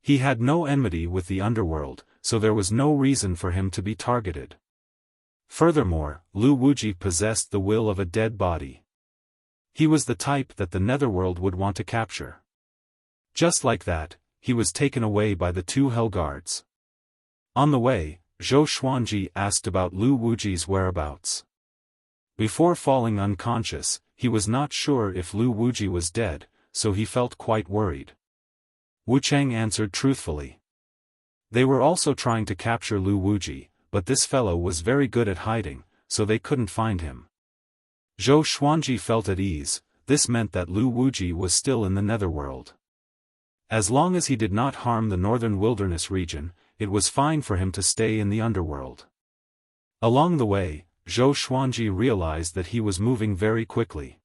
He had no enmity with the underworld, so there was no reason for him to be targeted. Furthermore, Lu Wuji possessed the will of a dead body. He was the type that the netherworld would want to capture. Just like that, he was taken away by the 2 Hellguards. On the way, Zhou Xuanji asked about Lu Wuji's whereabouts. Before falling unconscious, he was not sure if Lu Wuji was dead, so he felt quite worried. Wu Cheng answered truthfully. They were also trying to capture Lu Wuji, but this fellow was very good at hiding, so they couldn't find him. Zhou Xuanji felt at ease. This meant that Lu Wuji was still in the netherworld. As long as he did not harm the northern wilderness region, it was fine for him to stay in the underworld. Along the way, Zhou Xuanji realized that he was moving very quickly.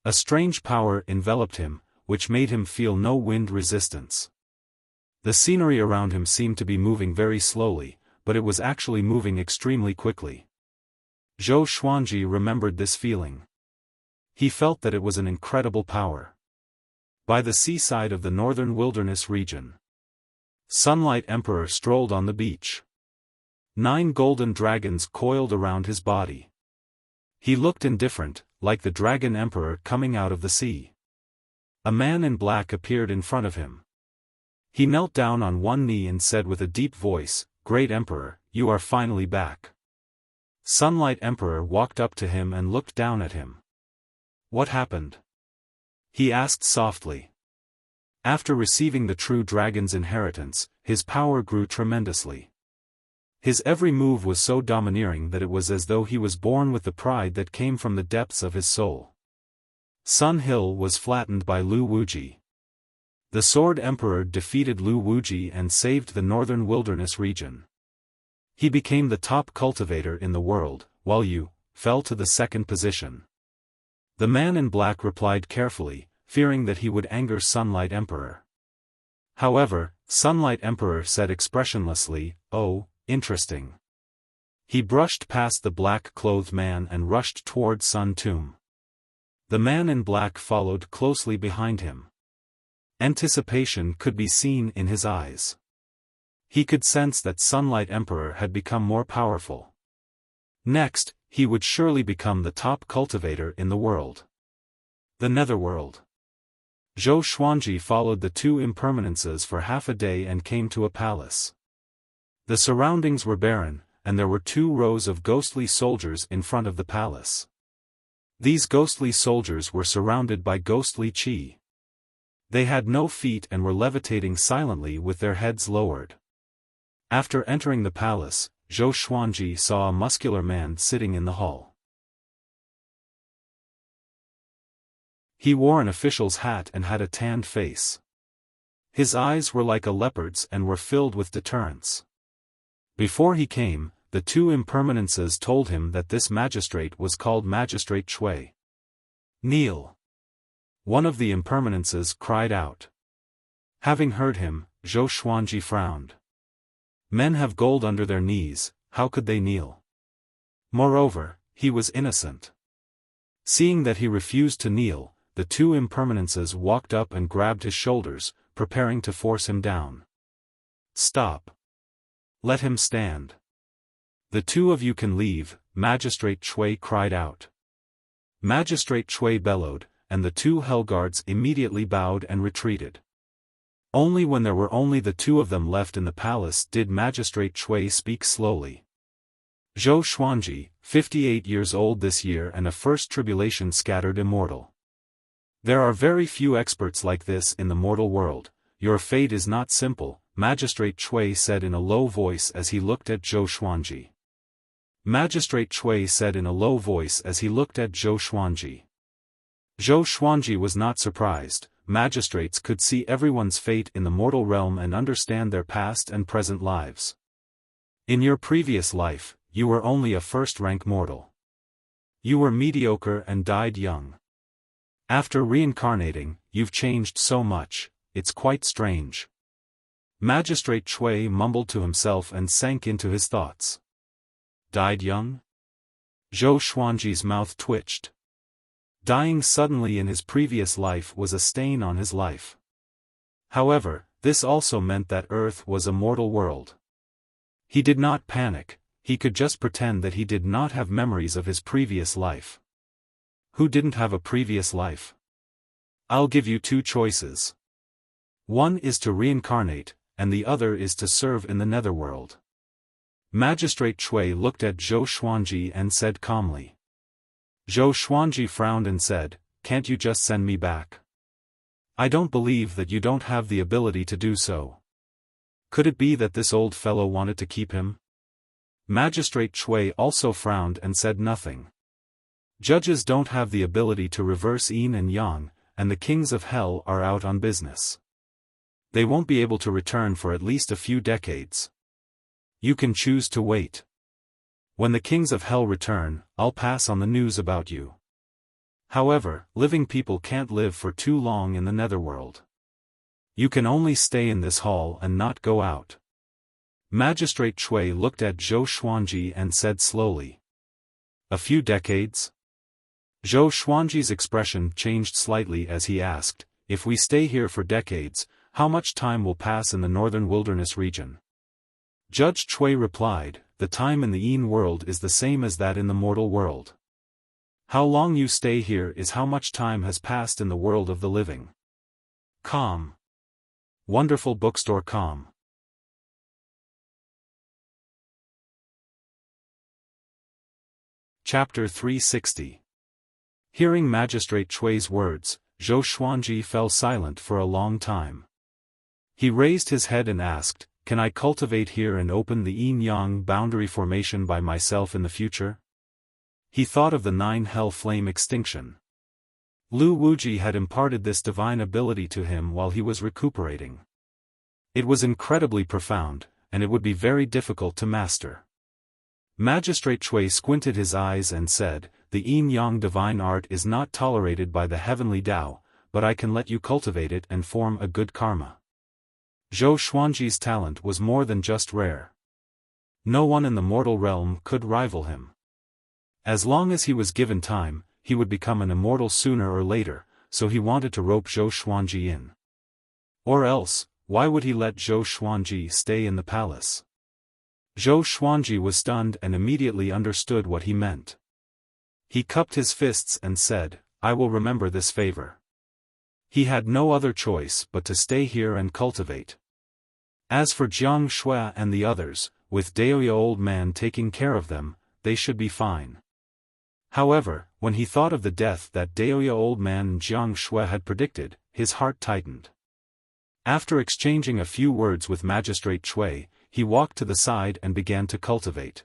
A strange power enveloped him, which made him feel no wind resistance. The scenery around him seemed to be moving very slowly, but it was actually moving extremely quickly. Zhou Xuanji remembered this feeling. He felt that it was an incredible power. By the seaside of the northern wilderness region. Sunlight Emperor strolled on the beach. 9 golden dragons coiled around his body. He looked indifferent, like the Dragon Emperor coming out of the sea. A man in black appeared in front of him. He knelt down on one knee and said with a deep voice, "Great Emperor, you are finally back." Sunlight Emperor walked up to him and looked down at him. "What happened?" he asked softly. After receiving the true dragon's inheritance, his power grew tremendously. His every move was so domineering that it was as though he was born with the pride that came from the depths of his soul. Sun Hill was flattened by Lu Wuji. The Sword Emperor defeated Lu Wuji and saved the northern wilderness region. He became the top cultivator in the world, while Yu fell to the second position. The man in black replied carefully, fearing that he would anger Sunlight Emperor. However, Sunlight Emperor said expressionlessly, "Oh, interesting." He brushed past the black-clothed man and rushed toward Sun Tomb. The man in black followed closely behind him. Anticipation could be seen in his eyes. He could sense that Sunlight Emperor had become more powerful. Next, he would surely become the top cultivator in the world. The Netherworld. Zhou Xuanji followed the 2 impermanences for half a day and came to a palace. The surroundings were barren, and there were 2 rows of ghostly soldiers in front of the palace. These ghostly soldiers were surrounded by ghostly qi. They had no feet and were levitating silently with their heads lowered. After entering the palace, Zhou Xuanji saw a muscular man sitting in the hall. He wore an official's hat and had a tanned face. His eyes were like a leopard's and were filled with deterrence. Before he came, the 2 impermanences told him that this magistrate was called Magistrate Shui. "Kneel!" One of the impermanences cried out. Having heard him, Zhou Xuanji frowned. Men have gold under their knees, how could they kneel? Moreover, he was innocent. Seeing that he refused to kneel, the 2 impermanences walked up and grabbed his shoulders, preparing to force him down. "Stop. Let him stand. The 2 of you can leave," Magistrate Shui cried out. Magistrate Shui bellowed, and the 2 hellguards immediately bowed and retreated. Only when there were only the 2 of them left in the palace did Magistrate Shui speak slowly. "Zhou Xuanji, 58 years old this year and a first tribulation scattered immortal. There are very few experts like this in the mortal world. Your fate is not simple," Magistrate Shui said in a low voice as he looked at Zhou Xuanji. Magistrate Shui said in a low voice as he looked at Zhou Xuanji. Zhou Xuanji was not surprised. Magistrates could see everyone's fate in the mortal realm and understand their past and present lives. In your previous life, you were only a first-rank mortal. You were mediocre and died young. After reincarnating, you've changed so much, it's quite strange. Magistrate Shui mumbled to himself and sank into his thoughts. Died young? Zhou Xuanji's mouth twitched. Dying suddenly in his previous life was a stain on his life. However, this also meant that Earth was a mortal world. He did not panic, he could just pretend that he did not have memories of his previous life. Who didn't have a previous life? I'll give you 2 choices. One is to reincarnate, and the other is to serve in the netherworld. Magistrate Shui looked at Zhou Xuanji and said calmly. Zhou Xuanji frowned and said, "Can't you just send me back? I don't believe that you don't have the ability to do so. Could it be that this old fellow wanted to keep him?" Magistrate Shui also frowned and said nothing. Judges don't have the ability to reverse yin and yang, and the kings of hell are out on business. They won't be able to return for at least a few decades. You can choose to wait. When the kings of hell return, I'll pass on the news about you. However, living people can't live for too long in the netherworld. You can only stay in this hall and not go out. Magistrate Shui looked at Zhou Xuanji and said slowly. A few decades? Zhou Xuanji's expression changed slightly as he asked, if we stay here for decades, How much time will pass in the northern wilderness region? Judge Chui replied, the time in the Yin world is the same as that in the mortal world. How long you stay here is how much time has passed in the world of the living. Calm. Wonderful bookstore calm. Chapter 360. Hearing Magistrate Chui's words, Zhou Xuanji fell silent for a long time. He raised his head and asked, can I cultivate here and open the yin-yang boundary formation by myself in the future? He thought of the 9 hell flame extinction. Lu Wuji had imparted this divine ability to him while he was recuperating. It was incredibly profound, and it would be very difficult to master. Magistrate Chui squinted his eyes and said, the yin-yang divine art is not tolerated by the heavenly Tao, but I can let you cultivate it and form a good karma. Zhou Xuanji's talent was more than just rare. No one in the mortal realm could rival him. As long as he was given time, he would become an immortal sooner or later, so he wanted to rope Zhou Xuanji in. Or else, why would he let Zhou Xuanji stay in the palace? Zhou Xuanji was stunned and immediately understood what he meant. He cupped his fists and said, I will remember this favor. He had no other choice but to stay here and cultivate. As for Jiang Shui and the others, with Daoya old man taking care of them, they should be fine. However, when he thought of the death that Daoya old man and Jiang Shui had predicted, his heart tightened. After exchanging a few words with Magistrate Chui, he walked to the side and began to cultivate.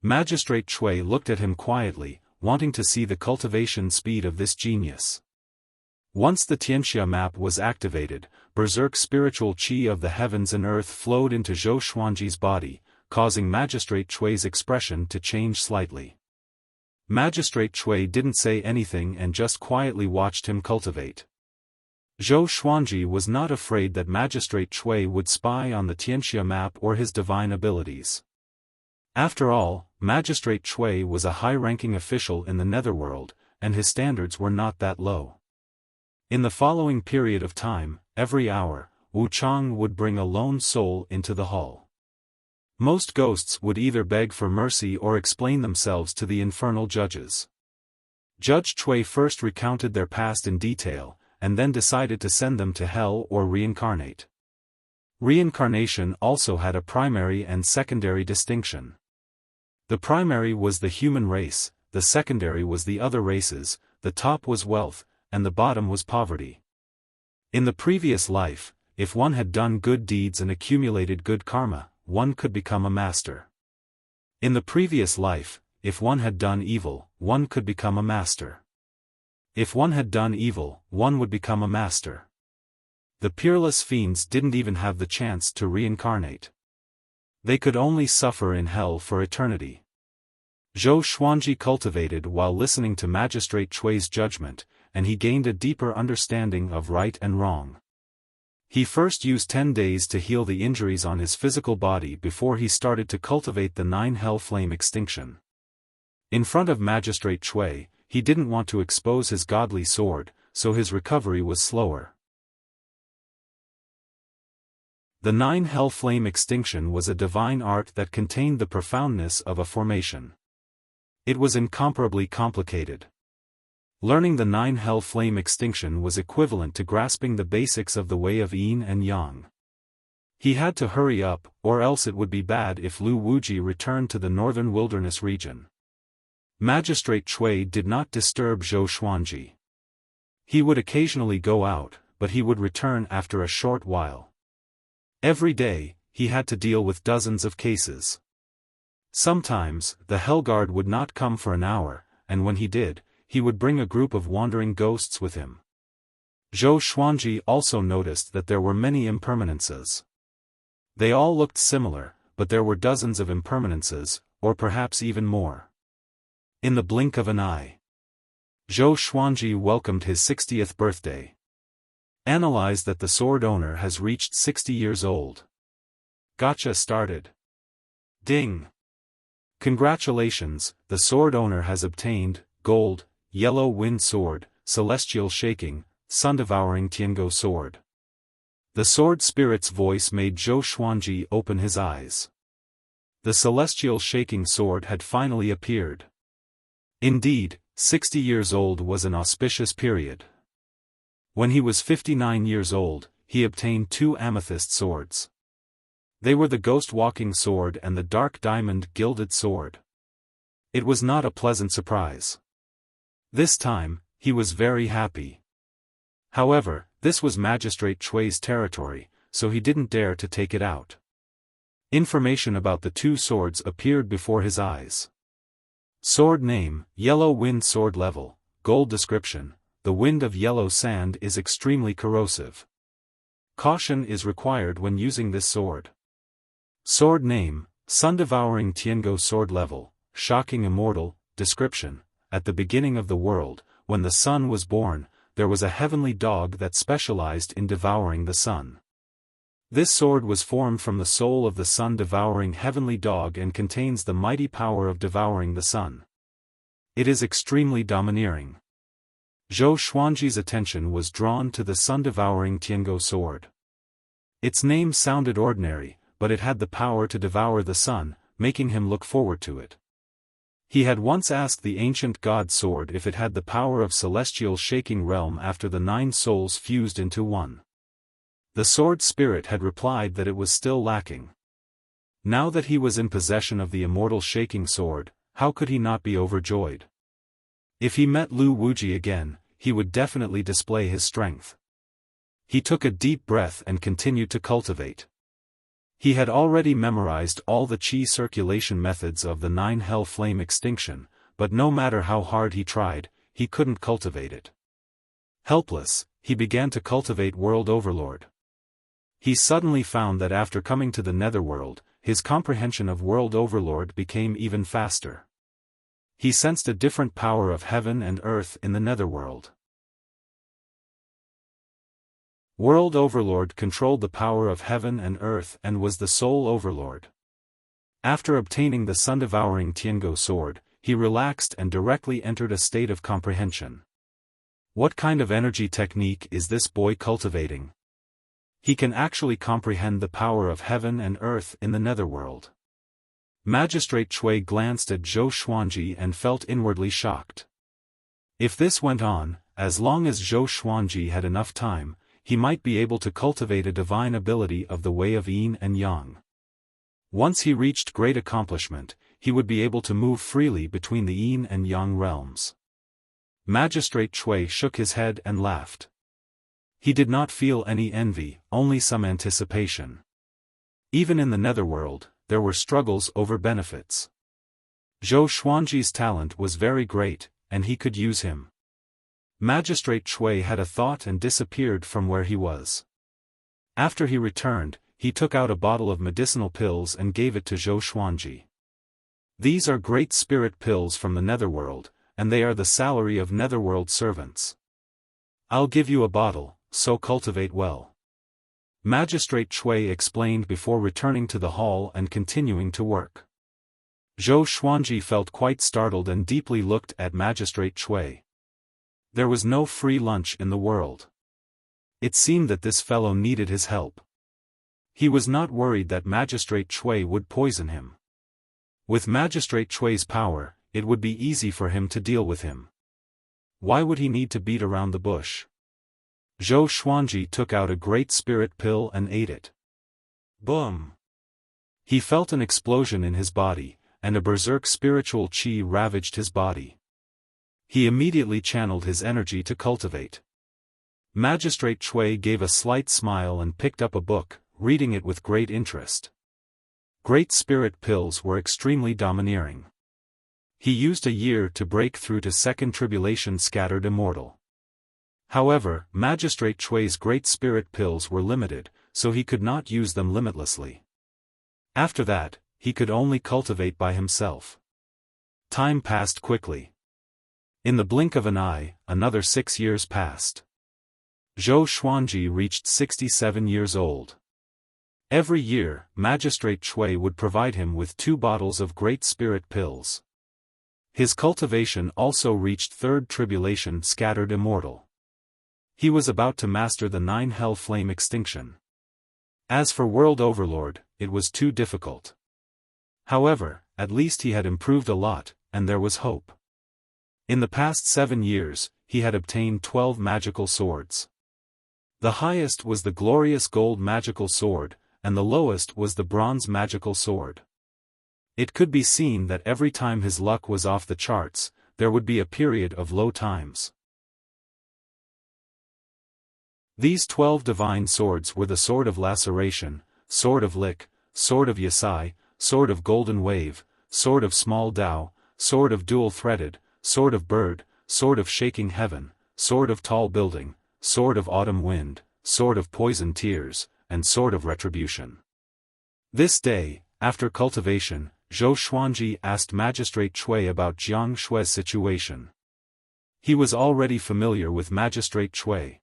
Magistrate Chui looked at him quietly, wanting to see the cultivation speed of this genius. Once the Tianxia map was activated, berserk spiritual qi of the heavens and earth flowed into Zhou Xuanji's body, causing Magistrate Chui's expression to change slightly. Magistrate Chui didn't say anything and just quietly watched him cultivate. Zhou Xuanji was not afraid that Magistrate Chui would spy on the Tianxia map or his divine abilities. After all, Magistrate Chui was a high-ranking official in the netherworld, and his standards were not that low. In the following period of time, every hour, Wu Chang would bring a lone soul into the hall. Most ghosts would either beg for mercy or explain themselves to the infernal judges. Judge Chui first recounted their past in detail, and then decided to send them to hell or reincarnate. Reincarnation also had a primary and secondary distinction. The primary was the human race, the secondary was the other races, the top was wealth, and the bottom was poverty. In the previous life, if one had done good deeds and accumulated good karma, one could become a master. In the previous life, if one had done evil, one could become a master. If one had done evil, one would become a master. The peerless fiends didn't even have the chance to reincarnate. They could only suffer in hell for eternity. Zhou Xuanji cultivated while listening to Magistrate Chui's judgment, and he gained a deeper understanding of right and wrong. He first used 10 days to heal the injuries on his physical body before he started to cultivate the 9 hell flame extinction. In front of Magistrate Chui, he didn't want to expose his godly sword, so his recovery was slower. The 9 hell flame extinction was a divine art that contained the profoundness of a formation. It was incomparably complicated. Learning the 9 hell flame extinction was equivalent to grasping the basics of the way of yin and yang. He had to hurry up, or else it would be bad if Lu Wuji returned to the northern wilderness region. Magistrate Chui did not disturb Zhou Xuanji. He would occasionally go out, but he would return after a short while. Every day, he had to deal with dozens of cases. Sometimes, the Hellguard would not come for an hour, and when he did, he would bring a group of wandering ghosts with him. Zhou Xuanji also noticed that there were many impermanences. They all looked similar, but there were dozens of impermanences, or perhaps even more. In the blink of an eye, Zhou Xuanji welcomed his 60th birthday. Analyze that the sword owner has reached 60 years old. Gotcha started. Ding! Congratulations, the sword owner has obtained gold, yellow wind sword, celestial shaking, sun-devouring Tiango sword. The sword spirit's voice made Zhou Xuanji open his eyes. The celestial shaking sword had finally appeared. Indeed, 60 years old was an auspicious period. When he was 59 years old, he obtained 2 amethyst swords. They were the ghost-walking sword and the dark diamond gilded sword. It was not a pleasant surprise. This time, he was very happy. However, this was Magistrate Chui's territory, so he didn't dare to take it out. Information about the 2 swords appeared before his eyes. Sword name, Yellow Wind Sword Level, Gold Description, the wind of yellow sand is extremely corrosive. Caution is required when using this sword. Sword name, Sun-Devouring Tiango Sword Level, Shocking Immortal, Description, at the beginning of the world, when the sun was born, there was a heavenly dog that specialized in devouring the sun. This sword was formed from the soul of the sun-devouring heavenly dog and contains the mighty power of devouring the sun. It is extremely domineering. Zhou Xuanji's attention was drawn to the sun-devouring Tiango sword. Its name sounded ordinary, but it had the power to devour the sun, making him look forward to it. He had once asked the ancient god sword if it had the power of celestial shaking realm after the 9 souls fused into one. The sword spirit had replied that it was still lacking. Now that he was in possession of the immortal shaking sword, how could he not be overjoyed? If he met Lu Wuji again, he would definitely display his strength. He took a deep breath and continued to cultivate. He had already memorized all the qi circulation methods of the 9 hell flame extinction, but no matter how hard he tried, he couldn't cultivate it. Helpless, he began to cultivate World Overlord. He suddenly found that after coming to the Netherworld, his comprehension of World Overlord became even faster. He sensed a different power of heaven and earth in the Netherworld. World Overlord controlled the power of heaven and earth and was the sole overlord. After obtaining the sun-devouring Tiango sword, he relaxed and directly entered a state of comprehension. What kind of energy technique is this boy cultivating? He can actually comprehend the power of heaven and earth in the Netherworld. Magistrate Chui glanced at Zhou Xuanji and felt inwardly shocked. If this went on, as long as Zhou Xuanji had enough time, he might be able to cultivate a divine ability of the way of yin and yang. Once he reached great accomplishment, he would be able to move freely between the yin and yang realms. Magistrate Chui shook his head and laughed. He did not feel any envy, only some anticipation. Even in the Netherworld, there were struggles over benefits. Zhou Xuanji's talent was very great, and he could use him. Magistrate Chui had a thought and disappeared from where he was. After he returned, he took out a bottle of medicinal pills and gave it to Zhou Xuanji. These are great spirit pills from the Netherworld, and they are the salary of Netherworld servants. I'll give you a bottle, so cultivate well. Magistrate Chui explained before returning to the hall and continuing to work. Zhou Xuanji felt quite startled and deeply looked at Magistrate Chui. There was no free lunch in the world. It seemed that this fellow needed his help. He was not worried that Magistrate Chui would poison him. With Magistrate Chui's power, it would be easy for him to deal with him. Why would he need to beat around the bush? Zhou Xuanji took out a great spirit pill and ate it. Boom! He felt an explosion in his body, and a berserk spiritual qi ravaged his body. He immediately channeled his energy to cultivate. Magistrate Chui gave a slight smile and picked up a book, reading it with great interest. Great spirit pills were extremely domineering. He used a year to break through to second tribulation scattered immortal. However, Magistrate Chui's great spirit pills were limited, so he could not use them limitlessly. After that, he could only cultivate by himself. Time passed quickly. In the blink of an eye, another 6 years passed. Zhou Xuanji reached 67 years old. Every year, Magistrate Chui would provide him with 2 bottles of great spirit pills. His cultivation also reached third tribulation scattered immortal. He was about to master the 9 hell flame extinction. As for World Overlord, it was too difficult. However, at least he had improved a lot, and there was hope. In the past 7 years, he had obtained 12 magical swords. The highest was the glorious gold magical sword, and the lowest was the bronze magical sword. It could be seen that every time his luck was off the charts, there would be a period of low times. These 12 divine swords were the Sword of Laceration, Sword of Lick, Sword of Yasai, Sword of Golden Wave, Sword of Small Dao, Sword of Dual-Threaded, Sword of Bird, Sword of Shaking Heaven, Sword of Tall Building, Sword of Autumn Wind, Sword of Poison Tears, and Sword of Retribution. This day, after cultivation, Zhou Xuanji asked Magistrate Cui about Jiang Shui's situation. He was already familiar with Magistrate Cui.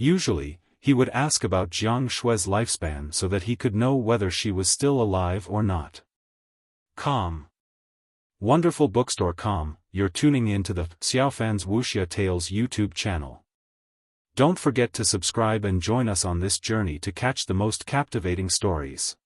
Usually, he would ask about Jiang Shui's lifespan so that he could know whether she was still alive or not. Wonderful Bookstore. You're tuning in to the Xiaofan's Wuxia Tales YouTube channel. Don't forget to subscribe and join us on this journey to catch the most captivating stories.